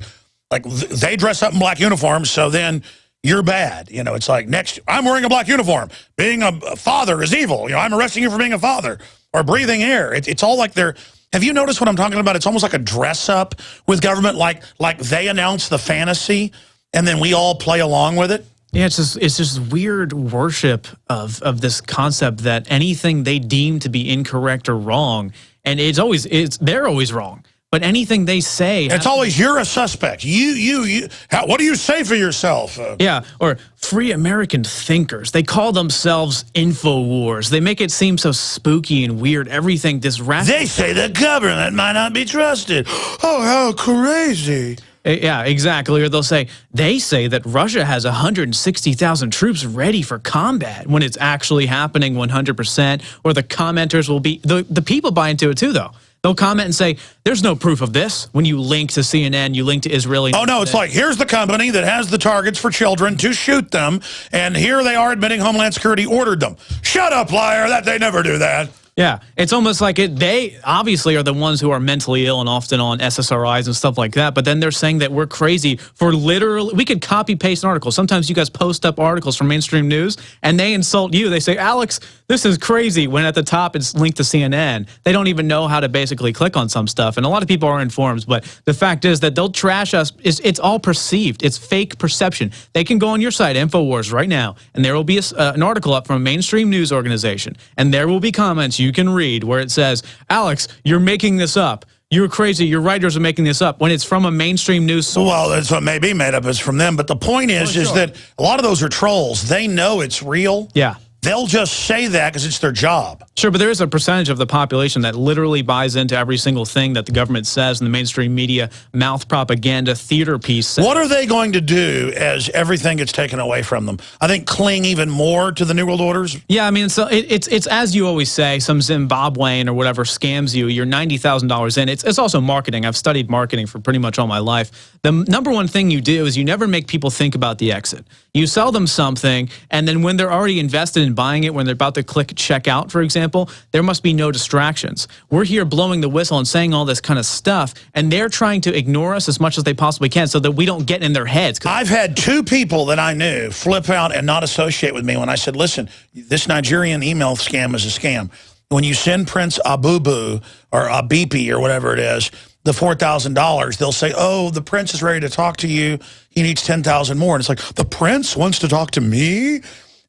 they dress up in black uniforms, so then you're bad. You know, it's like, next, I'm wearing a black uniform. Being a father is evil. You know, I'm arresting you for being a father or breathing air. It's all like they're, have you noticed what I'm talking about? It's almost like a dress up with government, like they announce the fantasy and then we all play along with it. Yeah, it's just weird worship of this concept that anything they deem to be incorrect or wrong, and they're always wrong. But anything they say, it's always, you're a suspect. What do you say for yourself? Yeah, or free American thinkers. They call themselves Infowars. They make it seem so spooky and weird. Everything this They say the government might not be trusted. Oh, how crazy. Yeah, exactly. Or they say that Russia has 160,000 troops ready for combat when it's actually happening 100%. Or the commenters will be, the people buy into it too, though. They'll comment and say, there's no proof of this. When you link to CNN, you link to Israeli. Oh, no, it's like, here's the company that has the targets for children to shoot them, and here they are admitting Homeland Security ordered them. Shut up, liar. They never do that. Yeah, it's almost like they obviously are the ones who are mentally ill and often on SSRIs and stuff like that, but then they're saying that we're crazy for literally, we could copy-paste an article. Sometimes you guys post up articles from mainstream news, and they insult you. They say, Alex, this is crazy, when at the top it's linked to CNN. They don't even know how to basically click on some stuff, and a lot of people are informed, but the fact is that they'll trash us. It's all perceived. It's fake perception. They can go on your site, Infowars, right now, and there will be an article up from a mainstream news organization, and there will be comments you can read where it says, Alex, you're making this up. You're crazy. Your writers are making this up, when it's from a mainstream news source. Well, that's what may be made up. It's from them. But the point is that a lot of those are trolls. They know it's real. Yeah. they'll just say that because it's their job. Sure, but there is a percentage of the population that literally buys into every single thing that the government says in the mainstream media, mouth propaganda, theater piece says. What are they going to do as everything gets taken away from them? I think cling even more to the New World Orders? Yeah, I mean, so it's as you always say, some Zimbabwean or whatever scams you, you're $90,000 in. It's also marketing. I've studied marketing for pretty much all my life. The number one thing you do is you never make people think about the exit. You sell them something, and then when they're already invested in buying it, when they're about to click checkout, for example, there must be no distractions. We're here blowing the whistle and saying all this kind of stuff, and they're trying to ignore us as much as they possibly can so that we don't get in their heads. I've had 2 people that I knew flip out and not associate with me when I said, listen, this Nigerian email scam is a scam. When you send Prince Abubu or Abipi or whatever it is, the $4,000, they'll say, oh, the prince is ready to talk to you. He needs 10,000 more. And it's like, the prince wants to talk to me?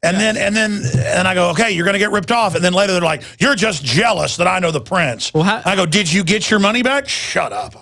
And then I go, okay, you're going to get ripped off. And then later they're like, you're just jealous that I know the prince. Well, I go, did you get your money back? Shut up.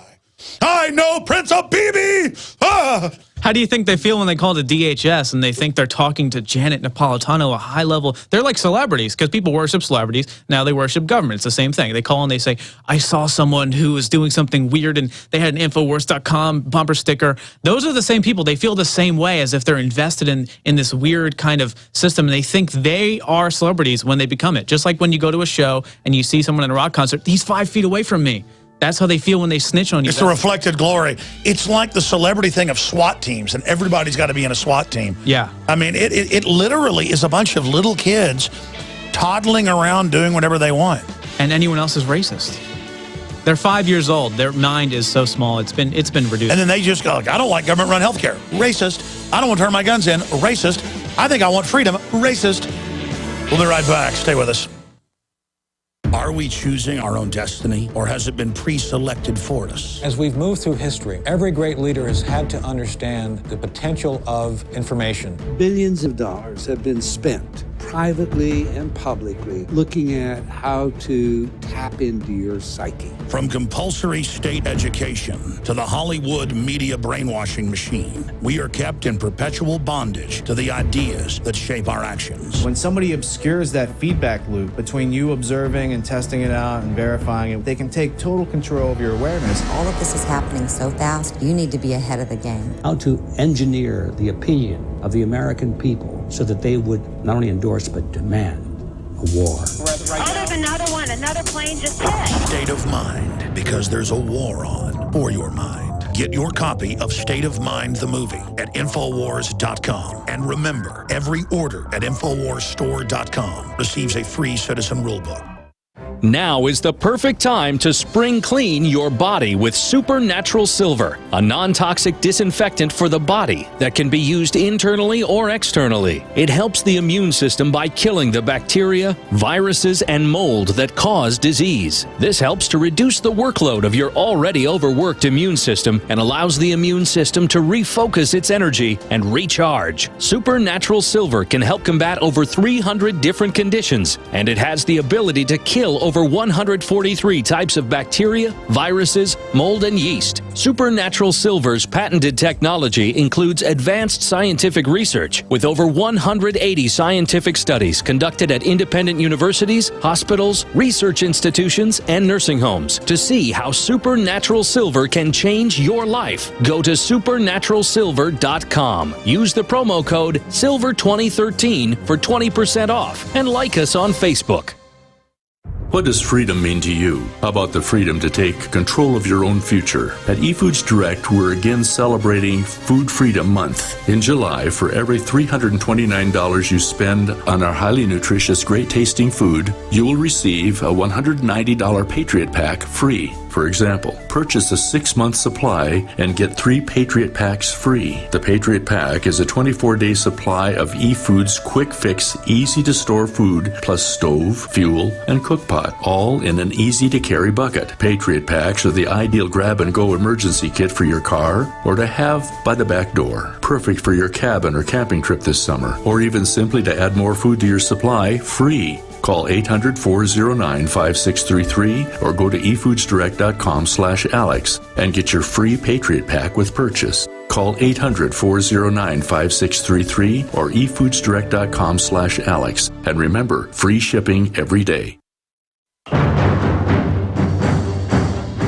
I know Prince Abibi. Ah! How do you think they feel when they call the DHS and they think they're talking to Janet Napolitano, a high level? They're like celebrities because people worship celebrities. Now they worship government. It's the same thing. They call and they say, I saw someone who was doing something weird and they had an Infowars.com bumper sticker. Those are the same people. They feel the same way as if they're invested in this weird kind of system. And they think they are celebrities when they become it. Just like when you go to a show and you see someone in a rock concert, he's 5 feet away from me. That's how they feel when they snitch on you. It's the reflected glory. It's like the celebrity thing of SWAT teams, and everybody's got to be in a SWAT team. Yeah. I mean, it literally is a bunch of little kids toddling around doing whatever they want. And anyone else is racist. They're 5 years old. Their mind is so small. It's been reduced. And then they just go, like, I don't like government-run health care. Racist. I don't want to turn my guns in. Racist. I think I want freedom. Racist. We'll be right back. Stay with us. Are we choosing our own destiny, or has it been pre-selected for us? As we've moved through history, every great leader has had to understand the potential of information. Billions of dollars have been spent, privately and publicly, looking at how to tap into your psyche. From compulsory state education to the Hollywood media brainwashing machine, we are kept in perpetual bondage to the ideas that shape our actions. When somebody obscures that feedback loop between you observing and testing it out and verifying it, they can take total control of your awareness. All of this is happening so fast, you need to be ahead of the game. How to engineer the opinion of the American people so that they would not only endorse but demand a war. Oh, there's another one. Another plane just hit. State of Mind, because there's a war on for your mind. Get your copy of State of Mind, the movie, at Infowars.com. And remember, every order at InfowarsStore.com receives a free citizen rulebook. Now is the perfect time to spring clean your body with Supernatural Silver, a non-toxic disinfectant for the body that can be used internally or externally. It helps the immune system by killing the bacteria, viruses, and mold that cause disease. This helps to reduce the workload of your already overworked immune system and allows the immune system to refocus its energy and recharge. Supernatural Silver can help combat over 300 different conditions, and it has the ability to kill over 143 types of bacteria, viruses, mold, and yeast. Supernatural Silver's patented technology includes advanced scientific research with over 180 scientific studies conducted at independent universities, hospitals, research institutions, and nursing homes to see how Supernatural Silver can change your life. Go to supernaturalsilver.com. Use the promo code SILVER2013 for 20% off and like us on Facebook. What does freedom mean to you? How about the freedom to take control of your own future? At eFoods Direct, we're again celebrating Food Freedom Month. In July, for every $329 you spend on our highly nutritious, great-tasting food, you will receive a $190 Patriot Pack free. For example, purchase a 6-month supply and get 3 Patriot Packs free. The Patriot Pack is a 24-day supply of eFoods quick fix, easy to store food, plus stove, fuel, and cook pot, all in an easy to carry bucket. Patriot Packs are the ideal grab and go emergency kit for your car or to have by the back door. Perfect for your cabin or camping trip this summer, or even simply to add more food to your supply free. Call 800-409-5633 or go to efoodsdirect.com/Alex and get your free Patriot Pack with purchase. Call 800-409-5633 or efoodsdirect.com/Alex. And remember, free shipping every day.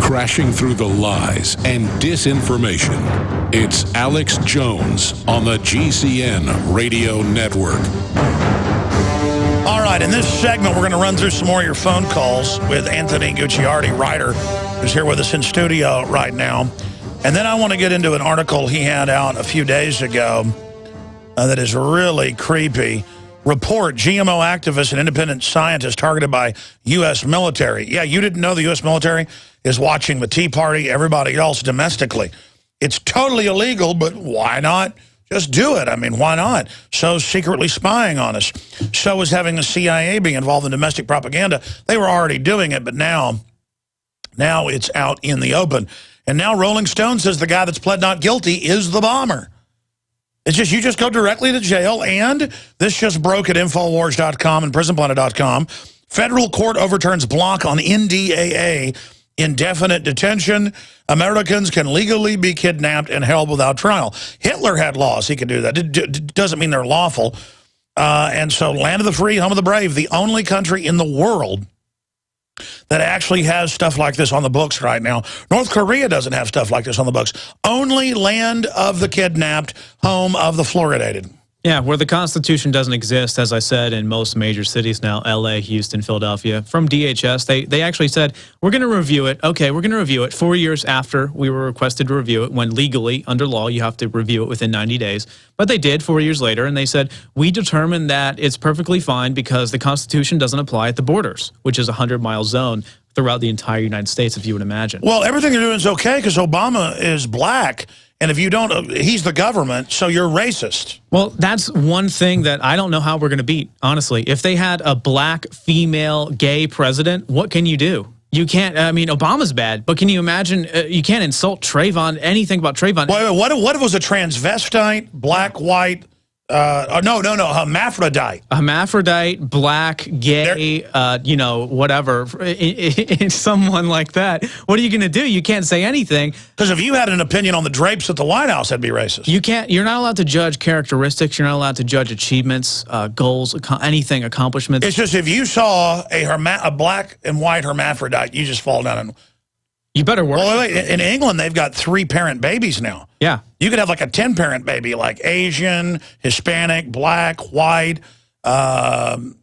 Crashing through the lies and disinformation. It's Alex Jones on the GCN Radio Network. All right, in this segment, we're going to run through some more of your phone calls with Anthony Gucciardi, writer, who's here with us in studio right now. And then I want to get into an article he had out a few days ago that is really creepy. Report, GMO activists and independent scientists targeted by U.S. military. Yeah, you didn't know the U.S. military is watching the Tea Party, everybody else domestically. It's totally illegal, but why not just do it? I mean, why not? So secretly spying on us. So is having the CIA be involved in domestic propaganda. They were already doing it, but now it's out in the open. And now Rolling Stone says the guy that's pled not guilty is the bomber. It's just, you just go directly to jail, and this just broke at Infowars.com and PrisonPlanet.com. Federal court overturns block on NDAA, indefinite detention. Americans can legally be kidnapped and held without trial. Hitler had laws he could do that. It doesn't mean they're lawful. And so land of the free, home of the brave, the only country in the world that actually has stuff like this on the books right now. North Korea doesn't have stuff like this on the books. Only land of the kidnapped, home of the fluoridated. Yeah, where the Constitution doesn't exist, as I said, in most major cities now, LA, Houston, Philadelphia. From DHS, they actually said, we're going to review it. Okay, we're going to review it 4 years after we were requested to review it, when legally, under law, you have to review it within 90 days. But they did 4 years later, and they said, we determined that it's perfectly fine because the Constitution doesn't apply at the borders, which is a 100-mile zone throughout the entire United States, if you would imagine. Well, everything you're doing is okay because Obama is black. And if you don't, he's the government, so you're racist. Well, that's one thing that I don't know how we're going to beat, honestly. If they had a black, female, gay president, what can you do? You can't, I mean, Obama's bad, but can you imagine, you can't insult Trayvon, anything about Trayvon. Wait, what if it was a transvestite, black, white, hermaphrodite. A hermaphrodite, black, gay, you know, whatever, someone like that. What are you going to do? You can't say anything. Because if you had an opinion on the drapes at the White House, that'd be racist. You can't, you're not allowed to judge characteristics. You're not allowed to judge achievements, goals, anything, accomplishments. It's just if you saw a black and white hermaphrodite, you just fall down and... You better work. Well, wait, in England, they've got 3-parent babies now. Yeah. You could have like a 10-parent baby, like Asian, Hispanic, black, white, and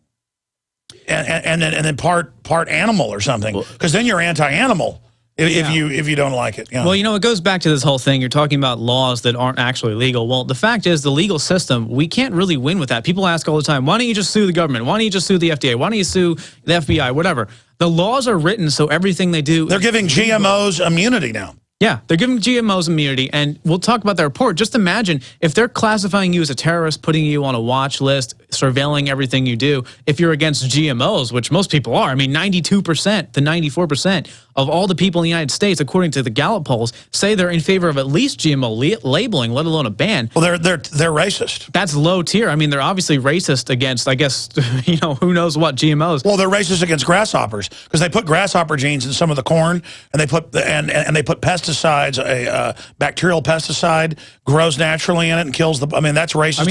then part animal or something. Because then you're anti-animal if you don't like it. Well, you know, it goes back to this whole thing. You're talking about laws that aren't actually legal. Well, the fact is the legal system, we can't really win with that. People ask all the time, why don't you just sue the government? Why don't you just sue the FDA? Why don't you sue the FBI? Whatever. The laws are written so everything they do... They're giving GMOs immunity now. Yeah, they're giving GMOs immunity, and we'll talk about the report. Just imagine if they're classifying you as a terrorist, putting you on a watch list, surveilling everything you do, if you're against GMOs, which most people are. I mean, 92% to 94% of all the people in the United States, according to the Gallup polls, say they're in favor of at least GMO labeling, let alone a ban. Well, they're racist. That's low tier. I mean, they're obviously racist against, I guess, you know, who knows what GMOs. Well, they're racist against grasshoppers because they put grasshopper genes in some of the corn, and they put and they put pesticides. A bacterial pesticide grows naturally in it and kills the. I mean, that's racist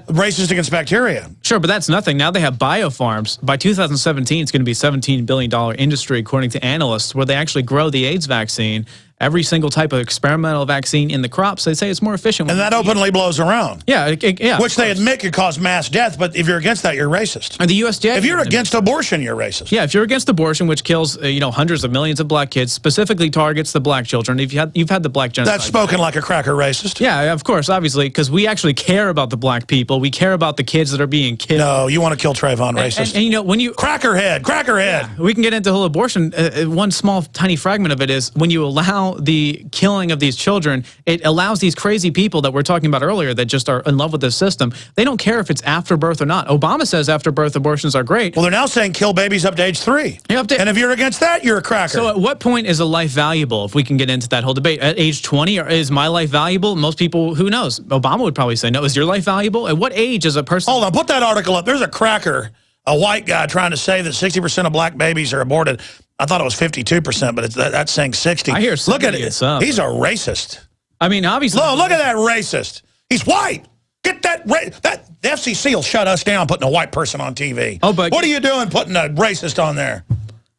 racist against bacteria. Sure, but that's nothing. Now they have biofarms. By 2017, it's going to be a $17 billion industry, according to analysts, where they actually grow the AIDS vaccine. Every single type of experimental vaccine in the crops, they say it's more efficient. And that openly blows around. Yeah, yeah. Which they admit could cause mass death, but if you're against that, you're racist. And the USDA. If you're against abortion, you're racist. Yeah, if you're against abortion, which kills you know, hundreds of millions of black kids, specifically targets the black children. If you've had the black genocide. That's spoken like a cracker racist. Yeah, of course, obviously, because we actually care about the black people. We care about the kids that are being killed. No, you want to kill Trayvon, racist. And you know, when you crackerhead. Yeah, we can get into whole abortion. One small, tiny fragment of it is when you allow the killing of these children, it allows these crazy people that we're talking about earlier that just are in love with this system. They don't care if it's after birth or not. Obama says after birth abortions are great. Well, they're now saying kill babies up to age 3. And if you're against that, you're a cracker. So at what point is a life valuable, if we can get into that whole debate? At age 20, or is my life valuable? Most people, who knows? Obama would probably say no. Is your life valuable? At what age is a person... Hold on, put that article up. There's a cracker, a white guy trying to say that 60% of black babies are aborted. I thought it was 52%, but that's saying 60. I hear 70. Look at it. He's a racist. I mean, obviously. Look at that racist. He's white. Get that. The FCC will shut us down putting a white person on TV. Oh, but what are you doing putting a racist on there?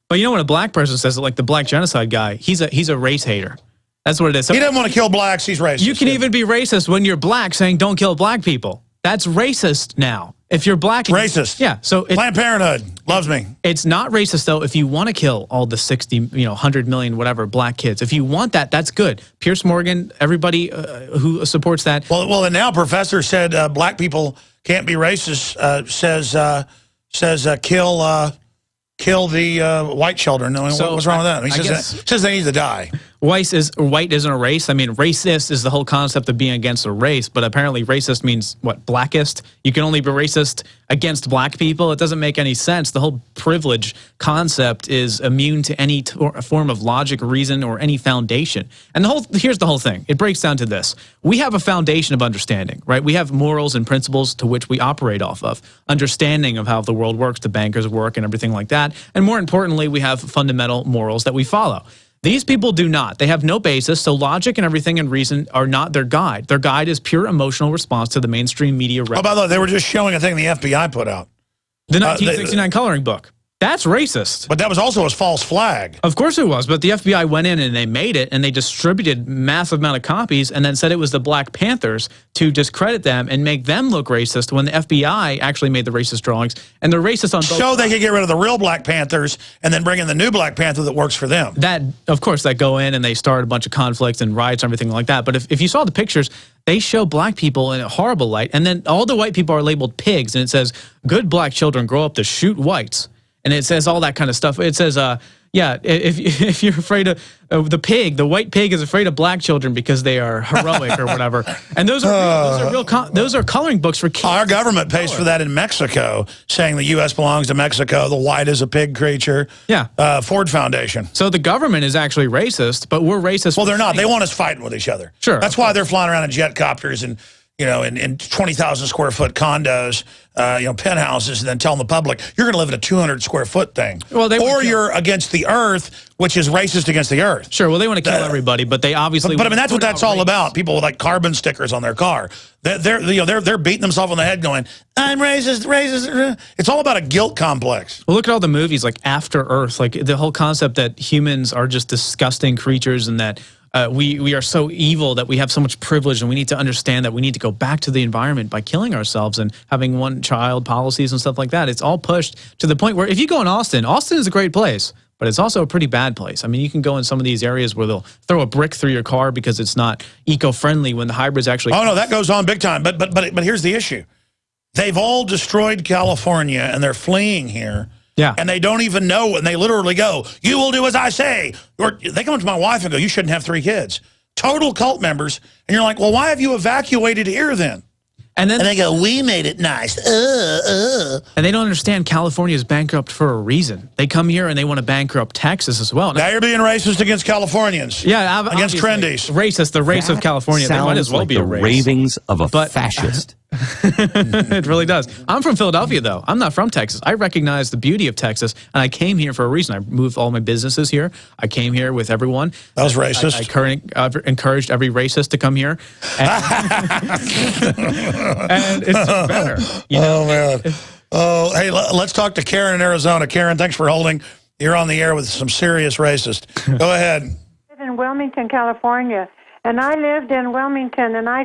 But you know when a black person says it, like the black genocide guy, he's a race hater. That's what it is. So he doesn't want to kill blacks. He's racist. You can even be racist when you're black, saying don't kill black people. That's racist now. If you're black, racist. Yeah. So Planned Parenthood loves me. It's not racist though. If you want to kill all the 60, 100 million, whatever black kids, if you want that, that's good. Pierce Morgan, everybody who supports that. Well, and now professor said black people can't be racist. Says kill the white children. So what's wrong with that? He says they need to die. White isn't a race. I mean, racist is the whole concept of being against a race, but apparently racist means what? Blackist? You can only be racist against black people? It doesn't make any sense. The whole privilege concept is immune to any form of logic, reason, or any foundation. And here's the whole thing. It breaks down to this. We have a foundation of understanding, right? We have morals and principles to which we operate off of. Understanding of how the world works, the bankers work, and everything like that. And more importantly, we have fundamental morals that we follow. These people do not. They have no basis, so logic and everything and reason are not their guide. Their guide is pure emotional response to the mainstream media. Oh, by the way, they were just showing a thing the FBI put out. The 1969 coloring book. That's racist. But that was also a false flag. Of course it was, but the FBI went in and they made it, and they distributed massive amount of copies and then said it was the Black Panthers to discredit them and make them look racist when the FBI actually made the racist drawings. And they're racist on both sides. They could get rid of the real Black Panthers and then bring in the new Black Panther that works for them. That, of course, that go in and they start a bunch of conflicts and riots and everything like that. But if you saw the pictures, they show black people in a horrible light, and then all the white people are labeled pigs, and it says, good black children grow up to shoot whites. And it says all that kind of stuff. It says, yeah, if you're afraid of the pig, the white pig is afraid of black children because they are heroic or whatever. And those are coloring books for kids. Our government pays for that in Mexico, saying the U.S. belongs to Mexico. The white is a pig creature. Yeah. Ford Foundation. So the government is actually racist, but we're racist. Well, they're not. They want us fighting with each other. Sure. That's why they're flying around in jet copters and in 20,000 square foot condos, penthouses, and then telling the public, you're going to live in a 200 square foot thing. Well, or you're against the earth, which is racist against the earth. Sure, well, they want to kill everybody, but they obviously... But I mean, that's what that's all about. People with like carbon stickers on their car. They're beating themselves on the head going, I'm racist, racist. It's all about a guilt complex. Well, look at all the movies like After Earth, like the whole concept that humans are just disgusting creatures and that we are so evil that we have so much privilege, and we need to understand that we need to go back to the environment by killing ourselves and having one-child policies and stuff like that. It's all pushed to the point where if you go in Austin is a great place, but it's also a pretty bad place. I mean, you can go in some of these areas where they'll throw a brick through your car because it's not eco-friendly when the hybrids actually... Oh, no, that goes on big time. But here's the issue. They've all destroyed California, and they're fleeing here. Yeah. And they don't even know, and they literally go, you will do as I say. Or they come up to my wife and go, you shouldn't have 3 kids. Total cult members. And you're like, well, why have you evacuated here then? And then they go, we made it nice. And they don't understand California is bankrupt for a reason. They come here and they want to bankrupt Texas as well. Now you're being racist against Californians. Yeah, against trendies. Racist, the race of California. They might as well be a race. Ravings of a fascist. It really does. I'm from Philadelphia, though. I'm not from Texas. I recognize the beauty of Texas, and I came here for a reason. I moved all my businesses here. I came here with everyone. That was racist. I encouraged every racist to come here. And it's just better. Oh, man. Oh, hey, let's talk to Karen in Arizona. Karen, thanks for holding. You're on the air with some serious racist. Go ahead. I live in Wilmington, California. And I lived in Wilmington, and I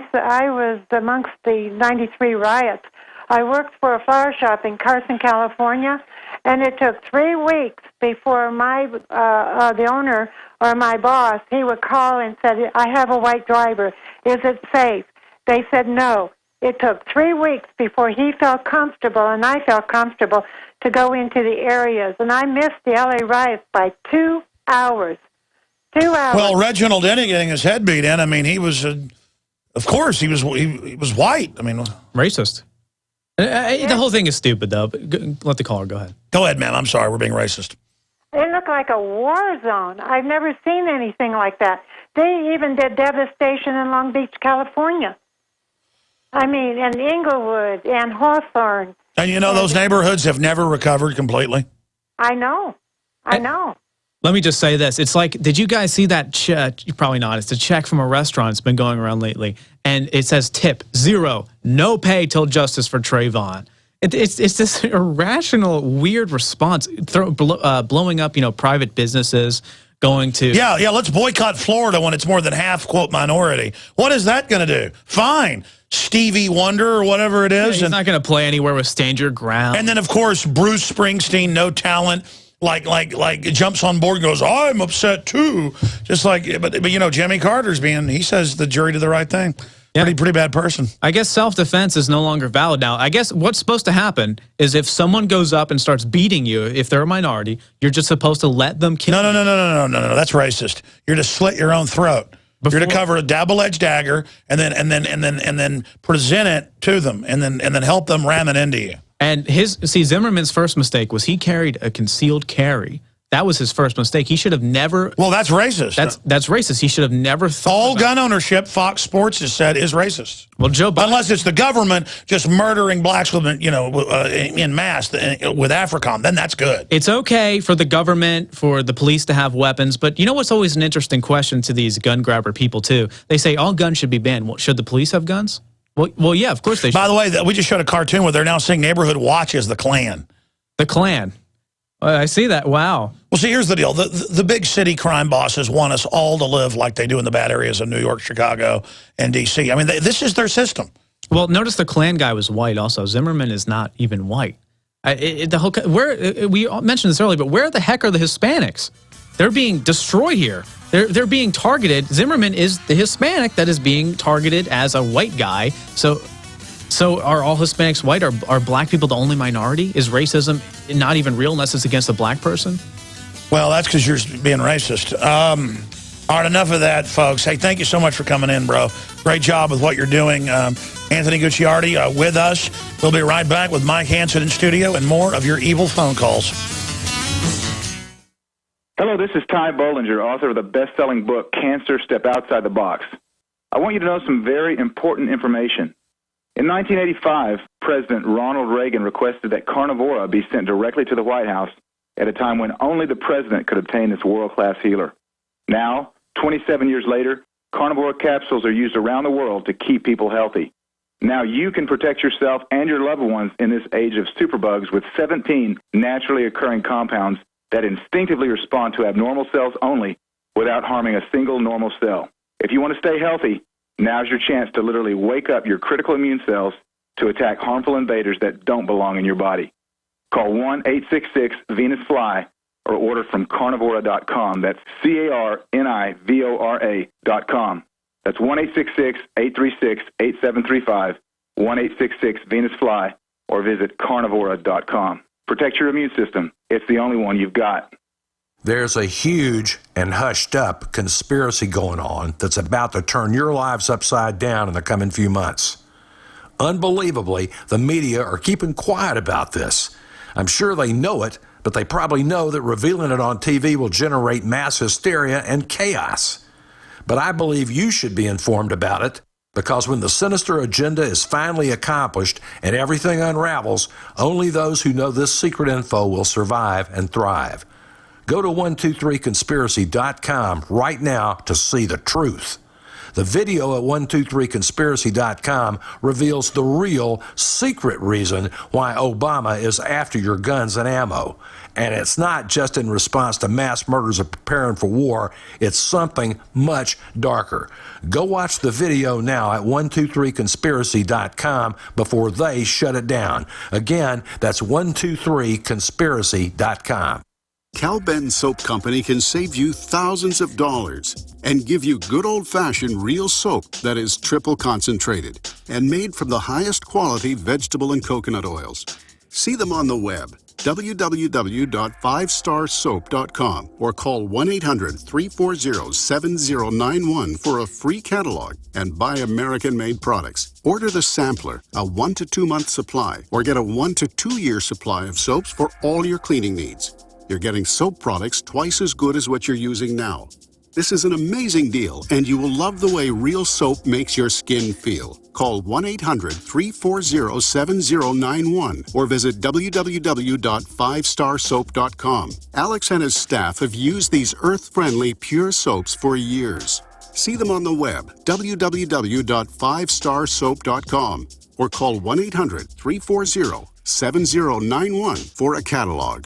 was amongst the 93 riots. I worked for a flower shop in Carson, California, and it took 3 weeks before the owner or my boss, he would call and said, I have a white driver. Is it safe? They said no. It took 3 weeks before he felt comfortable, and I felt comfortable, to go into the areas. And I missed the L.A. riots by 2 hours. 2 hours. Well, Reginald Denny getting his head beat in. I mean, he was, of course, he was white. I mean, racist. The whole thing is stupid, though. But let the caller go ahead. Go ahead, ma'am. I'm sorry, we're being racist. It looked like a war zone. I've never seen anything like that. They even did devastation in Long Beach, California. I mean, and Inglewood and Hawthorne. And those neighborhoods have never recovered completely. I know. Let me just say this. It's like, did you guys see that check? Probably not. It's a check from a restaurant. It's been going around lately. And it says tip, 0, no pay till justice for Trayvon. It's this irrational, weird response, blowing up, private businesses, going to... Yeah, let's boycott Florida when it's more than half, quote, minority. What is that going to do? Fine. Stevie Wonder or whatever it is. Yeah, he's not going to play anywhere with Stand Your Ground. And then, of course, Bruce Springsteen, no talent, like jumps on board and goes, I'm upset too. Just like, but Jimmy Carter's he says the jury did the right thing. Yeah. Pretty bad person. I guess self-defense is no longer valid now. I guess what's supposed to happen is if someone goes up and starts beating you, if they're a minority, you're just supposed to let them kill you. No. That's racist. You're to slit your own throat. You're to cover a double-edged dagger and then present it to them and then help them ram it into you. And Zimmerman's first mistake was he carried a concealed carry. That was his first mistake. He should have never... Well, that's racist. That's racist. He should have never thought all gun ownership, Fox Sports has said, is racist. Well, Joe Biden... Unless it's the government just murdering blacks with, in mass with AFRICOM, then that's good. It's okay for the government, for the police to have weapons, but you know what's always an interesting question to these gun grabber people, too? They say all guns should be banned. Well, should the police have guns? Well, yeah, of course they should. By the way, we just showed a cartoon where they're now saying neighborhood watch is the Klan. The Klan. I see that. Wow. Well, see, here's the deal. The big city crime bosses want us all to live like they do in the bad areas of New York, Chicago, and D.C. I mean, this is their system. Well, notice the Klan guy was white also. Zimmerman is not even white. We mentioned this earlier, but where the heck are the Hispanics? They're being destroyed here. They're being targeted. Zimmerman is the Hispanic that is being targeted as a white guy. So are all Hispanics white? Are black people the only minority? Is racism not even real unless it's against a black person? Well, that's because you're being racist. All right, enough of that, folks. Hey, thank you so much for coming in, bro. Great job with what you're doing. Anthony Gucciardi with us. We'll be right back with Mike Hanson in studio and more of your evil phone calls. Hello, this is Ty Bollinger, author of the best-selling book, Cancer, Step Outside the Box. I want you to know some very important information. In 1985, President Ronald Reagan requested that Carnivora be sent directly to the White House at a time when only the president could obtain this world-class healer. Now, 27 years later, Carnivora capsules are used around the world to keep people healthy. Now you can protect yourself and your loved ones in this age of superbugs with 17 naturally occurring compounds that instinctively respond to abnormal cells only without harming a single normal cell. If you want to stay healthy, now's your chance to literally wake up your critical immune cells to attack harmful invaders that don't belong in your body. Call 1-866-VENUS-FLY or order from carnivora.com. That's carnivora.com. That's 1-866-836-8735, 1-866-VENUS-FLY, or visit carnivora.com. Protect your immune system. It's the only one you've got. There's a huge and hushed-up conspiracy going on that's about to turn your lives upside down in the coming few months. Unbelievably, the media are keeping quiet about this. I'm sure they know it, but they probably know that revealing it on TV will generate mass hysteria and chaos. But I believe you should be informed about it, because when the sinister agenda is finally accomplished and everything unravels, only those who know this secret info will survive and thrive. Go to 123conspiracy.com right now to see the truth. The video at 123conspiracy.com reveals the real secret reason why Obama is after your guns and ammo. And it's not just in response to mass murders of preparing for war. It's something much darker. Go watch the video now at 123conspiracy.com before they shut it down. Again, that's 123conspiracy.com. Cal Ben Soap Company can save you thousands of dollars and give you good old-fashioned real soap that is triple concentrated and made from the highest quality vegetable and coconut oils. See them on the web, www.5starsoap.com, or call 1-800-340-7091 for a free catalog and buy American-made products. Order the sampler, a 1 to 2 month supply, or get a 1 to 2 year supply of soaps for all your cleaning needs. You're getting soap products twice as good as what you're using now. This is an amazing deal, and you will love the way real soap makes your skin feel. Call 1-800-340-7091 or visit www.5starsoap.com. Alex and his staff have used these earth-friendly, pure soaps for years. See them on the web, www.5starsoap.com, or call 1-800-340-7091 for a catalog.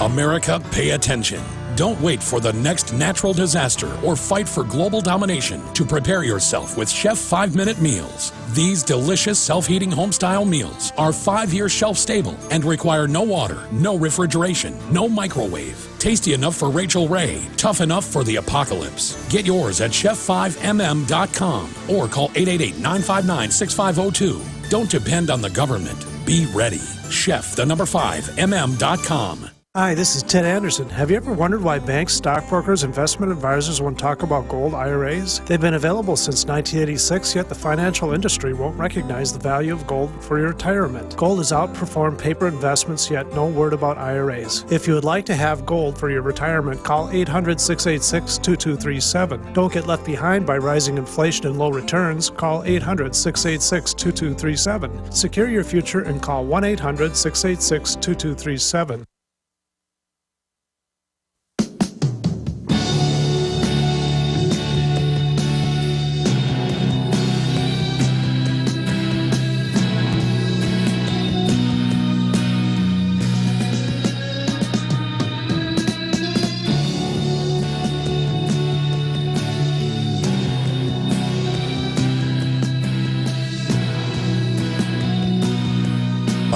America, pay attention. Don't wait for the next natural disaster or fight for global domination to prepare yourself with Chef 5-Minute Meals. These delicious self-heating home-style meals are 5-year shelf-stable and require no water, no refrigeration, no microwave. Tasty enough for Rachel Ray, tough enough for the apocalypse. Get yours at chef5mm.com or call 888-959-6502. Don't depend on the government. Be ready. Chef5mm.com. Hi, this is Ted Anderson. Have you ever wondered why banks, stockbrokers, investment advisors won't talk about gold IRAs? They've been available since 1986, yet the financial industry won't recognize the value of gold for your retirement. Gold has outperformed paper investments, yet no word about IRAs. If you would like to have gold for your retirement, call 800-686-2237. Don't get left behind by rising inflation and low returns. Call 800-686-2237. Secure your future and call 1-800-686-2237.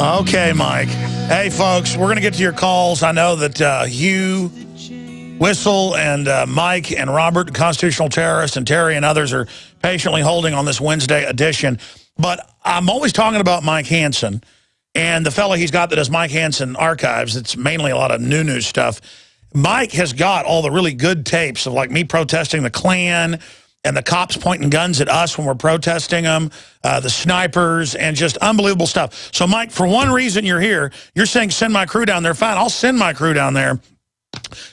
Okay, Mike. Hey, folks, we're going to get to your calls. I know that Hugh Whistle and Mike and Robert, constitutional terrorist, and Terry and others are patiently holding on this Wednesday edition. But I'm always talking about Mike Hanson and the fellow he's got that does Mike Hanson Archives. It's mainly a lot of new stuff. Mike has got all the really good tapes of, like, me protesting the Klan and the cops pointing guns at us when we're protesting them, the snipers, and just unbelievable stuff. So, Mike, for one reason you're here, you're saying send my crew down there. Fine, I'll send my crew down there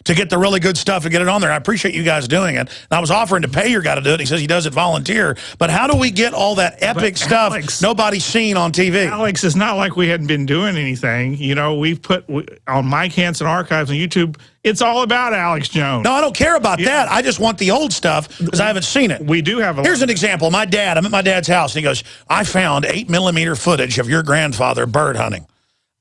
to get the really good stuff and get it on there. I appreciate you guys doing it. And I was offering to pay your guy to do it. He says he does it volunteer. But how do we get all that epic stuff nobody's seen on TV? Alex, it's not like we hadn't been doing anything. You know, we've put on Mike Hanson Archives on YouTube, it's all about Alex Jones. No, I don't care about that. I just want the old stuff because I haven't seen it. We do have a Here's an example. I'm at my dad's house, and he goes, I found 8mm footage of your grandfather bird hunting.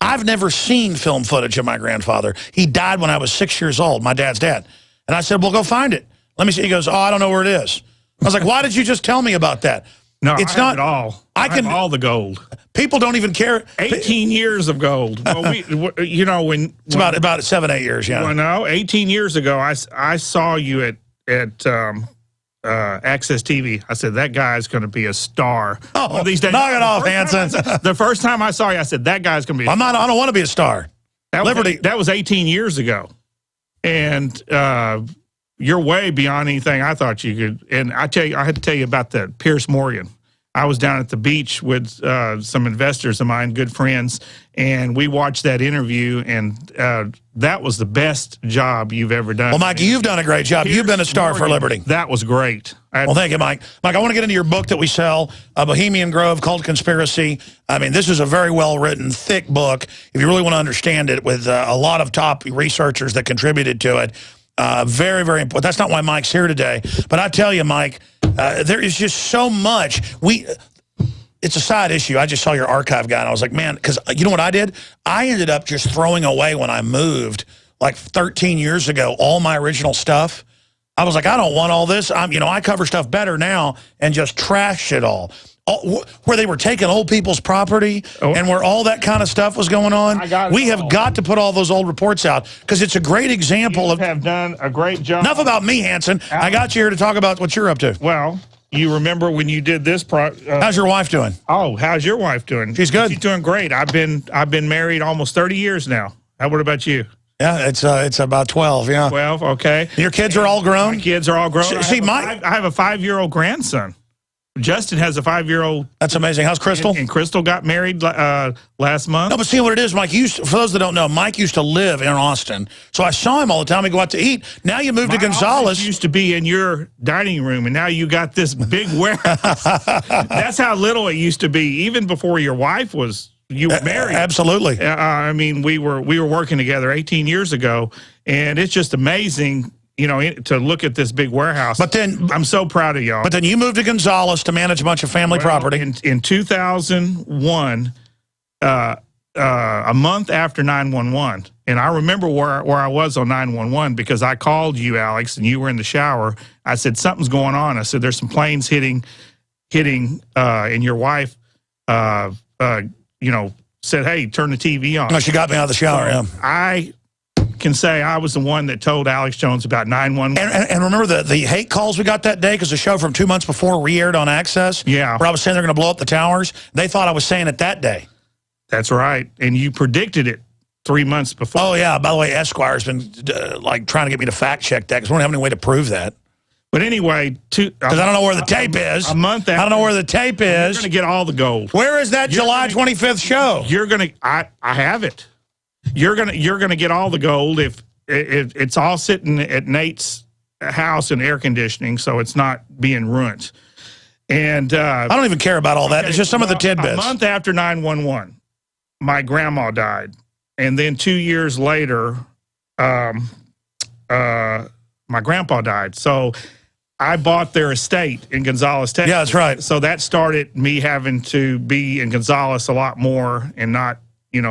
I've never seen film footage of my grandfather. He died when I was 6 years old, my dad's dad. And I said, well, go find it. Let me see. He goes, oh, I don't know where it is. I was like, why did you just tell me about that? No, it's I not have it all. I have all the gold. People don't even care. 18 years of gold. Well, you know, it's about 7, 8 years, yeah. Well, no, 18 years ago, I saw you at Access TV. I said, that guy's going to be a star. Oh, these days. Knock it off, Hanson. The first time I saw you, I said, that guy's going to be a star. I don't want to be a star. That was 18 years ago. And you're way beyond anything I thought you could. And I had to tell you about the Pierce Morgan. I was down at the beach with some investors of mine, good friends, and we watched that interview, and that was the best job you've ever done. Well, Mike, you've done a great job. You've been a star for Liberty. That was great. Well, thank you, Mike. Mike, I want to get into your book that we sell, Bohemian Grove, Cult Conspiracy. I mean, this is a very well-written, thick book, if you really want to understand it, with a lot of top researchers that contributed to it. Very, very important. That's not why Mike's here today. But I tell you, Mike, there is just so much. It's a side issue. I just saw your archive guy, and I was like, man, because you know what I did? I ended up just throwing away when I moved, like 13 years ago, all my original stuff. I was like, I don't want all this. I cover stuff better now and just trash it all. Where they were taking old people's property and where all that kind of stuff was going on. We have got to put all those old reports out because it's a great example You have done a great job. Enough about me, Hanson. I got you here to talk about what you're up to. Well, you remember when you did this how's your wife doing? Oh, how's your wife doing? She's good. She's doing great. I've been married almost 30 years now. What about you? Yeah, it's about 12, yeah. 12, okay. Your kids are all grown? My kids are all grown. See, I have a 5-year-old grandson. Justin has a 5-year-old. That's amazing. How's Crystal? And Crystal got married last month. No, but see what it is, Mike. For those that don't know, Mike used to live in Austin, so I saw him all the time. We go out to eat. Now you moved to Gonzales. Used to be in your dining room, and now you got this big warehouse. That's how little it used to be, even before your wife was married. Absolutely. I mean, we were working together 18 years ago, and it's just amazing. To look at this big warehouse. But then I'm so proud of y'all. But then you moved to Gonzales to manage a bunch of family property. In 2001, a month after 911, and I remember where I was on 911 because I called you, Alex, and you were in the shower. I said, something's going on. I said, there's some planes hitting, and your wife, said, hey, turn the TV on. No, she got me out of the shower, so I can say I was the one that told Alex Jones about 911. And remember the hate calls we got that day because the show from 2 months before re-aired on Access? Yeah. Where I was saying they're going to blow up the towers. They thought I was saying it that day. That's right. And you predicted it 3 months before. Oh, yeah. By the way, Esquire's been trying to get me to fact check that because we don't have any way to prove that. But anyway, because I don't know where the tape is. A month after. I don't know where the tape is. You're going to get all the gold. Where is that July 25th show? You're going to, I have it. You're gonna get all the gold if it's all sitting at Nate's house in air conditioning, so it's not being ruined. And I don't even care about all that. It's just some of the tidbits. A month after 911, my grandma died, and then 2 years later, my grandpa died. So I bought their estate in Gonzales, Texas. Yeah, that's right. So that started me having to be in Gonzales a lot more and not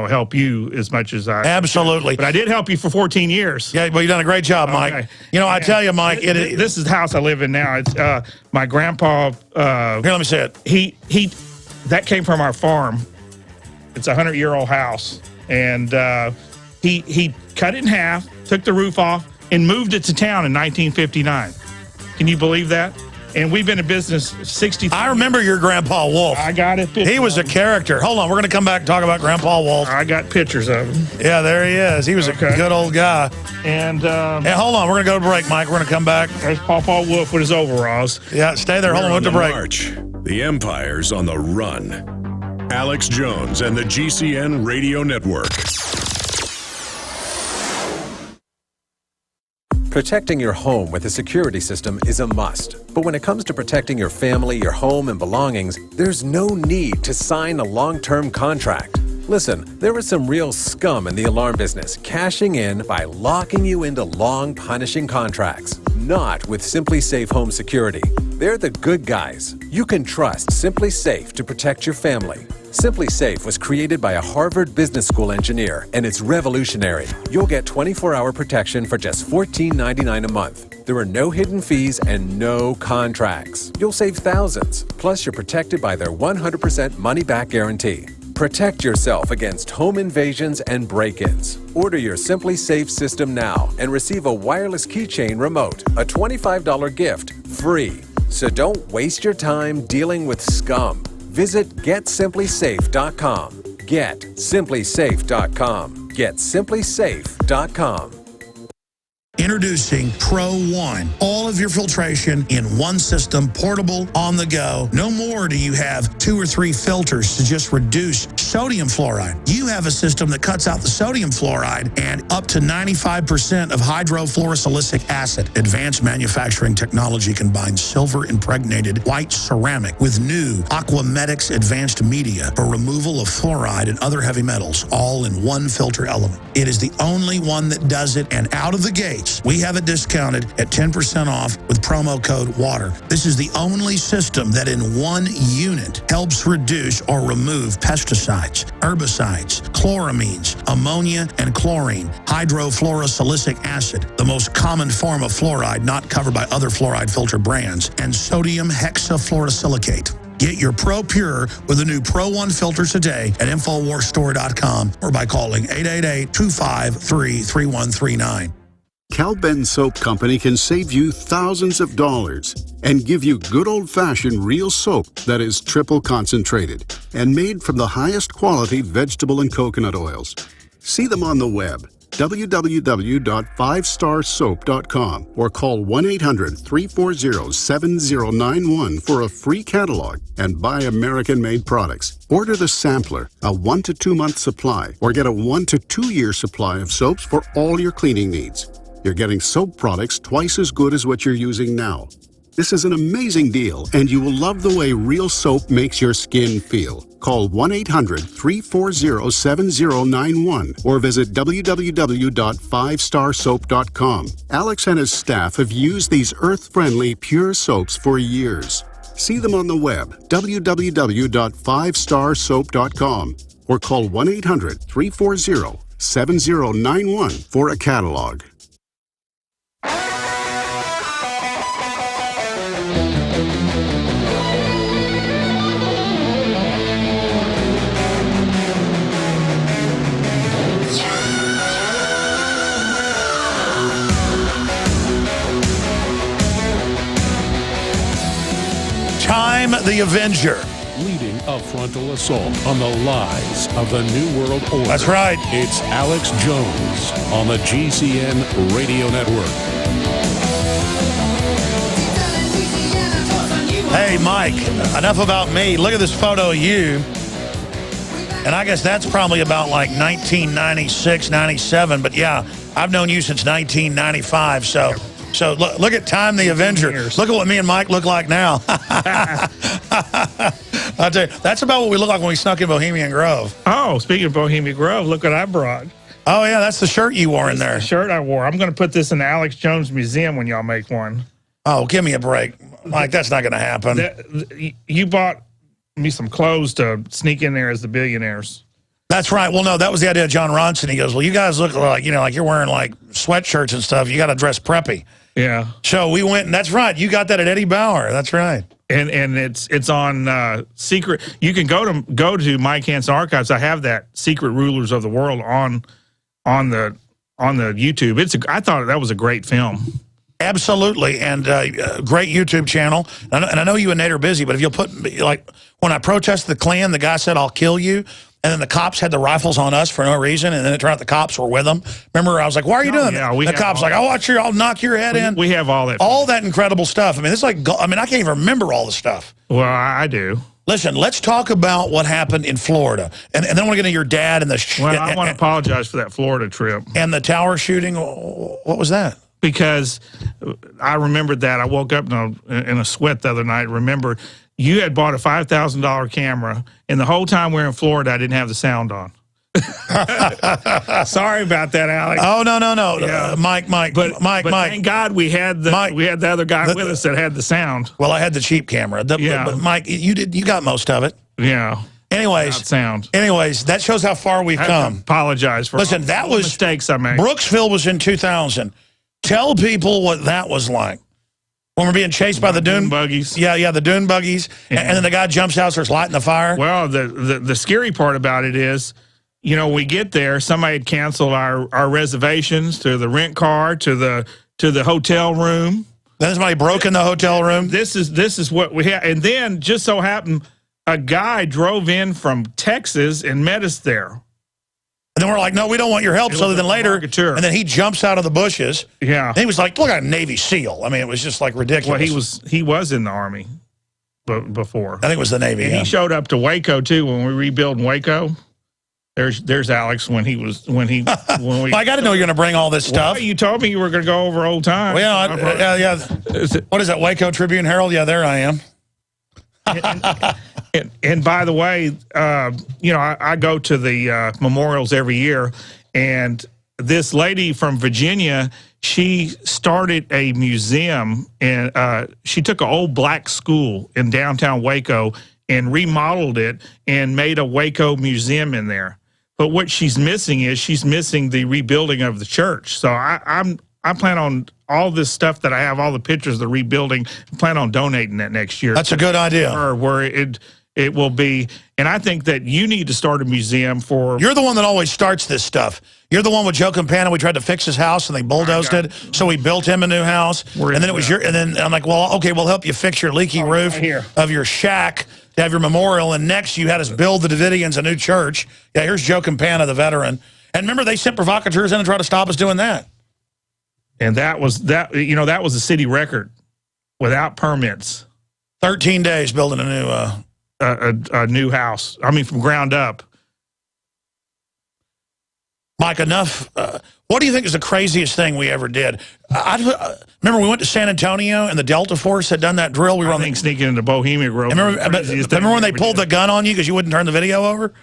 help you as much as I absolutely. But I did help you for 14 years. Yeah, well, you've done a great job, Mike. Okay. I tell you, Mike, this is the house I live in now. It's my grandpa. Here, let me see it. He that came from our farm. It's a 100-year-old house, and he cut it in half, took the roof off, and moved it to town in 1959. Can you believe that? And we've been in business 60. I remember your Grandpa Wolf. I got it. He was a character. Hold on, we're going to come back and talk about Grandpa Wolf. I got pictures of him. Yeah, there he is. He was a good old guy. And hold on, we're going to go to break, Mike. We're going to come back. There's Pawpaw Wolf with his overalls. Yeah, stay there. Hold on, we'll break. March, the Empire's on the run. Alex Jones and the GCN Radio Network. Protecting your home with a security system is a must. But when it comes to protecting your family, your home, and belongings, there's no need to sign a long-term contract. Listen, there is some real scum in the alarm business, cashing in by locking you into long, punishing contracts. Not with Simply Safe Home Security. They're the good guys. You can trust Simply Safe to protect your family. Simply Safe was created by a Harvard Business School engineer, and it's revolutionary. You'll get 24-hour protection for just $14.99 a month. There are no hidden fees and no contracts. You'll save thousands. Plus, you're protected by their 100% money-back guarantee. Protect yourself against home invasions and break-ins. Order your Simply Safe system now and receive a wireless keychain remote, a $25 gift, free. So don't waste your time dealing with scum. Visit GetSimplySafe.com. GetSimplySafe.com. GetSimplySafe.com. Introducing Pro One. All of your filtration in one system, portable, on the go. No more do you have 2 or 3 filters to just reduce sodium fluoride. You have a system that cuts out the sodium fluoride and up to 95% of hydrofluorosilicic acid. Advanced manufacturing technology combines silver-impregnated white ceramic with new Aquamedics advanced media for removal of fluoride and other heavy metals, all in one filter element. It is the only one that does it, and out of the gate, we have it discounted at 10% off with promo code WATER. This is the only system that in one unit helps reduce or remove pesticides, herbicides, chloramines, ammonia, and chlorine, hydrofluorosilicic acid, the most common form of fluoride not covered by other fluoride filter brands, and sodium hexafluorosilicate. Get your Pro Pure with the new Pro One filters today at InfoWarsStore.com or by calling 888-253-3139. Cal-Ben Soap Company can save you thousands of dollars and give you good old-fashioned real soap that is triple concentrated and made from the highest quality vegetable and coconut oils. See them on the web www.5starsoap.com or call 1-800-340-7091 for a free catalog and buy American-made products. Order the sampler, a 1 to 2 month supply, or get a 1 to 2 year supply of soaps for all your cleaning needs. You're getting soap products twice as good as what you're using now. This is an amazing deal, and you will love the way real soap makes your skin feel. Call 1-800-340-7091 or visit www.5starsoap.com. Alex and his staff have used these earth-friendly, pure soaps for years. See them on the web, www.5starsoap.com, or call 1-800-340-7091 for a catalog. Time the Avenger. Leading a frontal assault on the lies of the New World Order. That's right. It's Alex Jones on the GCN Radio Network. Hey, Mike, enough about me. Look at this photo of you. And I guess that's probably about like 1996, 97. But yeah, I've known you since 1995. So look at Time the Avenger. Look at what me and Mike look like now. I'll tell you, that's about what we look like when we snuck in Bohemian Grove. Oh, speaking of Bohemian Grove, look what I brought. Oh, yeah, that's the shirt you wore in there. The shirt I wore. I'm going to put this in the Alex Jones Museum when y'all make one. Oh, give me a break. Mike, that's not going to happen. You bought me some clothes to sneak in there as the billionaires. That's right. Well, no, that was the idea of John Ronson. He goes, well, you guys look like, like you're wearing like sweatshirts and stuff. You got to dress preppy. Yeah. So we went, and that's right. You got that at Eddie Bauer. That's right. And it's on secret. You can go to Mike Hanson archives. I have that Secret Rulers of the World on the YouTube. I thought that was a great film. Absolutely, and great YouTube channel. And I know you and Nate are busy, but if you'll put, like, when I protested the Klan, the guy said, I'll kill you. And then the cops had the rifles on us for no reason, and then it turned out the cops were with them. Remember, I was like, why are you doing that? The cops like, I'll knock your head in. We have all that. All that incredible stuff. I mean, it's like, I can't even remember all the stuff. Well, I do. Listen, let's talk about what happened in Florida. And then I want to get into your dad and the... Well, I want to apologize for that Florida trip. And the tower shooting. What was that? Because I remembered that. I woke up in a sweat the other night. Remember, you had bought a $5,000 camera, and the whole time we were in Florida, I didn't have the sound on. Sorry about that, Alex. Oh, no. Yeah. Mike. But thank God we had the other guy with us that had the sound. Well, I had the cheap camera. But Mike, you got most of it. Yeah. Anyways, that shows how far we've come. Apologize for all the mistakes I made. Brooksville was in 2000. Tell people what that was like. When we're being chased by the dune buggies. Yeah, the dune buggies. Yeah. And then the guy jumps out, starts lighting the fire. Well, the scary part about it is, we get there, somebody had canceled our reservations to the rent car, to the hotel room. Then somebody broke in the hotel room. This is what we had. And then just so happened, a guy drove in from Texas and met us there. And then we're like, no, we don't want your help. So then later, and then he jumps out of the bushes. Yeah. And he was like, look at a Navy SEAL. I mean, it was just like ridiculous. Well, he was in the Army before. I think it was the Navy. And he showed up to Waco too when we rebuilt Waco. There's Alex when we. Well, I got to know you're going to bring all this stuff. Well, you told me you were going to go over old times. Well, yeah. What is that, Waco Tribune Herald? Yeah, there I am. And by the way, I go to the memorials every year, and this lady from Virginia, she started a museum, and she took an old black school in downtown Waco and remodeled it and made a Waco museum in there. But what she's missing the rebuilding of the church. So I plan on all this stuff that I have, all the pictures of the rebuilding, I plan on donating that next year. That's a good idea. Where it will be, and I think that you need to start a museum for... You're the one that always starts this stuff. You're the one with Joe Campana. We tried to fix his house, and they bulldozed it, so we built him a new house. And then it was and then I'm like, well, okay, we'll help you fix your leaky roof of your shack to have your memorial, and next you had us build the Davidians a new church. Yeah, here's Joe Campana, the veteran. And remember, they sent provocateurs in to try to stop us doing that. And that was that was a city record without permits. 13 days building a new house. I mean, from ground up. Mike, enough. What do you think is the craziest thing we ever did? Remember, we went to San Antonio and the Delta Force had done that drill. We were sneaking into Bohemian Grove. Remember when they pulled the gun on you because you wouldn't turn the video over?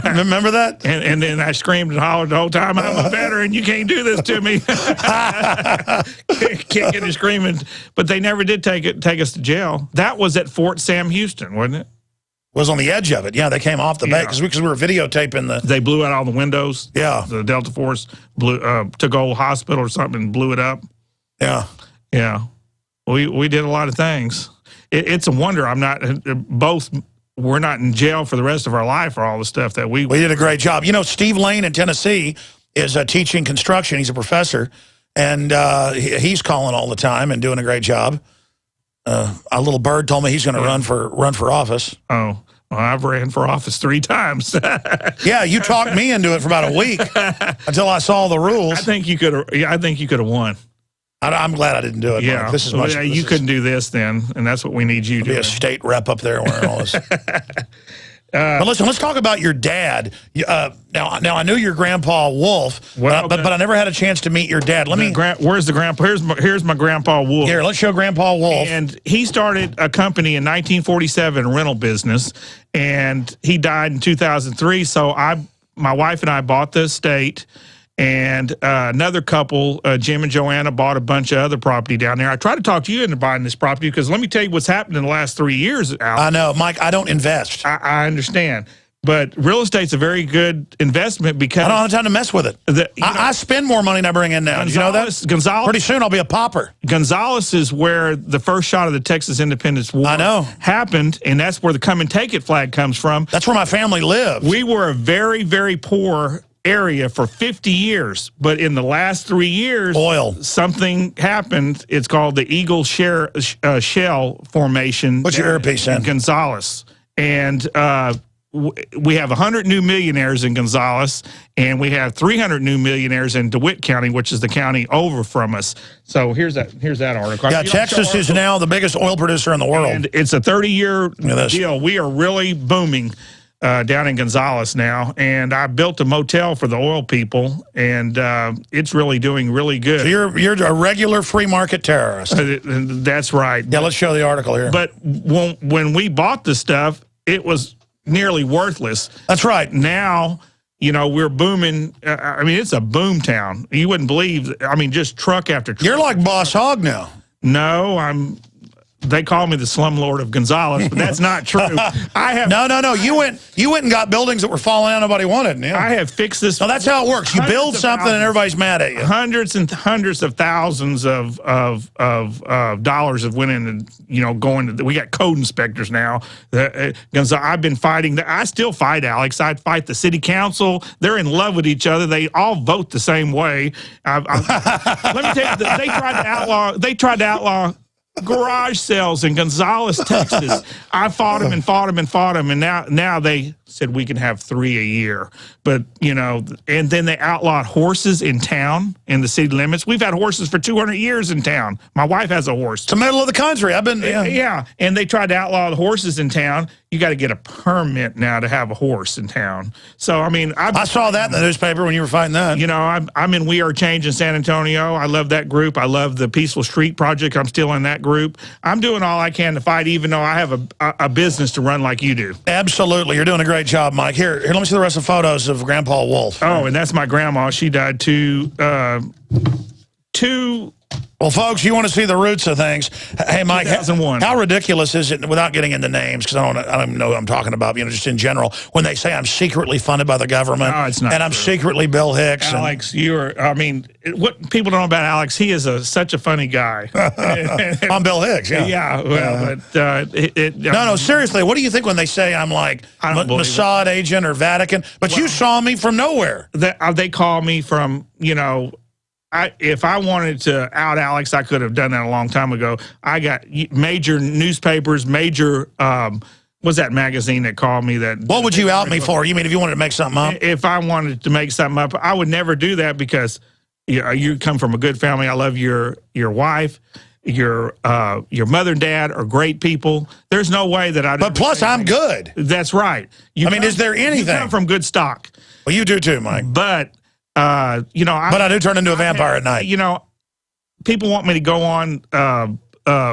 Remember that? And then I screamed and hollered the whole time, I'm a veteran, you can't do this to me. Can't get it screaming. But they never did take us to jail. That was at Fort Sam Houston, wasn't it? Was on the edge of it. Yeah, they came off the bay because we were videotaping the... They blew out all the windows. Yeah. The Delta Force took a old hospital or something and blew it up. Yeah. Yeah. We did a lot of things. It's a wonder we're not in jail for the rest of our life for all the stuff that we did a great job. You know, Steve Lane in Tennessee is teaching construction. He's a professor, and he's calling all the time and doing a great job. A little bird told me he's going to run for office. Oh, well, I've ran for office 3 times. Yeah, you talked me into it for about a week until I saw the rules. I think you could have won. I'm glad I didn't do it. Yeah, Mike. This is you couldn't do this then, and that's what we need you to be a state rep up there wearing all this. But listen, let's talk about your dad. Now I knew your grandpa Wolf, but I never had a chance to meet your dad. Where's the grandpa? Here's my grandpa Wolf. Here, let's show Grandpa Wolf. And he started a company in 1947, a rental business, and he died in 2003. So my wife and I bought the estate. And another couple, Jim and Joanna, bought a bunch of other property down there. I tried to talk to you into buying this property because let me tell you what's happened in the last 3 years, Al. I know, Mike, I don't invest. I understand. But real estate's a very good investment because... I don't have time to mess with it. I spend more money than I bring in now. You know that? Gonzales, pretty soon I'll be a pauper. Gonzales is where the first shot of the Texas Independence War happened, and that's where the come and take it flag comes from. That's where my family lived. We were a very, very poor area for 50 years, but in the last 3 years, something happened. It's called the Eagle Shell Formation. What's your earpiece in? Gonzales. And we have 100 new millionaires in Gonzales, and we have 300 new millionaires in DeWitt County, which is the county over from us. So here's that article. Yeah, Texas is now the biggest oil producer in the world. And it's a 30-year deal. We are really booming down in Gonzales now, and I built a motel for the oil people, and it's really doing really good. So you're a regular free market terrorist. That's right. Yeah, let's show the article here. But when we bought the stuff, it was nearly worthless. That's right. Now, you know, we're booming. I mean, it's a boom town. You wouldn't believe. I mean, just truck after truck. You're like Boss Hogg now. No, they call me the slumlord of Gonzales, but that's not true. No. You went and got buildings that were falling out nobody wanted. Yeah. I have fixed this. No, that's how it works. You build something and everybody's mad at you. Hundreds and hundreds of thousands of dollars have went in and we got code inspectors now. I've been fighting. I still fight, Alex. I fight the city council. They're in love with each other. They all vote the same way. Let me tell you, they tried to outlaw garage sales in Gonzales, Texas. I fought them and fought them and fought them, and now they said we can have 3 a year. But, and then they outlawed horses in town in the city limits. We've had horses for 200 years in town. My wife has a horse. It's the middle of the country. Yeah, and they tried to outlaw the horses in town. You got to get a permit now to have a horse in town. So, I mean, I saw that in the newspaper when you were fighting that. I'm in We Are Change in San Antonio. I love that group. I love the Peaceful Street Project. I'm still in that group. I'm doing all I can to fight, even though I have a business to run like you do. Absolutely. You're doing a great job, Mike. Here, let me see the rest of the photos of Grandpa Wolf. Oh, and that's my grandma. She died two. Well, folks, you want to see the roots of things. Hey, Mike, how ridiculous is it, without getting into names, because I don't even know what I'm talking about, just in general, when they say I'm secretly funded by the government, it's not and I'm secretly Bill Hicks. Alex, what people don't know about Alex, he is such a funny guy. I'm Bill Hicks, yeah. Yeah, well, but... No, seriously, what do you think when they say I'm like Mossad agent or Vatican? But you saw me from nowhere. They call me from, if I wanted to out Alex, I could have done that a long time ago. I got major newspapers, major was that magazine that called me that. What would you out me for? You mean if you wanted to make something up? If I wanted to make something up, I would never do that because you come from a good family. I love your wife. Your mother and dad are great people. There's no way that I. But plus, I'm good. That's right. Is there anything? You come from good stock. Well, you do too, Mike. But I do turn into a vampire at night. People want me to go on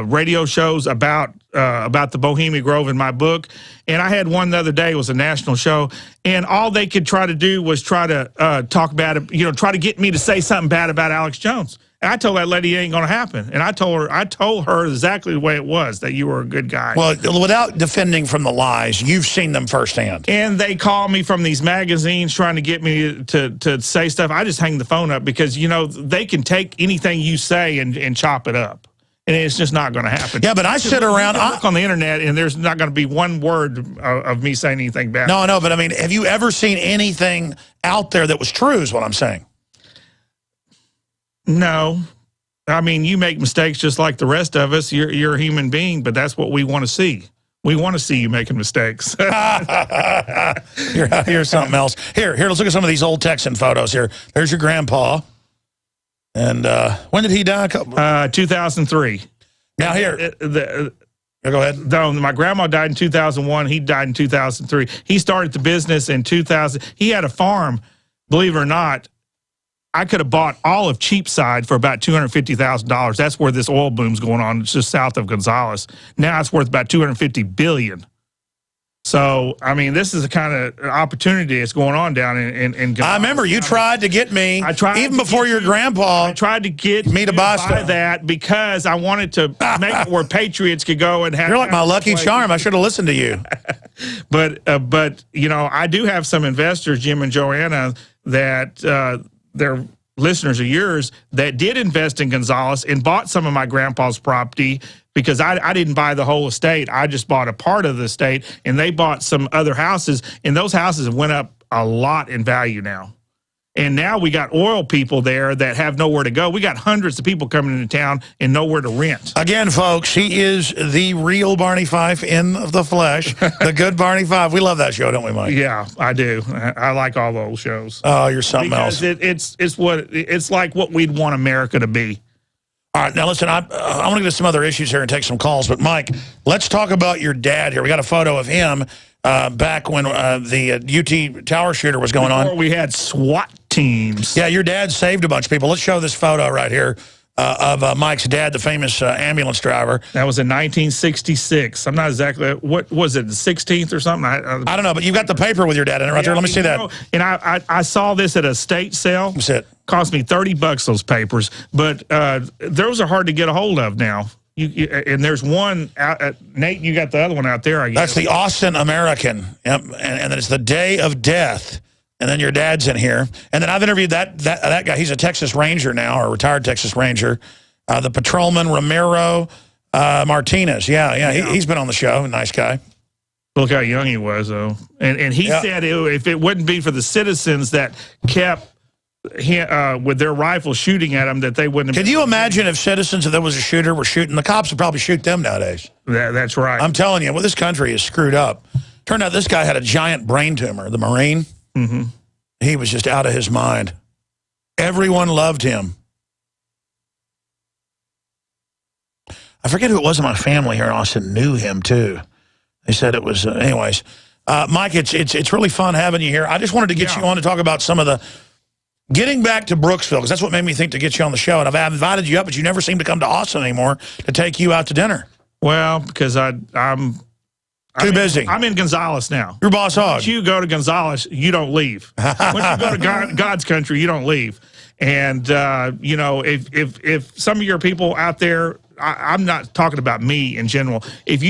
radio shows about the Bohemian Grove in my book, and I had one the other day. It was a national show, and all they could try to do was try to talk bad, try to get me to say something bad about Alex Jones. And I told that lady it ain't going to happen. And I told her exactly the way it was, that you were a good guy. Well, without defending from the lies, you've seen them firsthand. And they call me from these magazines trying to get me to say stuff. I just hang the phone up because, they can take anything you say and chop it up. And it's just not going to happen. Yeah, but I sit around. I look on the internet, and there's not going to be one word of me saying anything bad. No, I know, but I mean, have you ever seen anything out there that was true is what I'm saying? No. I mean, you make mistakes just like the rest of us. You're a human being, but that's what we want to see. We want to see you making mistakes. Here's something else. Here, let's look at some of these old Texan photos here. There's your grandpa. And when did he die? 2003. Now here. Go ahead. No, my grandma died in 2001. He died in 2003. He started the business in 2000. He had a farm, believe it or not. I could have bought all of Cheapside for about $250,000. That's where this oil boom's going on. It's just south of Gonzales. Now it's worth about $250 billion. So, I mean, this is the kind of opportunity that's going on down in Gonzales. I remember you tried to get me, even before your grandpa. I tried to get me to buy that because I wanted to make it where Patriots could go and have. You're like my lucky charm. I should have listened to you. But I do have some investors, Jim and Joanna, that they're listeners of yours that did invest in Gonzales and bought some of my grandpa's property because I didn't buy the whole estate. I just bought a part of the estate, and they bought some other houses, and those houses have went up a lot in value now. And now we got oil people there that have nowhere to go. We got hundreds of people coming into town and nowhere to rent. Again, folks, he is the real Barney Fife in the flesh, the good Barney Fife. We love that show, don't we, Mike? Yeah, I do. I like all the old shows. Oh, you're something else. Because it's like what we'd want America to be. All right, now listen, I want to get to some other issues here and take some calls. But, Mike, let's talk about your dad here. We got a photo of him back when the UT Tower shooter was going on. Before we had SWAT teams. Yeah, your dad saved a bunch of people. Let's show this photo right here of Mike's dad, the famous ambulance driver. That was in 1966. I'm not exactly, what was it, the 16th or something? I don't know, but you've got the paper with your dad in it right there. Let me see that. And I saw this at a state sale. That's it. Cost me $30, those papers. But those are hard to get a hold of now. And there's one out Nate, you got the other one out there, I guess. That's the Austin American. Yep. And then it's the day of death. And then your dad's in here. And then I've interviewed that guy. He's a Texas Ranger now, or a retired Texas Ranger. The patrolman, Ramiro Martinez. Yeah. He's been on the show. Nice guy. Look how young he was, though. And he said if it wouldn't be for the citizens that kept with their rifles shooting at him, that they wouldn't have. Can you imagine if citizens, if there was a shooter, were shooting? The cops would probably shoot them nowadays. That's right. I'm telling you, this country is screwed up. Turned out this guy had a giant brain tumor, the Marine. Mm-hmm. He was just out of his mind. Everyone loved him. I forget who it was in my family here in Austin knew him, too. They said it was, anyways. Mike, it's really fun having you here. I just wanted to get you on to talk about some of the, getting back to Brooksville, because that's what made me think to get you on the show. And I've invited you up, but you never seem to come to Austin anymore to take you out to dinner. Well, because I'm too busy. I'm in Gonzales now. You're boss hog. Once you go to Gonzales, you don't leave. Once you go to God's country, you don't leave. And, if some of your people out there, I'm not talking about me in general. If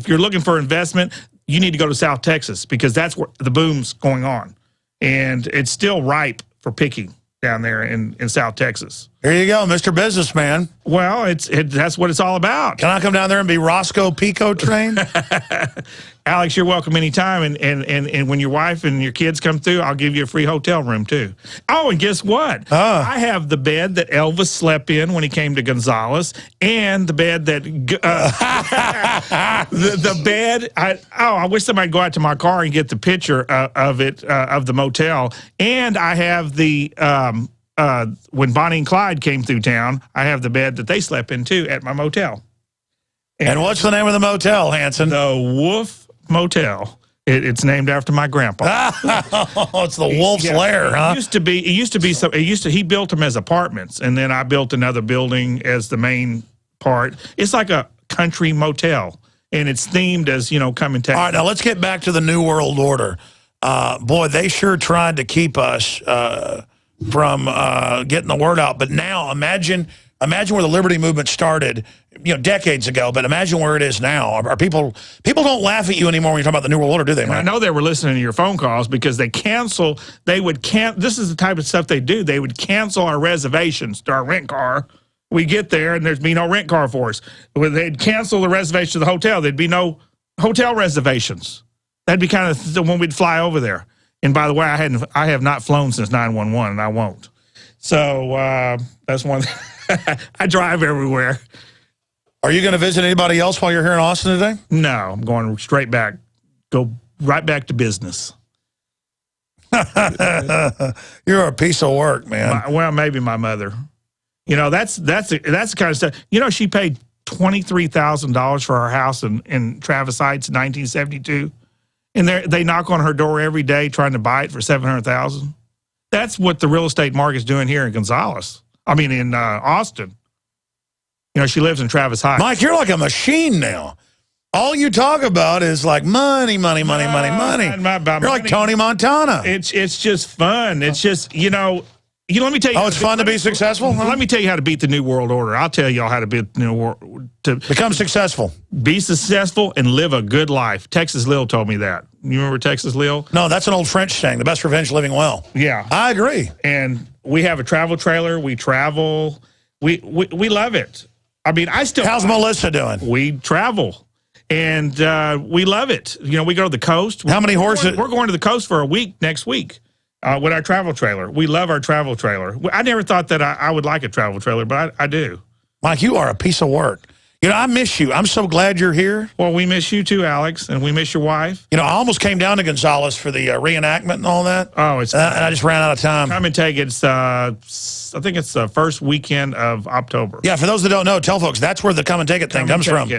you're looking for investment, you need to go to South Texas because that's where the boom's going on. And it's still ripe for picking down there in South Texas. There you go, Mr. Businessman. Well, that's what it's all about. Can I come down there and be Roscoe Pico trained? Alex, you're welcome anytime. And when your wife and your kids come through, I'll give you a free hotel room, too. Oh, and guess what? I have the bed that Elvis slept in when he came to Gonzales, and the bed that the bed. I wish somebody'd go out to my car and get the picture of it, of the motel. And I have the when Bonnie and Clyde came through town, I have the bed that they slept in, too, at my motel. And what's the name of the motel, Hanson? The Wolf Motel. It's named after my grandpa. It's the Wolf's Lair, huh? He built them as apartments, and then I built another building as the main part. It's like a country motel, and it's themed as, come and take. All right, now let's get back to the New World Order. Boy, they sure tried to keep us from getting the word out. But now imagine where the Liberty Movement started, decades ago. But imagine where it is now. Are people don't laugh at you anymore when you talk about the New World Order, do they? I know they were listening to your phone calls because this is the type of stuff they do. They would cancel our reservations to our rent car. We get there and there'd be no rent car for us. They'd cancel the reservation to the hotel. There'd be no hotel reservations. That'd be kind of when we'd fly over there. And by the way, I have not flown since 911, and I won't. So that's one. I drive everywhere. Are you going to visit anybody else while you're here in Austin today? No, I'm going straight back. Go right back to business. You're a piece of work, man. Well, maybe my mother. That's the kind of stuff. She paid $23,000 for her house in Travis Heights in 1972. And they knock on her door every day trying to buy it for $700,000. That's what the real estate market's doing here in in Austin. She lives in Travis Heights. Mike, you're like a machine now. All you talk about is like money. You're like Tony Montana. It's just fun. It's just, let me tell you. Oh, it's fun to be successful? Let me tell you how to beat the New World Order. I'll tell y'all how to beat the New World to become successful. Be successful and live a good life. Texas Lil told me that. You remember Texas Lil? No, that's an old French saying. The best revenge, living well. Yeah, I agree. And we have a travel trailer. We travel. We love it. How's Melissa doing? We travel. And we love it. We go to the coast. How many horses? We're going to the coast for a week next week. With our travel trailer. We love our travel trailer. I never thought that I would like a travel trailer, but I do. Mike, you are a piece of work. I miss you. I'm so glad you're here. Well, we miss you too, Alex, and we miss your wife. I almost came down to Gonzales for the reenactment and all that. Oh, and I just ran out of time. Come and take it. I think it's the first weekend of October. Yeah, for those that don't know, tell folks, that's where the come and take it thing comes from.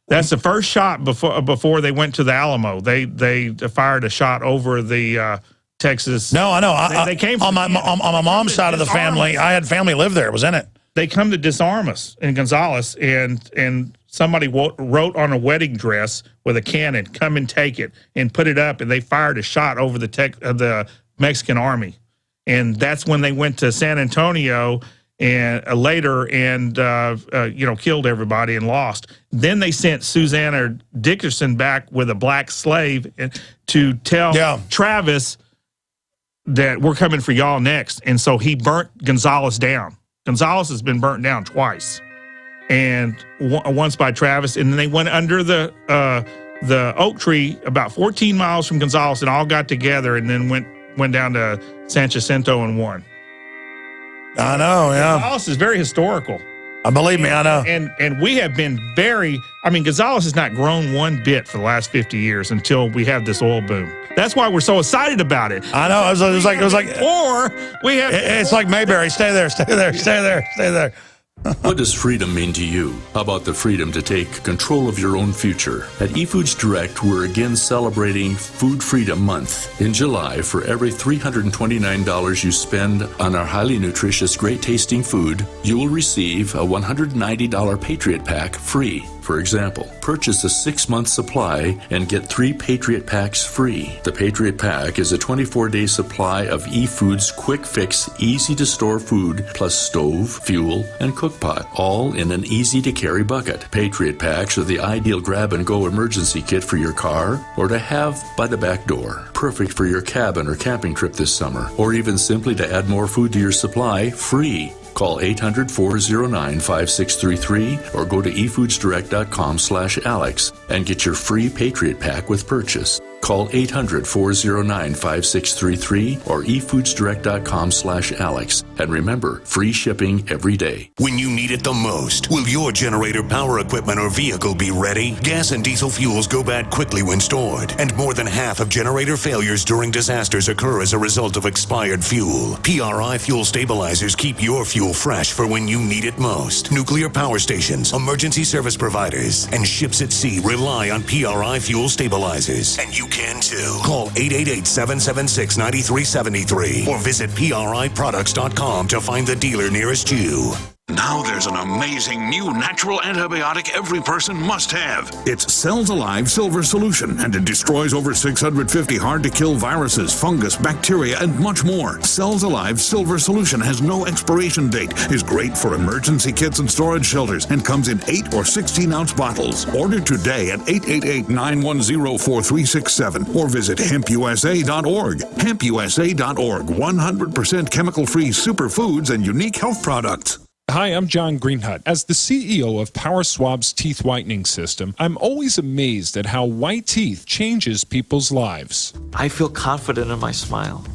That's the first shot before they went to the Alamo. They fired a shot over the Texas. No, I know. They came on my mom's side of the family. I had family live there. It was in it. They come to disarm us in Gonzales, and somebody wrote on a wedding dress with a cannon, "Come and take it," and put it up, and they fired a shot over the Mexican army, and that's when they went to San Antonio and later and killed everybody and lost. Then they sent Susanna Dickerson back with a black slave to tell Travis that we're coming for y'all next. And so he burnt Gonzales down. Gonzales has been burnt down twice, and once by Travis. And then they went under the oak tree about 14 miles from Gonzales and all got together and then went down to San Jacinto and won. I know, yeah. Gonzales is very historical. Believe me, I know. And we have been Gonzales has not grown one bit for the last 50 years until we have this oil boom. That's why we're so excited about it. I know. It was like. Or we have. It's like Mayberry. Stay there. What does freedom mean to you? How about the freedom to take control of your own future? At eFoods Direct, we're again celebrating Food Freedom Month. In July, for every $329 you spend on our highly nutritious, great-tasting food, you will receive a $190 Patriot Pack free. For example, purchase a 6-month supply and get 3 Patriot Packs free. The Patriot Pack is a 24-day supply of eFoods quick fix, easy to store food, plus stove, fuel, and cook pot, all in an easy to carry bucket. Patriot Packs are the ideal grab and go emergency kit for your car or to have by the back door. Perfect for your cabin or camping trip this summer, or even simply to add more food to your supply free. Call 800-409-5633 or go to efoodsdirect.com/Alex and get your free Patriot Pack with purchase. Call 800-409-5633 or efoodsdirect.com/Alex. And remember, free shipping every day. When you need it the most, will your generator, power equipment, or vehicle be ready? Gas and diesel fuels go bad quickly when stored, and more than half of generator failures during disasters occur as a result of expired fuel. PRI fuel stabilizers keep your fuel fresh for when you need it most. Nuclear power stations, emergency service providers, and ships at sea rely on PRI fuel stabilizers. And you can too. Call 888-776-9373 or visit PRIproducts.com to find the dealer nearest you. Now there's an amazing new natural antibiotic every person must have. It's Cells Alive Silver Solution, and it destroys over 650 hard-to-kill viruses, fungus, bacteria, and much more. Cells Alive Silver Solution has no expiration date, is great for emergency kits and storage shelters, and comes in 8 or 16-ounce bottles. Order today at 888-910-4367 or visit hempusa.org. Hempusa.org, 100% chemical-free superfoods and unique health products. Hi, I'm John Greenhut. As the CEO of Power Swab's teeth whitening system, I'm always amazed at how white teeth changes people's lives. I feel confident in my smile.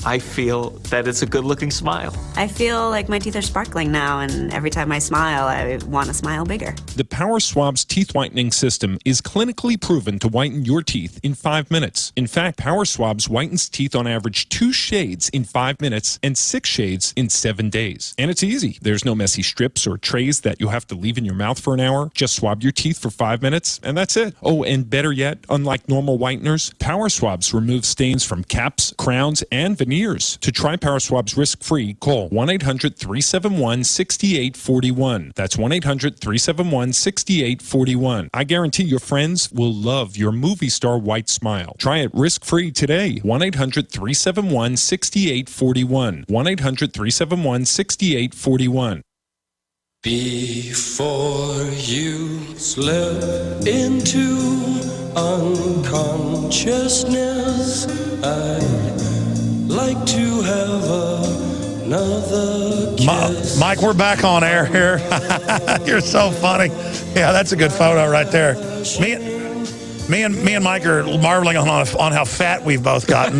I feel that it's a good-looking smile. I feel like my teeth are sparkling now, and every time I smile, I want to smile bigger. The Power Swab's teeth whitening system is clinically proven to whiten your teeth in 5 minutes. In fact, Power Swabs whitens teeth on average 2 shades in 5 minutes and 6 shades in 7 days. And it's easy. There's no messy strips or trays that you have to leave in your mouth for an hour. Just swab your teeth for 5 minutes, and that's it. Oh, and better yet, unlike normal whiteners, Power Swabs remove stains from caps, crowns, and veneers. To try Power Swabs risk-free, call 1-800-371-6841. That's 1-800-371-6841. I guarantee your friends will love your movie star white smile. Try it risk-free today. 1-800-371-6841. 1-800-371-6841. Before you slip into unconsciousness, I'd like to have another kiss. Mike, we're back on air here. You're so funny. Yeah, that's a good photo right there. Me and Mike are marveling on how fat we've both gotten.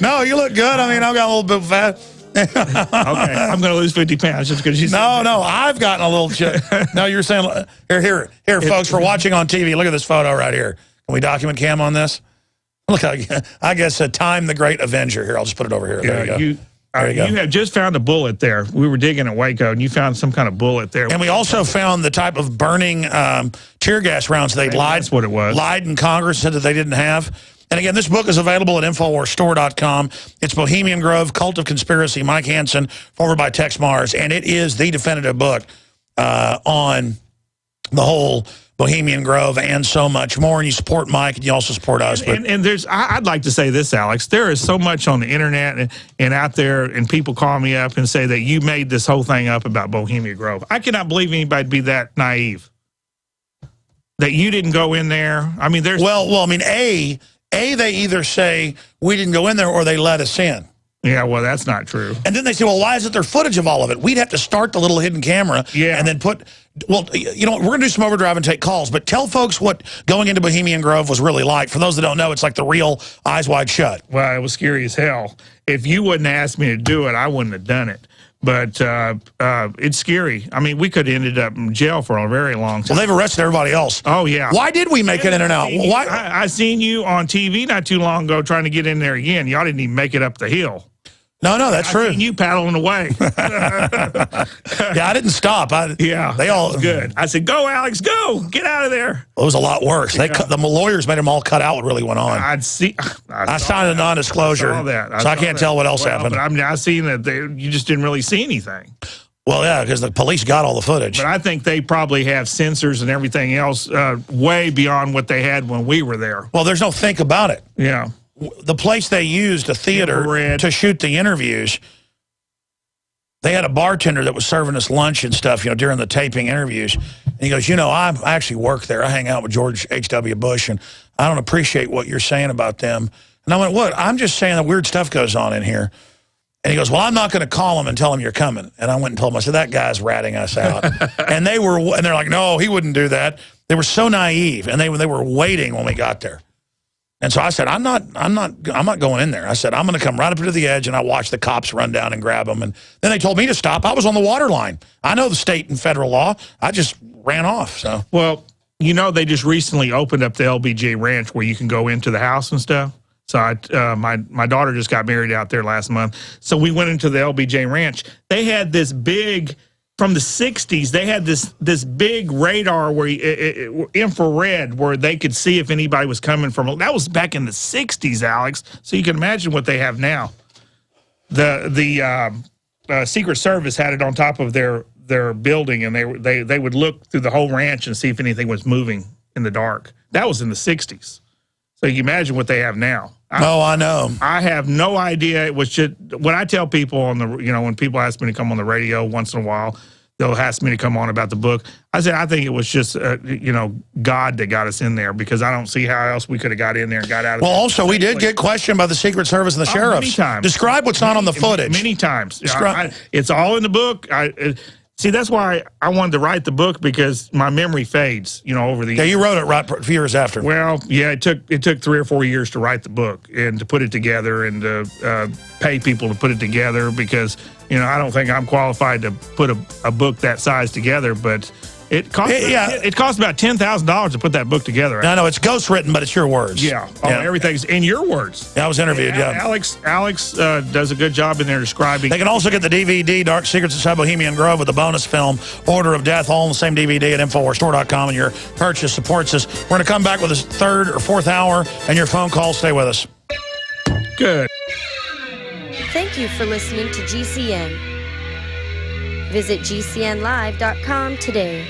No, you look good. I mean, I've got a little bit of fat. Okay, I'm going to lose 50 pounds just because you said that. No, I've gotten a little chip. No, you're saying, here, folks, we're watching on TV. Look at this photo right here. Can we document cam on this? Look, I guess Time the Great Avenger. Here, I'll just put it over here. There you go. You have just found a bullet there. We were digging at Waco, and you found some kind of bullet there. And we also found the type of burning tear gas rounds they lied. That's what it was. Lied in Congress, said that they didn't have. And again, this book is available at InfoWarsStore.com. It's Bohemian Grove, Cult of Conspiracy, Mike Hanson, forward by Tex Mars. And it is the definitive book on the whole Bohemian Grove and so much more. And you support Mike, and you also support us. And there's, I'd like to say this, Alex. There is so much on the internet and out there, and people call me up and say that you made this whole thing up about Bohemian Grove. I cannot believe anybody'd be that naive. That you didn't go in there. I mean, there's... Well, I mean, they either say we didn't go in there or they let us in. Yeah, well, that's not true. And then they say, well, why isn't there footage of all of it? We'd have to start the little hidden camera and then put, well, you know, we're going to do some overdrive and take calls, but tell folks what going into Bohemian Grove was really like. For those that don't know, it's like the real Eyes Wide Shut. Well, it was scary as hell. If you wouldn't ask me to do it, I wouldn't have done it. But it's scary. I mean, we could have ended up in jail for a very long time. Well, they've arrested everybody else. Oh, yeah. Why did we make it in and out? Why? I seen you on TV not too long ago trying to get in there again. Y'all didn't even make it up the hill. No, that's true. I seen you paddling away. Yeah, I didn't stop. They all good. I said, "Go, Alex, go! Get out of there." It was a lot worse. They the lawyers made them all cut out what really went on. I signed a non-disclosure, so I can't tell what else happened. But I seen that you just didn't really see anything. Well, yeah, because the police got all the footage. But I think they probably have sensors and everything else way beyond what they had when we were there. Well, there's no think about it. Yeah. The place they used, a theater, to shoot the interviews, they had a bartender that was serving us lunch and stuff, you know, during the taping interviews. And he goes, you know, I actually work there. I hang out with George H.W. Bush, and I don't appreciate what you're saying about them. And I went, what? I'm just saying that weird stuff goes on in here. And he goes, well, I'm not going to call him and tell him you're coming. And I went and told him, I said, that guy's ratting us out. And they're like, no, he wouldn't do that. They were so naive, and they were waiting when we got there. And so I said, I'm not going in there. I said, I'm going to come right up to the edge, and I watched the cops run down and grab them. And then they told me to stop. I was on the water line. I know the state and federal law. I just ran off. So well, you know, they just recently opened up the LBJ Ranch where you can go into the house and stuff. So my daughter just got married out there last month. So we went into the LBJ Ranch. They had this big, from the 60s, they had this big radar where infrared where they could see if anybody was coming from. That was back in the 60s, Alex. So you can imagine what they have now. The Secret Service had it on top of their building, and they would look through the whole ranch and see if anything was moving in the dark. That was in the 60s. So you imagine what they have now. I know. I have no idea. It was just when I tell people when people ask me to come on the radio once in a while, they'll ask me to come on about the book. I said, I think it was just, God that got us in there, because I don't see how else we could have got in there and got out of there. Well, also, we did get questioned by the Secret Service and the sheriffs. Many times. Describe what's not on the footage. Many times. It's all in the book. See, that's why I wanted to write the book, because my memory fades, over the years. Yeah, you wrote it right a few years after. Well, yeah, it took 3 or 4 years to write the book and to put it together and to pay people to put it together, because, I don't think I'm qualified to put a book that size together, but it cost about $10,000 to put that book together. I know it's ghost written, but it's your words. Yeah, everything's in your words. Yeah, I was interviewed. Yeah, Alex does a good job in there describing. They can also get the DVD Dark Secrets Inside Bohemian Grove with the bonus film Order of Death, all on the same DVD at InfoWarsStore.com, and your purchase supports us. We're going to come back with this 3rd or 4th hour, and your phone call. Stay with us. Good. Thank you for listening to GCN. Visit GCNlive.com today.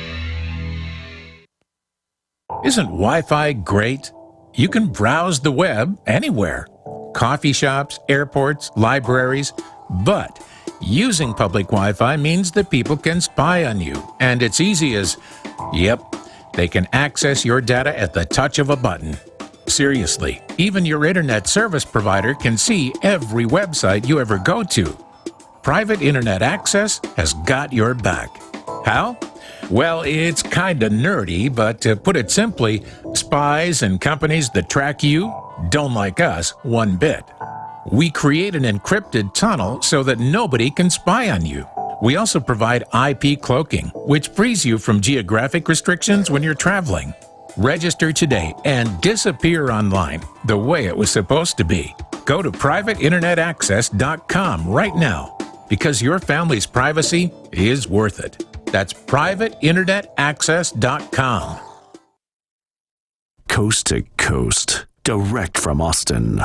Isn't Wi-Fi great? You can browse the web anywhere. Coffee shops, airports, libraries. But using public Wi-Fi means that people can spy on you. And it's easy as, they can access your data at the touch of a button. Seriously, even your internet service provider can see every website you ever go to. Private internet access has got your back. How? Well, it's kinda nerdy, but to put it simply, spies and companies that track you don't like us one bit. We create an encrypted tunnel so that nobody can spy on you. We also provide IP cloaking, which frees you from geographic restrictions when you're traveling. Register today and disappear online the way it was supposed to be. Go to privateinternetaccess.com right now, because your family's privacy is worth it. That's privateinternetaccess.com. Coast to coast, direct from Austin.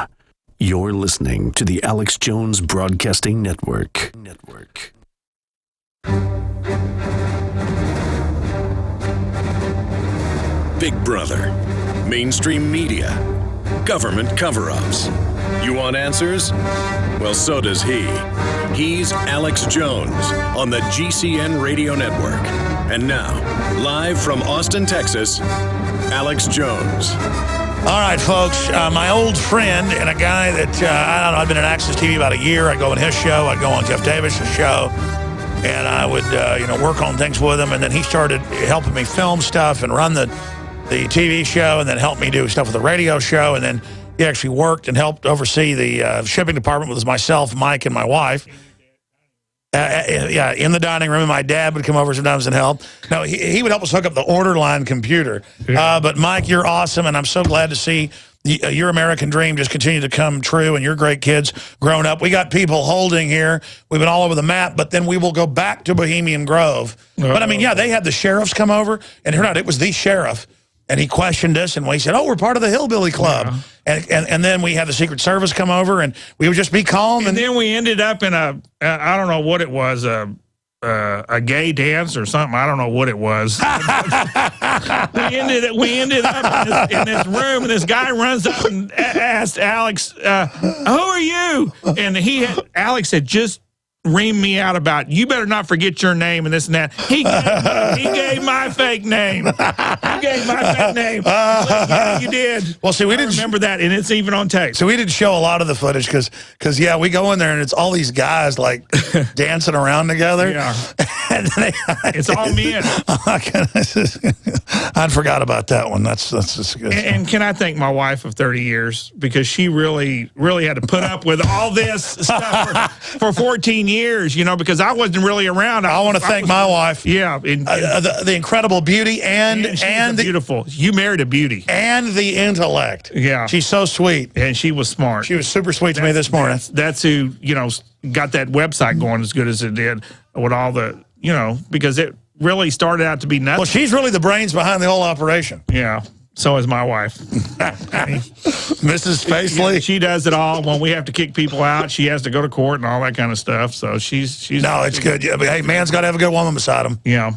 You're listening to the Alex Jones Broadcasting Network. Big Brother, mainstream media, government cover-ups. You want answers? Well, so does he. He's Alex Jones on the GCN Radio Network. And now, live from Austin, Texas, Alex Jones. All right, folks, my old friend and a guy that, I don't know, I've been at Access TV about a year. I'd go on his show. I'd go on Jeff Davis's show. And I would, work on things with him. And then he started helping me film stuff and run the TV show, and then helped me do stuff with the radio show. And then he actually worked and helped oversee the shipping department with myself, Mike, and my wife. In the dining room, and my dad would come over sometimes and help. No, he would help us hook up the order line computer. But Mike, you're awesome, and I'm so glad to see your American dream just continue to come true, and your great kids growing up. We got people holding here. We've been all over the map, but then we will go back to Bohemian Grove. But I mean, they had the sheriffs come over, and it turned out it was the sheriff. And he questioned us, and we said, we're part of the Hillbilly Club. Yeah. And then we had the Secret Service come over, and we would just be calm. And then we ended up in I don't know what it was, a gay dance or something. I don't know what it was. we ended up in this room, and this guy runs up and asked Alex, who are you? And Alex had just reamed me out about, you better not forget your name and this and that. He gave my fake name. You gave my fake name. Yeah, you did. Well, see, we didn't remember that, and it's even on tape. So we didn't show a lot of the footage because yeah, we go in there and it's all these guys like dancing around together. Yeah. And it's all men. I forgot about that one. That's just good. And can I thank my wife of 30 years, because she really had to put up with all this stuff for 14 years, you know, because I wasn't really around. I want to thank my wife. Yeah. The incredible beauty and the beautiful. You married a beauty. And the intellect. Yeah. She's so sweet. And she was smart. She was super sweet to me this morning. That's who, you know, got that website going as good as it did with all the, you know, because it really started out to be nothing. Well, she's really the brains behind the whole operation. Yeah. So is my wife. Mrs. Facely. Yeah, she does it all. When we have to kick people out, she has to go to court and all that kind of stuff. So she's no, it's good. Yeah, but hey, man's got to have a good woman beside him. Yeah.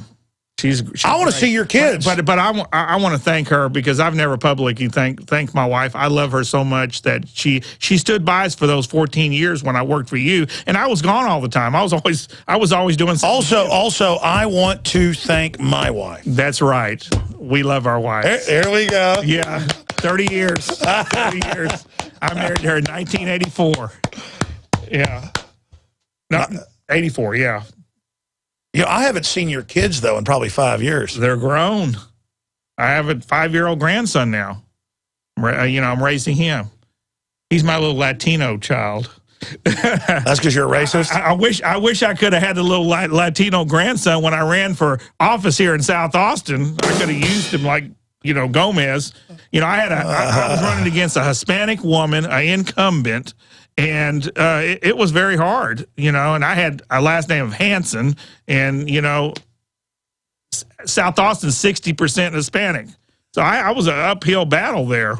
She's I want to see your kids. But I want to thank her, because I've never publicly thanked my wife. I love her so much that she stood by us for those 14 years when I worked for you, and I was gone all the time. I was always doing something. Also, I want to thank my wife. That's right. We love our wives. There we go. Yeah. 30 years. 30 years. I married her in 1984. Yeah. No, 84, yeah. You know, I haven't seen your kids, though, in probably 5 years. They're grown. I have a 5-year-old grandson now. You know, I'm raising him. He's my little Latino child. That's because you're a racist? I wish I could have had the little Latino grandson when I ran for office here in South Austin. I could have used him like, you know, Gomez. You know, I was running against a Hispanic woman, an incumbent, and it was very hard, you know, and I had a last name of Hanson, and, you know, South Austin's 60% Hispanic. So I was an uphill battle there.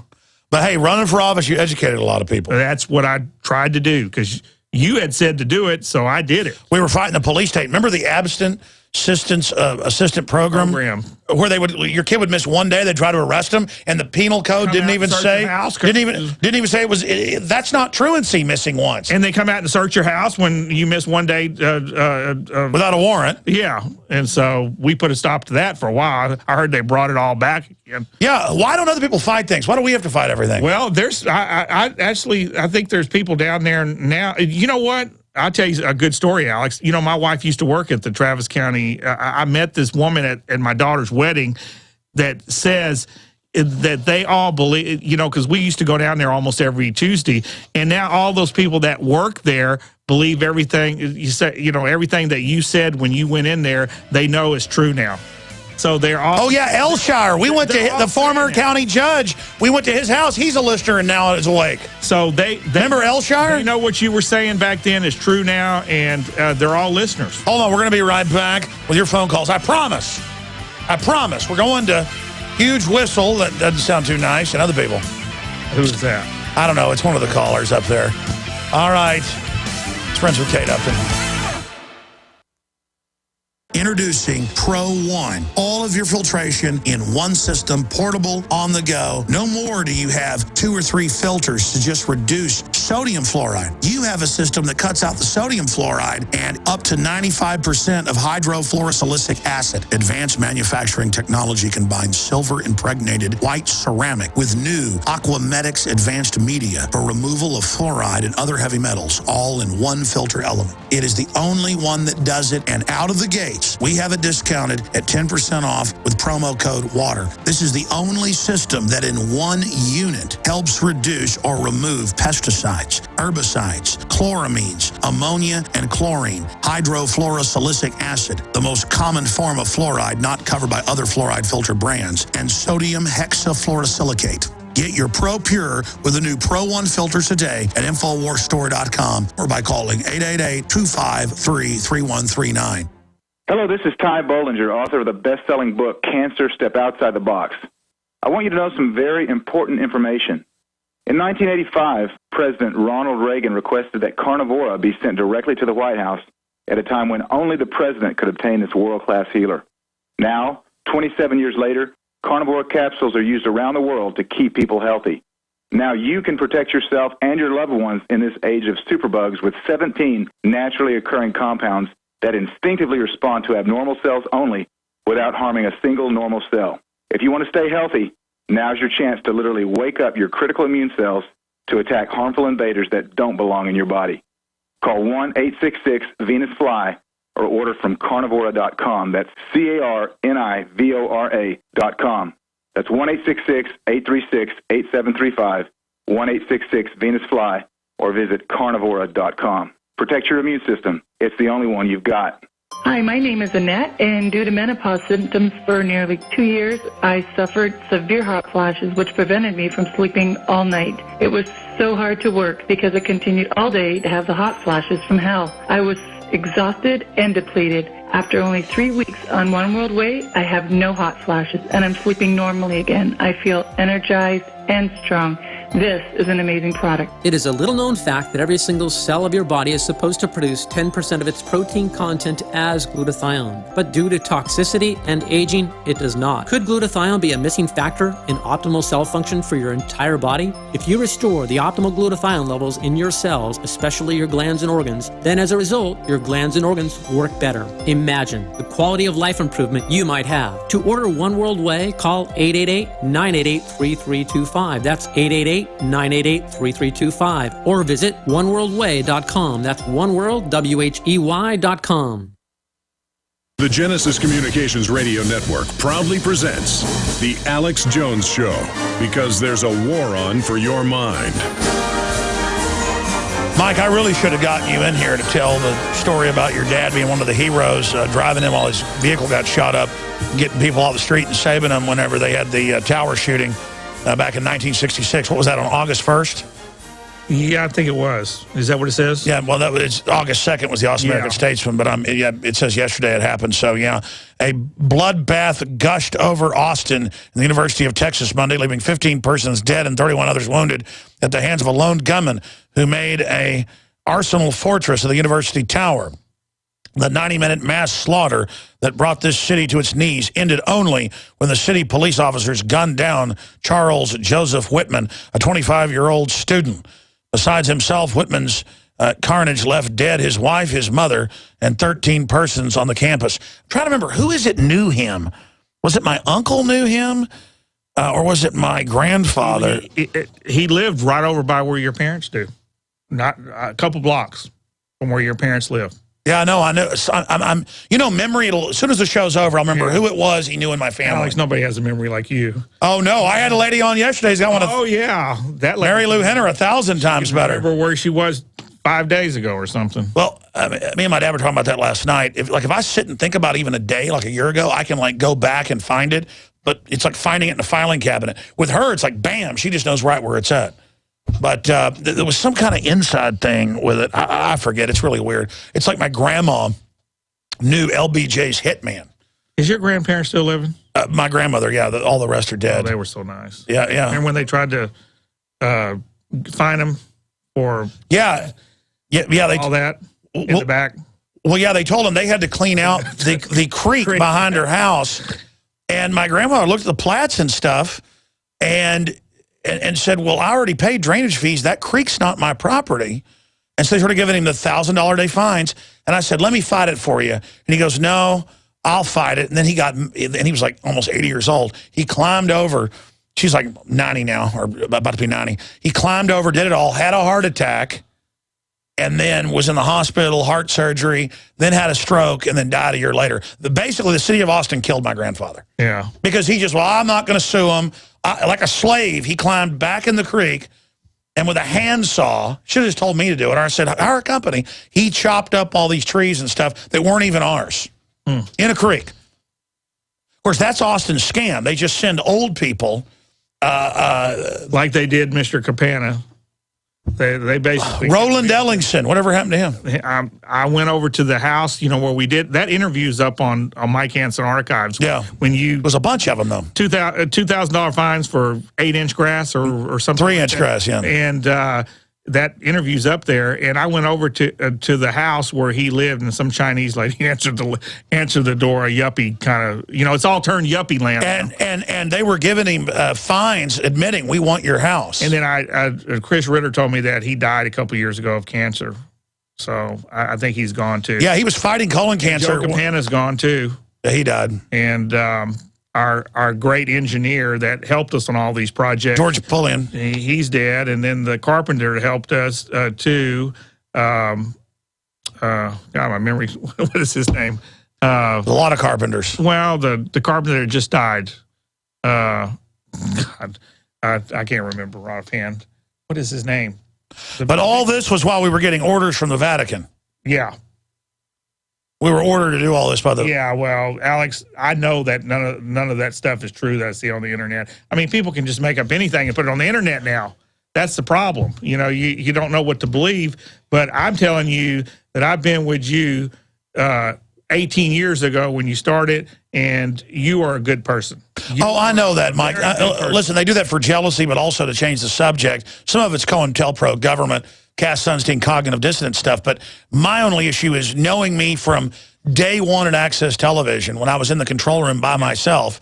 But, hey, running for office, you educated a lot of people. That's what I tried to do, because you had said to do it, so I did it. We were fighting the police state. Remember the abstinent assistant program where your kid would miss one day, they'd try to arrest him, and the penal code didn't even say it was. That's not truancy, missing once. And they come out and search your house when you miss one day without a warrant. Yeah, and so we put a stop to that for a while. I heard they brought it all back again. Yeah, why don't other people fight things? Why do we have to fight everything? Well, I think there's people down there now. You know what? I'll tell you a good story, Alex. You know, my wife used to work at the Travis County. I met this woman at my daughter's wedding that says that they all believe, you know, because we used to go down there almost every Tuesday, and now all those people that work there believe everything you say. You know, everything that you said when you went in there, they know is true now. So they're all. Oh yeah, Elshire. We went to the former county judge. We went to his house. He's a listener and now is awake. So they remember Elshire. They know what you were saying back then is true now, and they're all listeners. Hold on, we're going to be right back with your phone calls. I promise. We're going to Huge Whistle. That doesn't sound too nice. And other people. Who's that? I don't know. It's one of the callers up there. All right. It's friends with Kate Upton. Introducing Pro One. All of your filtration in one system, portable, on the go. No more do you have 2 or 3 filters to just reduce sodium fluoride. You have a system that cuts out the sodium fluoride and up to 95% of hydrofluorosilicic acid. Advanced manufacturing technology combines silver-impregnated white ceramic with new Aquamedics advanced media for removal of fluoride and other heavy metals, all in one filter element. It is the only one that does it, and out of the gate, we have it discounted at 10% off with promo code WATER. This is the only system that in one unit helps reduce or remove pesticides, herbicides, chloramines, ammonia, and chlorine, hydrofluorosilicic acid, the most common form of fluoride not covered by other fluoride filter brands, and sodium hexafluorosilicate. Get your Pro Pure with the new Pro One filters today at InfoWarsStore.com or by calling 888-253-3139. Hello, this is Ty Bollinger, author of the best-selling book, Cancer, Step Outside the Box. I want you to know some very important information. In 1985, President Ronald Reagan requested that Carnivora be sent directly to the White House at a time when only the president could obtain this world-class healer. Now, 27 years later, Carnivora capsules are used around the world to keep people healthy. Now you can protect yourself and your loved ones in this age of superbugs with 17 naturally occurring compounds that instinctively respond to abnormal cells only without harming a single normal cell. If you want to stay healthy, now's your chance to literally wake up your critical immune cells to attack harmful invaders that don't belong in your body. Call 1-866-VENUS-FLY or order from carnivora.com. That's carnivora.com. That's 1-866-836-8735, 1-866-VENUS-FLY, or visit carnivora.com. Protect your immune system. It's the only one you've got. Hi, my name is Annette, and due to menopause symptoms for nearly 2 years, I suffered severe hot flashes, which prevented me from sleeping all night. It was so hard to work because I continued all day to have the hot flashes from hell. I was exhausted and depleted. After only 3 weeks on One World Way, I have no hot flashes, and I'm sleeping normally again. I feel energized and strong. This is an amazing product. It is a little-known fact that every single cell of your body is supposed to produce 10% of its protein content as glutathione. But due to toxicity and aging, it does not. Could glutathione be a missing factor in optimal cell function for your entire body? If you restore the optimal glutathione levels in your cells, especially your glands and organs, then as a result, your glands and organs work better. Imagine the quality of life improvement you might have. To order One World Way, call 888-988-3325. That's 888-988-3325. Or visit oneworldway.com. That's oneworld.com. The Genesis Communications Radio Network proudly presents The Alex Jones Show, because there's a war on for your mind. Mike, I really should have gotten you in here to tell the story about your dad being one of the heroes, driving him while his vehicle got shot up, getting people off the street and saving them whenever they had the tower shooting back in 1966. What was that, on August 1st? Yeah, I think it was. Is that what it says? Yeah, well, it's August 2nd was the Austin American Statesman, but it says yesterday it happened. So, yeah, a bloodbath gushed over Austin and the University of Texas Monday, leaving 15 persons dead and 31 others wounded at the hands of a lone gunman who made a arsenal fortress of the university tower. The 90-minute mass slaughter that brought this city to its knees ended only when the city police officers gunned down Charles Joseph Whitman, a 25-year-old student. Besides himself, Whitman's carnage left dead his wife, his mother, and 13 persons on the campus. I'm trying to remember, who is it knew him? Was it my uncle knew him? Or was it my grandfather? He lived right over by where your parents do. Not a couple blocks from where your parents live. Yeah, I know. I'm memory, as soon as the show's over, I'll remember who it was he knew in my family. Alex, nobody has a memory like you. Oh, no. I had a lady on yesterday. He's got one of that lady, Mary Lou Henner 1,000 times better. Remember where she was 5 days ago or something. Well, me and my dad were talking about that last night. If I sit and think about even a day, like a year ago, I can go back and find it. But it's like finding it in a filing cabinet. With her, it's like, bam, she just knows right where it's at. But there was some kind of inside thing with it. I forget. It's really weird. It's like my grandma knew LBJ's hitman. Is your grandparents still living? My grandmother, yeah. All the rest are dead. Oh, they were so nice. Yeah, yeah. And when they tried to find them or all that in the back? Well, yeah, they told them they had to clean out the creek behind her house. And my grandmother looked at the plats and stuff and said, well, I already paid drainage fees. That creek's not my property. And so they started giving him the $1,000 a day fines. And I said, let me fight it for you. And he goes, no, I'll fight it. And then he was like almost 80 years old. He climbed over. She's like 90 now, or about to be 90. He climbed over, did it all, had a heart attack, and then was in the hospital, heart surgery, then had a stroke, and then died a year later. Basically, the city of Austin killed my grandfather. Yeah. Because he just, I'm not going to sue him. Like a slave, he climbed back in the creek, and with a handsaw, should have just told me to do it. Or I said, our company, he chopped up all these trees and stuff that weren't even ours in a creek. Of course, that's Austin's scam. They just send old people. Like they did Mr. Capana. They basically... Roland Ellingson, whatever happened to him? I went over to the house, where we did... That interview's up on Mike Hanson Archives. Yeah. There's a bunch of them, though. $2,000 fines for 8-inch grass or something. 3-inch grass, yeah. And that interview's up there, and I went over to the house where he lived, and some Chinese lady answered the door, a yuppie kind of, it's all turned yuppie land. And they were giving him fines admitting, we want your house. And then Chris Ritter told me that he died a couple years ago of cancer. So I think he's gone too. Yeah, he was fighting colon cancer. Joe Campana's gone too. Yeah, he died. And our great engineer that helped us on all these projects, George Pullian, he's dead. And then the carpenter helped us too. God, my memory. What is his name? A lot of carpenters. Well, the carpenter just died. God, I can't remember offhand. What is his name? But all this was while we were getting orders from the Vatican. Yeah. We were ordered to do all this by the... Yeah, well, Alex, I know that none of that stuff is true that I see on the internet. I mean, people can just make up anything and put it on the internet now. That's the problem. You don't know what to believe, but I'm telling you that I've been with you 18 years ago when you started, and you are a good person. I know that, Mike. Listen, they do that for jealousy, but also to change the subject. Some of it's COINTELPRO, government, Cass Sunstein, cognitive dissonance stuff. But my only issue is knowing me from day one at Access Television when I was in the control room by myself.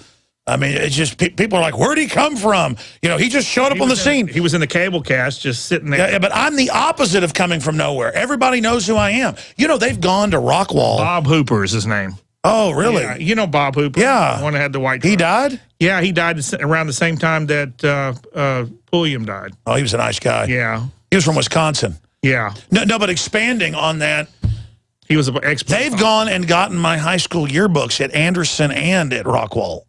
I mean, it's just people are like, where'd he come from? He just showed up on the scene. He was in the cable cast just sitting there. Yeah, but I'm the opposite of coming from nowhere. Everybody knows who I am. They've gone to Rockwall. Bob Hooper is his name. Oh, really? Yeah, you know Bob Hooper. Yeah. The one that had the white truck. He died? Yeah, he died around the same time that Pulliam died. Oh, he was a nice guy. Yeah. He was from Wisconsin. Yeah. No, but expanding on that, he was an expert. They've gone and gotten my high school yearbooks at Anderson and at Rockwall,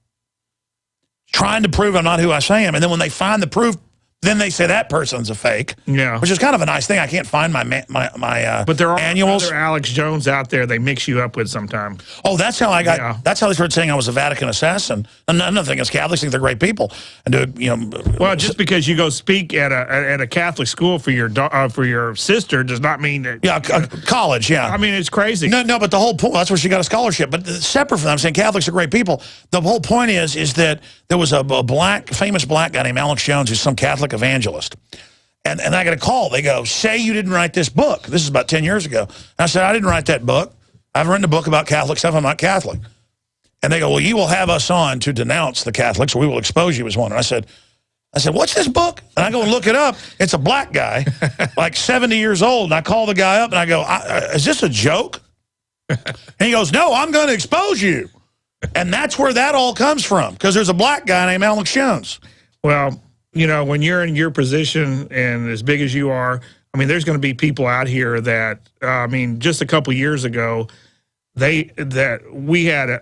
trying to prove I'm not who I say I am. And then when they find the proof, then they say that person's a fake. Yeah. Which is kind of a nice thing. I can't find my but there are annuals. Other Alex Jones out there they mix you up with sometime. Oh, that's how I got. That's how they started saying I was a Vatican assassin. Another thing is Catholics think they're great people, and well, just because you go speak at a Catholic school for your sister does not mean that. Yeah, college. Yeah. I mean, it's crazy. No, but the whole point, that's where she got a scholarship. But separate from that, I'm saying Catholics are great people. The whole point is that there was a famous black guy named Alex Jones who's some Catholic evangelist. And I got a call. They go, say you didn't write this book. This is about 10 years ago. And I said, I didn't write that book. I've written a book about Catholic stuff. I'm not Catholic. And they go, well, you will have us on to denounce the Catholics, or we will expose you as one. And I said, what's this book? And I go and look it up. It's a black guy, like 70 years old. And I call the guy up and I go, is this a joke? And he goes, no, I'm going to expose you. And that's where that all comes from, because there's a black guy named Alex Jones. Well, when you're in your position and as big as you are, I mean, there's going to be people out here that, just a couple years ago, we had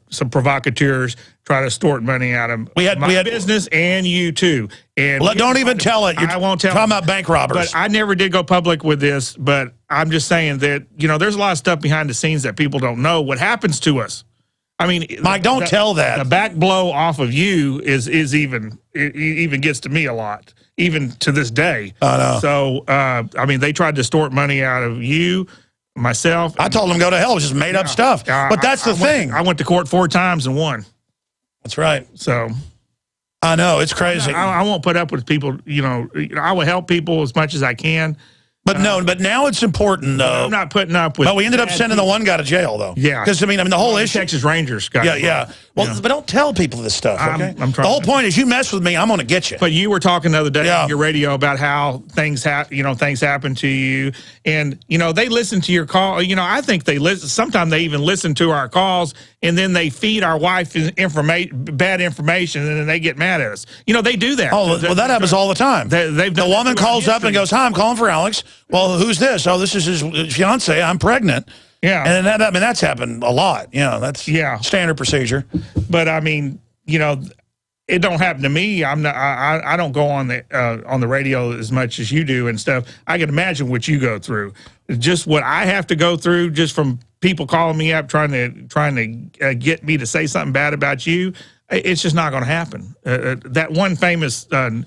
some provocateurs try to extort money out of my business and you too. And don't even tell it. I won't tell. Talking about bank robbers. But I never did go public with this. But I'm just saying that there's a lot of stuff behind the scenes that people don't know what happens to us. I mean, Mike, don't tell that. The back blow off of you is even gets to me a lot, even to this day. I know. So, they tried to extort money out of you, myself. I told them to go to hell. It was just made up stuff. But that's the thing. I went to court 4 times and won. That's right. So I know, it's crazy. I won't put up with people. I will help people as much as I can. But but now it's important, though. I'm not putting up with. But we ended up sending the one guy to jail, though. Yeah. Because the whole issue. Texas Rangers got. Yeah. Well, but don't tell people this stuff. Okay. I'm trying. The whole point is, you mess with me, I'm going to get you. But you were talking the other day on your radio about how things happen to you, and they listen to your call. I think they listen. Sometimes they even listen to our calls, and then they feed our wife bad information, and then they get mad at us. They do that. Oh, well, that happens all the time. The woman calls up and goes, "Hi, I'm calling for Alex." Well, who's this? Oh, this is his fiance. I'm pregnant. Yeah. And then that's happened a lot. That's standard procedure. But it don't happen to me. I don't go on the radio as much as you do and stuff. I can imagine what you go through. Just what I have to go through just from people calling me up trying to get me to say something bad about you. It's just not going to happen. That one famous... no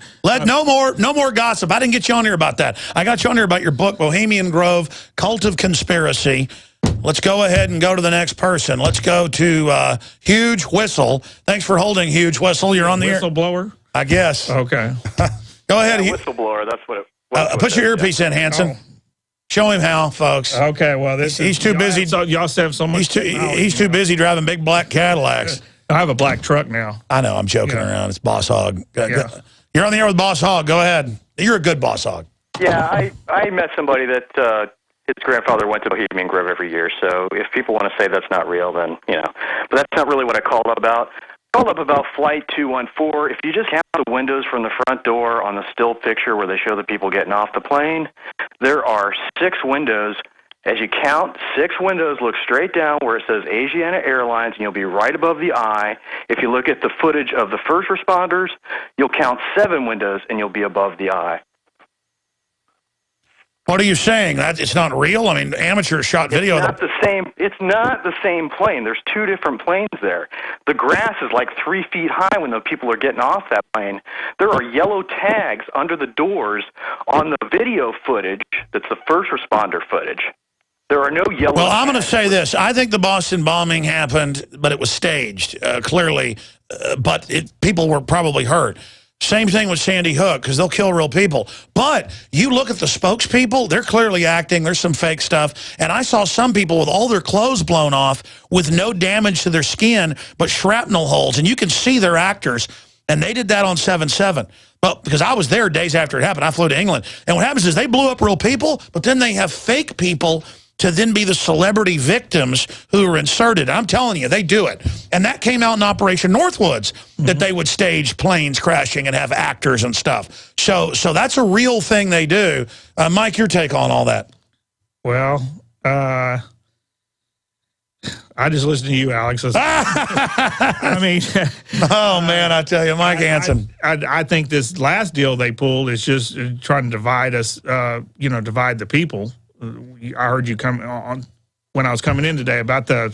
more gossip. I didn't get you on here about that. I got you on here about your book, Bohemian Grove, Cult of Conspiracy. Let's go ahead and go to the next person. Let's go to Huge Whistle. Thanks for holding, Huge Whistle. You're on the air. Whistleblower? I guess. Okay. Go ahead. Whistleblower, that's what Put your earpiece in, Hanson. Oh. Show him how, folks. Okay, well, he's too busy. Y'all have so much. He's too busy driving big black Cadillacs. I have a black truck now. I know. I'm joking around. It's Boss Hog. You're on the air with Boss Hog. Go ahead. You're a good Boss Hog. Yeah, I met somebody that his grandfather went to Bohemian Grove every year. So if people want to say that's not real, then But that's not really what I called up about. I called up about Flight 214. If you just count the windows from the front door on the still picture where they show the people getting off the plane, there are 6 windows. As you count 6 windows, look straight down where it says Asiana Airlines, and you'll be right above the eye. If you look at the footage of the first responders, you'll count 7 windows, and you'll be above the eye. What are you saying? That it's not real? I mean, amateur shot video. It's not the same. It's not the same plane. There's 2 different planes there. The grass is like 3 feet high when the people are getting off that plane. There are yellow tags under the doors on the video footage. That's the first responder footage. There are no yellow. Well, I'm going to say this. I think the Boston bombing happened, but it was staged, clearly. But people were probably hurt. Same thing with Sandy Hook, because they'll kill real people. But you look at the spokespeople, they're clearly acting. There's some fake stuff. And I saw some people with all their clothes blown off with no damage to their skin, but shrapnel holes. And you can see they're actors. And they did that on 7/7. Well, because I was there days after it happened. I flew to England. And what happens is they blew up real people, but then they have fake people to then be the celebrity victims who are inserted. I'm telling you, they do it. And that came out in Operation Northwoods, that they would stage planes crashing and have actors and stuff. So that's a real thing they do. Mike, your take on all that? Well, I just listened to you, Alex. I mean... oh, man, I tell you, Mike Hanson. I think this last deal they pulled is just trying to divide us, divide the people. I heard you come on when I was coming in today about the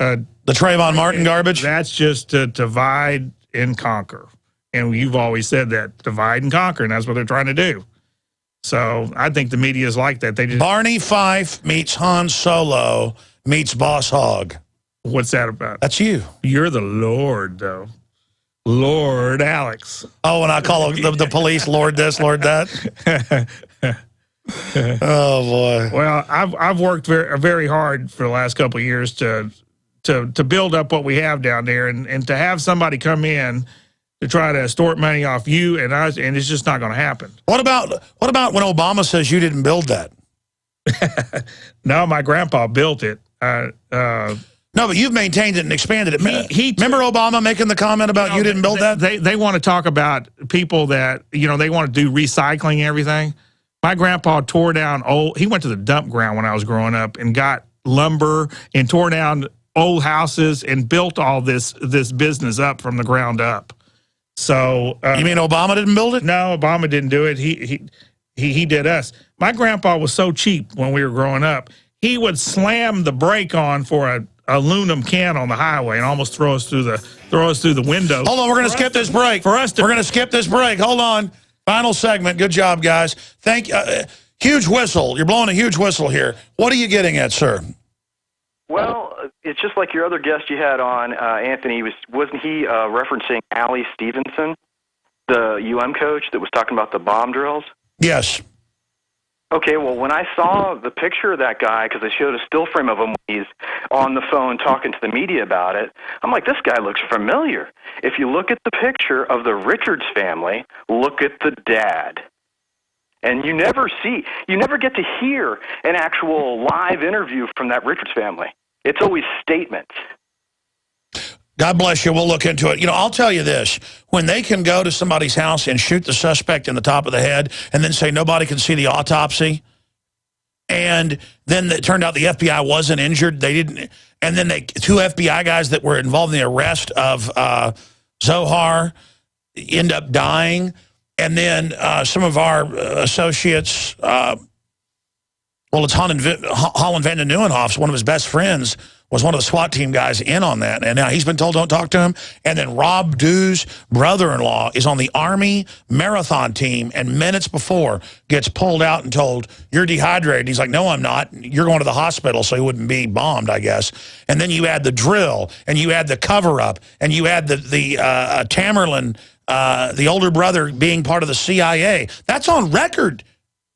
Trayvon Martin garbage. That's just to divide and conquer, and you've always said that, divide and conquer, and that's what they're trying to do. So I think the media is like that. They just Barney Fife meets Han Solo meets Boss Hog. What's that about? That's you. You're the Lord, though. Lord Alex. Oh, when I call the police Lord this, Lord that. Oh boy! Well, I've worked very hard for the last couple of years to build up what we have down there, and to have somebody come in to try to extort money off you and us, and it's just not going to happen. What about when Obama says you didn't build that? No, my grandpa built it. No, but you've maintained it and expanded it. Remember Obama making the comment about you didn't build that? They want to talk about people that they want to do recycling and everything. My grandpa tore down he went to the dump ground when I was growing up and got lumber and tore down old houses and built all this business up from the ground up. So you mean Obama didn't build it? No, Obama didn't do it. He did us. My grandpa was so cheap when we were growing up. He would slam the brake on for a aluminum can on the highway and almost throw us through the window. Hold on, we're going to skip this break. We're going to skip this break. Hold on. Final segment. Good job, guys. Thank you. Huge whistle. You're blowing a huge whistle here. What are you getting at, sir? Well, it's just like your other guest you had on, Anthony. Wasn't he referencing Allie Stevenson, the UM coach that was talking about the bomb drills? Yes. Okay, well, when I saw the picture of that guy, because they showed a still frame of him when he's on the phone talking to the media about it, I'm like, this guy looks familiar. If you look at the picture of the Richards family, look at the dad. And you never get to hear an actual live interview from that Richards family. It's always statements. God bless you. We'll look into it. I'll tell you this. When they can go to somebody's house and shoot the suspect in the top of the head and then say nobody can see the autopsy, and then it turned out the FBI wasn't injured, they didn't, and then 2 FBI guys that were involved in the arrest of Zohar end up dying, and then some of our associates, it's Holland van den Nieuwenhof's, one of his best friends, was one of the SWAT team guys in on that. And now he's been told don't talk to him. And then Rob Dew's brother-in-law is on the Army marathon team, and minutes before gets pulled out and told, you're dehydrated. He's like, no, I'm not. You're going to the hospital, so he wouldn't be bombed, I guess. And then you add the drill, and you add the cover-up, and you add the Tamerlan, the older brother being part of the CIA. That's on record.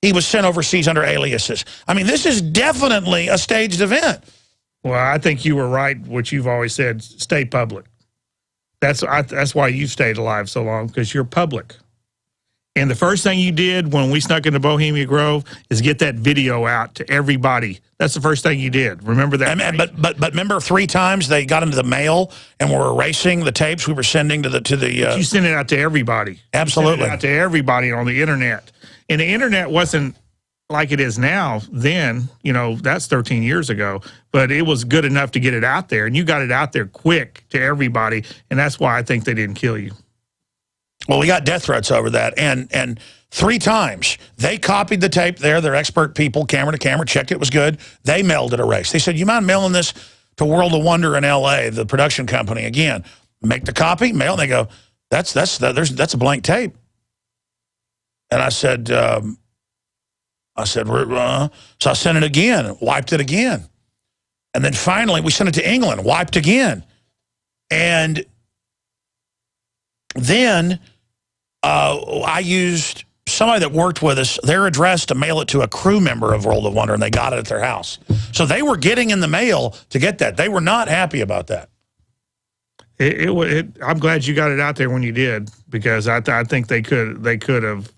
he was sent overseas under aliases. I mean, this is definitely a staged event. Well, I think you were right, what you've always said, stay public. That's why you stayed alive so long, because you're public. And the first thing you did when we snuck into Bohemian Grove is get that video out to everybody. That's the first thing you did. Remember that? But remember 3 times they got into the mail and were erasing the tapes we were sending to the. You sent it out to everybody. Absolutely. You sent it out to everybody on the internet. And the internet wasn't like it is now then, you know, that's 13 years ago, but it was good enough to get it out there, and you got it out there quick to everybody, and that's why I think they didn't kill you. Well, we got death threats over that, and 3 times they copied the tape there. They're expert people, camera to camera, checked it was good. They mailed it erased. They said, you mind mailing this to World of Wonder in L.A., the production company? Again, make the copy, mail, and they go, that's a blank tape. And I said, so I sent it again, wiped it again. And then finally, we sent it to England, wiped again. And then I used somebody that worked with us, their address, to mail it to a crew member of World of Wonder, and they got it at their house. So they were getting in the mail to get that. They were not happy about that. I'm glad you got it out there when you did, because I think they could have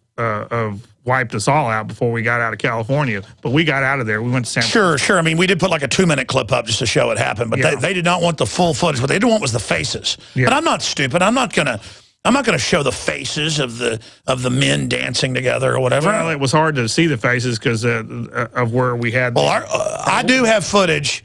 wiped us all out before we got out of California. But we got out of there. We went to San Francisco. Sure. I mean, we did put like a 2-minute clip up just to show it happen, but they did not want the full footage. What they did want was the faces. Yeah. But I'm not stupid. I'm not gonna show the faces of the men dancing together or whatever. Well, it was hard to see the faces because of where we had. Well, I do have footage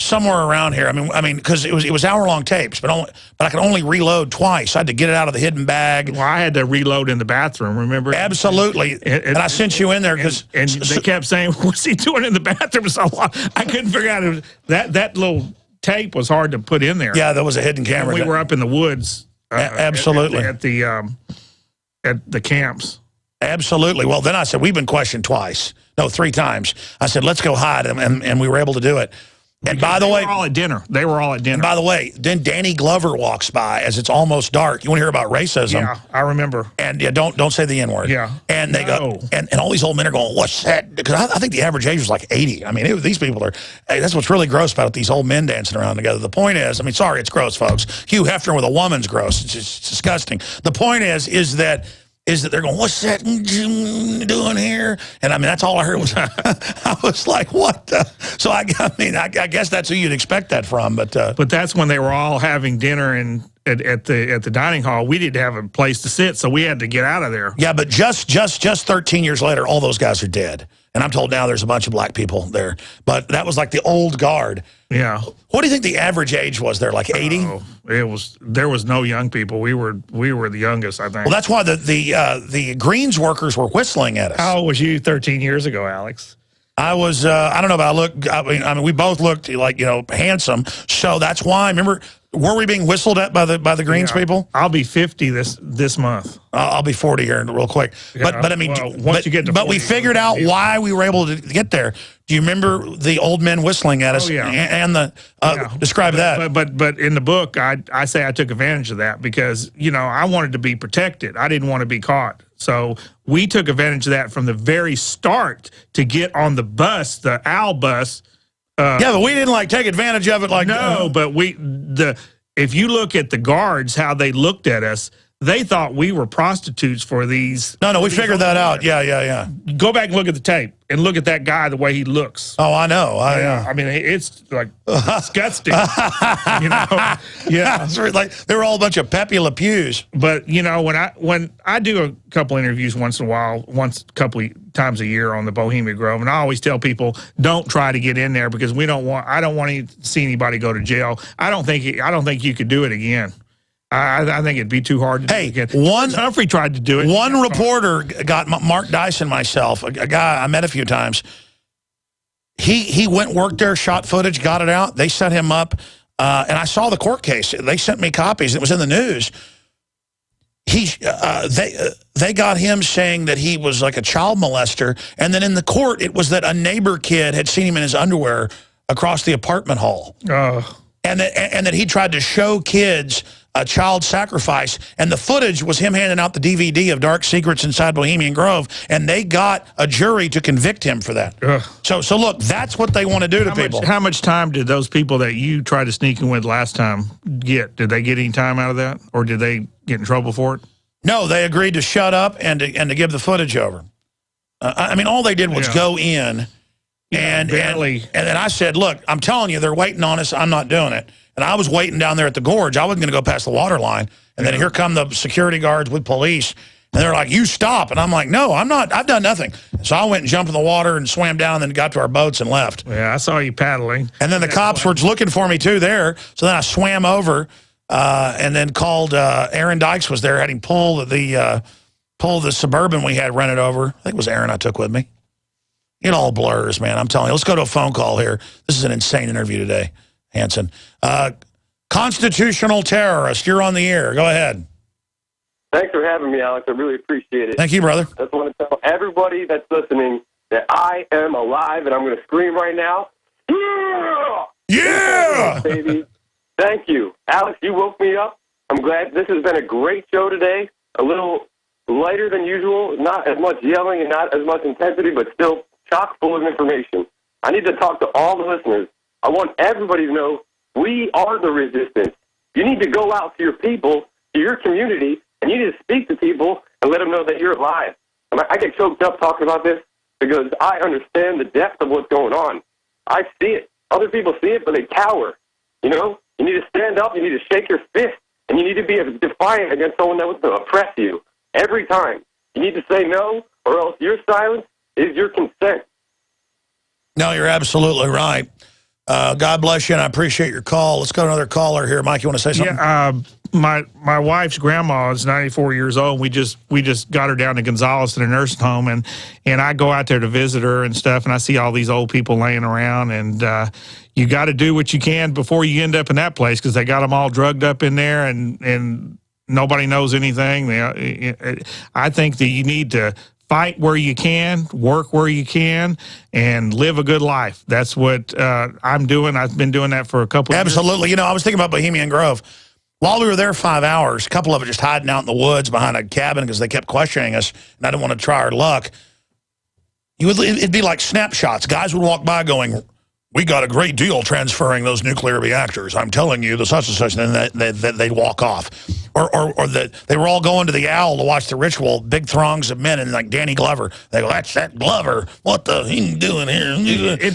somewhere around here. I mean, because it was hour-long tapes, but I could only reload twice. I had to get it out of the hidden bag. Well, I had to reload in the bathroom. Remember? Absolutely. And I sent you in there because they kept saying, "What's he doing in the bathroom?" So I couldn't figure out that little tape was hard to put in there. Yeah, there was a hidden camera. And we were up in the woods. Absolutely. At the camps. Absolutely. Well, then I said, we've been questioned twice. No, 3 times. I said, let's go hide, and we were able to do it. And by the way, they were all at dinner. They were all at dinner. And by the way, then Danny Glover walks by as it's almost dark. You want to hear about racism? Yeah, I remember. And yeah, don't say the N-word. Yeah. And they go, and all these old men are going, what's that? Because I think the average age was like 80. I mean, these people are. Hey, that's what's really gross about it, these old men dancing around together. The point is, I mean, sorry, it's gross, folks. Hugh Hefner with a woman's gross. It's just disgusting. The point is that they're going, what's that doing here? And I mean, that's all I heard was, I was like, what the? So I guess that's who you'd expect that from. But that's when they were all having dinner at the dining hall. We didn't have a place to sit, so we had to get out of there. Yeah, but just 13 years later, all those guys are dead. And I'm told now there's a bunch of black people there. But that was like the old guard. Yeah. What do you think the average age was there? Like 80? There was no young people. We were the youngest, I think. Well, that's why the greens workers were whistling at us. How old was you 13 years ago, Alex? I was I don't know, but I mean we both looked like, you know, handsome. So that's why. Remember, were we being whistled at by the greens people? I'll be 50 this month. I'll be 40 here real quick. Yeah, but I mean, once you get to 40, we figured out why we were able to get there. Do you remember the old men whistling at us? Oh, yeah. And the describe that. But in the book, I say I took advantage of that because, you know, I wanted to be protected. I didn't want to be caught. So we took advantage of that from the very start to get on the bus, the OWL bus. Yeah, but we didn't like take advantage of it. Like no, but if you look at the guards, how they looked at us, they thought we were prostitutes for these. No, we figured that out. Yeah. Go back and look at the tape and look at that guy, the way he looks. Oh, I know. I mean, it's like disgusting. You know, yeah. It's like they were all a bunch of Pepe Le Pews. But you know, when I do a couple interviews once in a while, a couple times a year on the Bohemian Grove, and I always tell people, don't try to get in there because I don't want to see anybody go to jail. I don't think you could do it again. I think it'd be too hard to do again. Humphrey tried to do it. One reporter got Mark Dice and myself, a guy I met a few times. He went, worked there, shot footage, got it out. They set him up, and I saw the court case. They sent me copies. It was in the news. They got him saying that he was like a child molester, and then in the court, it was that a neighbor kid had seen him in his underwear across the apartment hall. And that he tried to show kids a child sacrifice, and the footage was him handing out the DVD of Dark Secrets Inside Bohemian Grove, and they got a jury to convict him for that. So look, that's what they want to do to people. How much time did those people that you tried to sneak in with last time get? Did they get any time out of that, or did they get in trouble for it? No, they agreed to shut up and to give the footage over. I mean, all they did was go in, and then I said, look, I'm telling you, they're waiting on us. I'm not doing it. And I was waiting down there at the gorge. I wasn't going to go past the water line. And then here come the security guards with police. And they're like, you stop. And I'm like, no, I'm not. I've done nothing. So I went and jumped in the water and swam down and then got to our boats and left. Yeah, I saw you paddling. And then the cops were looking for me, too, there. So then I swam over and then called Aaron Dykes was there, had him pull the Suburban we had rented over. I think it was Aaron I took with me. It all blurs, man. I'm telling you. Let's go to a phone call here. This is an insane interview today, Hanson. Constitutional terrorist, you're on the air. Go ahead. Thanks for having me, Alex. I really appreciate it. Thank you, brother. I just want to tell everybody that's listening that I am alive, and I'm going to scream right now. Yeah! Yeah! Baby. Thank you. Alex, you woke me up. I'm glad. This has been a great show today. A little lighter than usual, not as much yelling and not as much intensity, but still chock full of information. I need to talk to all the listeners. I want everybody to know we are the resistance. You need to go out to your people, to your community, and you need to speak to people and let them know that you're alive. I get choked up talking about this because I understand the depth of what's going on. I see it. Other people see it, but they cower. You know, you need to stand up, you need to shake your fist, and you need to be defiant against someone that wants to oppress you. Every time. You need to say no, or else your silence is your consent. No, you're absolutely right. God bless you, and I appreciate your call. Let's go to another caller here. Mike, you want to say something? Yeah, my wife's grandma is 94 years old. We just got her down to Gonzales in a nursing home, and I go out there to visit her and stuff, and I see all these old people laying around, and you got to do what you can before you end up in that place because they got them all drugged up in there, and nobody knows anything. I think that you need to fight where you can, work where you can, and live a good life. That's what I'm doing. I've been doing that for a couple of years. Absolutely. You know, I was thinking about Bohemian Grove. While we were there 5 hours, a couple of it just hiding out in the woods behind a cabin because they kept questioning us, and I didn't want to try our luck. It'd be like snapshots. Guys would walk by going, we got a great deal transferring those nuclear reactors. I'm telling you, the such and such, and then they'd walk off. Or that they were all going to the Owl to watch the ritual, big throngs of men, and like Danny Glover. They go, that's that Glover. What the he doing here?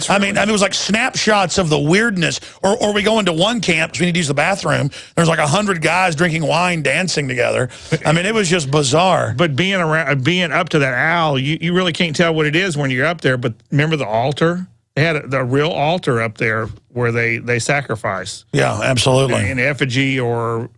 I mean, it was like snapshots of the weirdness. Or we go into one camp, because we need to use the bathroom. There's like 100 guys drinking wine, dancing together. I mean, it was just bizarre. But being up to that Owl, you really can't tell what it is when you're up there. But remember the altar? They had the real altar up there where they sacrifice. Yeah, absolutely. In effigy or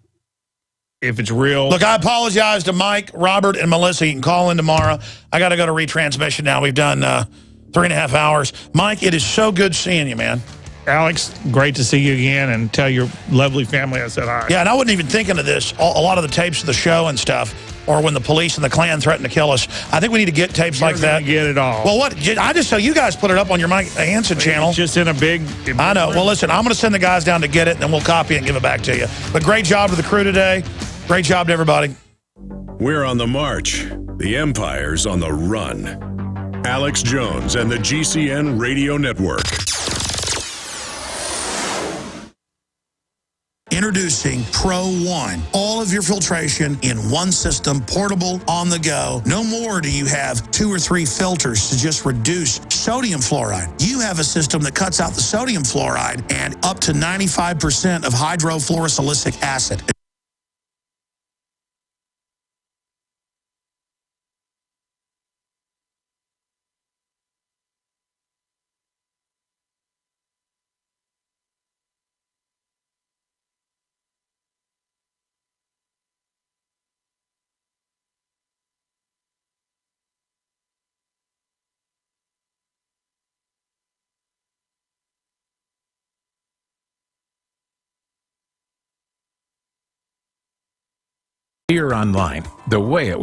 if it's real. Look, I apologize to Mike, Robert, and Melissa. You can call in tomorrow. I got to go to retransmission now. We've done 3.5 hours. Mike, it is so good seeing you, man. Alex, great to see you again, and tell your lovely family I said hi. Yeah, and I wasn't even thinking of this. A lot of the tapes of the show and stuff, or when the police and the Klan threatened to kill us. I think we need to get tapes like that. Get it all. Well, what? I just saw you guys put it up on your Mike Hanson channel. It's just in a big... I know. Well, listen, I'm going to send the guys down to get it, and then we'll copy it and give it back to you. But great job to the crew today. Great job to everybody. We're on the march. The Empire's on the run. Alex Jones and the GCN Radio Network. Introducing Pro One. All of your filtration in one system, portable, on the go. No more do you have 2 or 3 filters to just reduce sodium fluoride. You have a system that cuts out the sodium fluoride and up to 95% of hydrofluorosilicic acid. Here online, the way it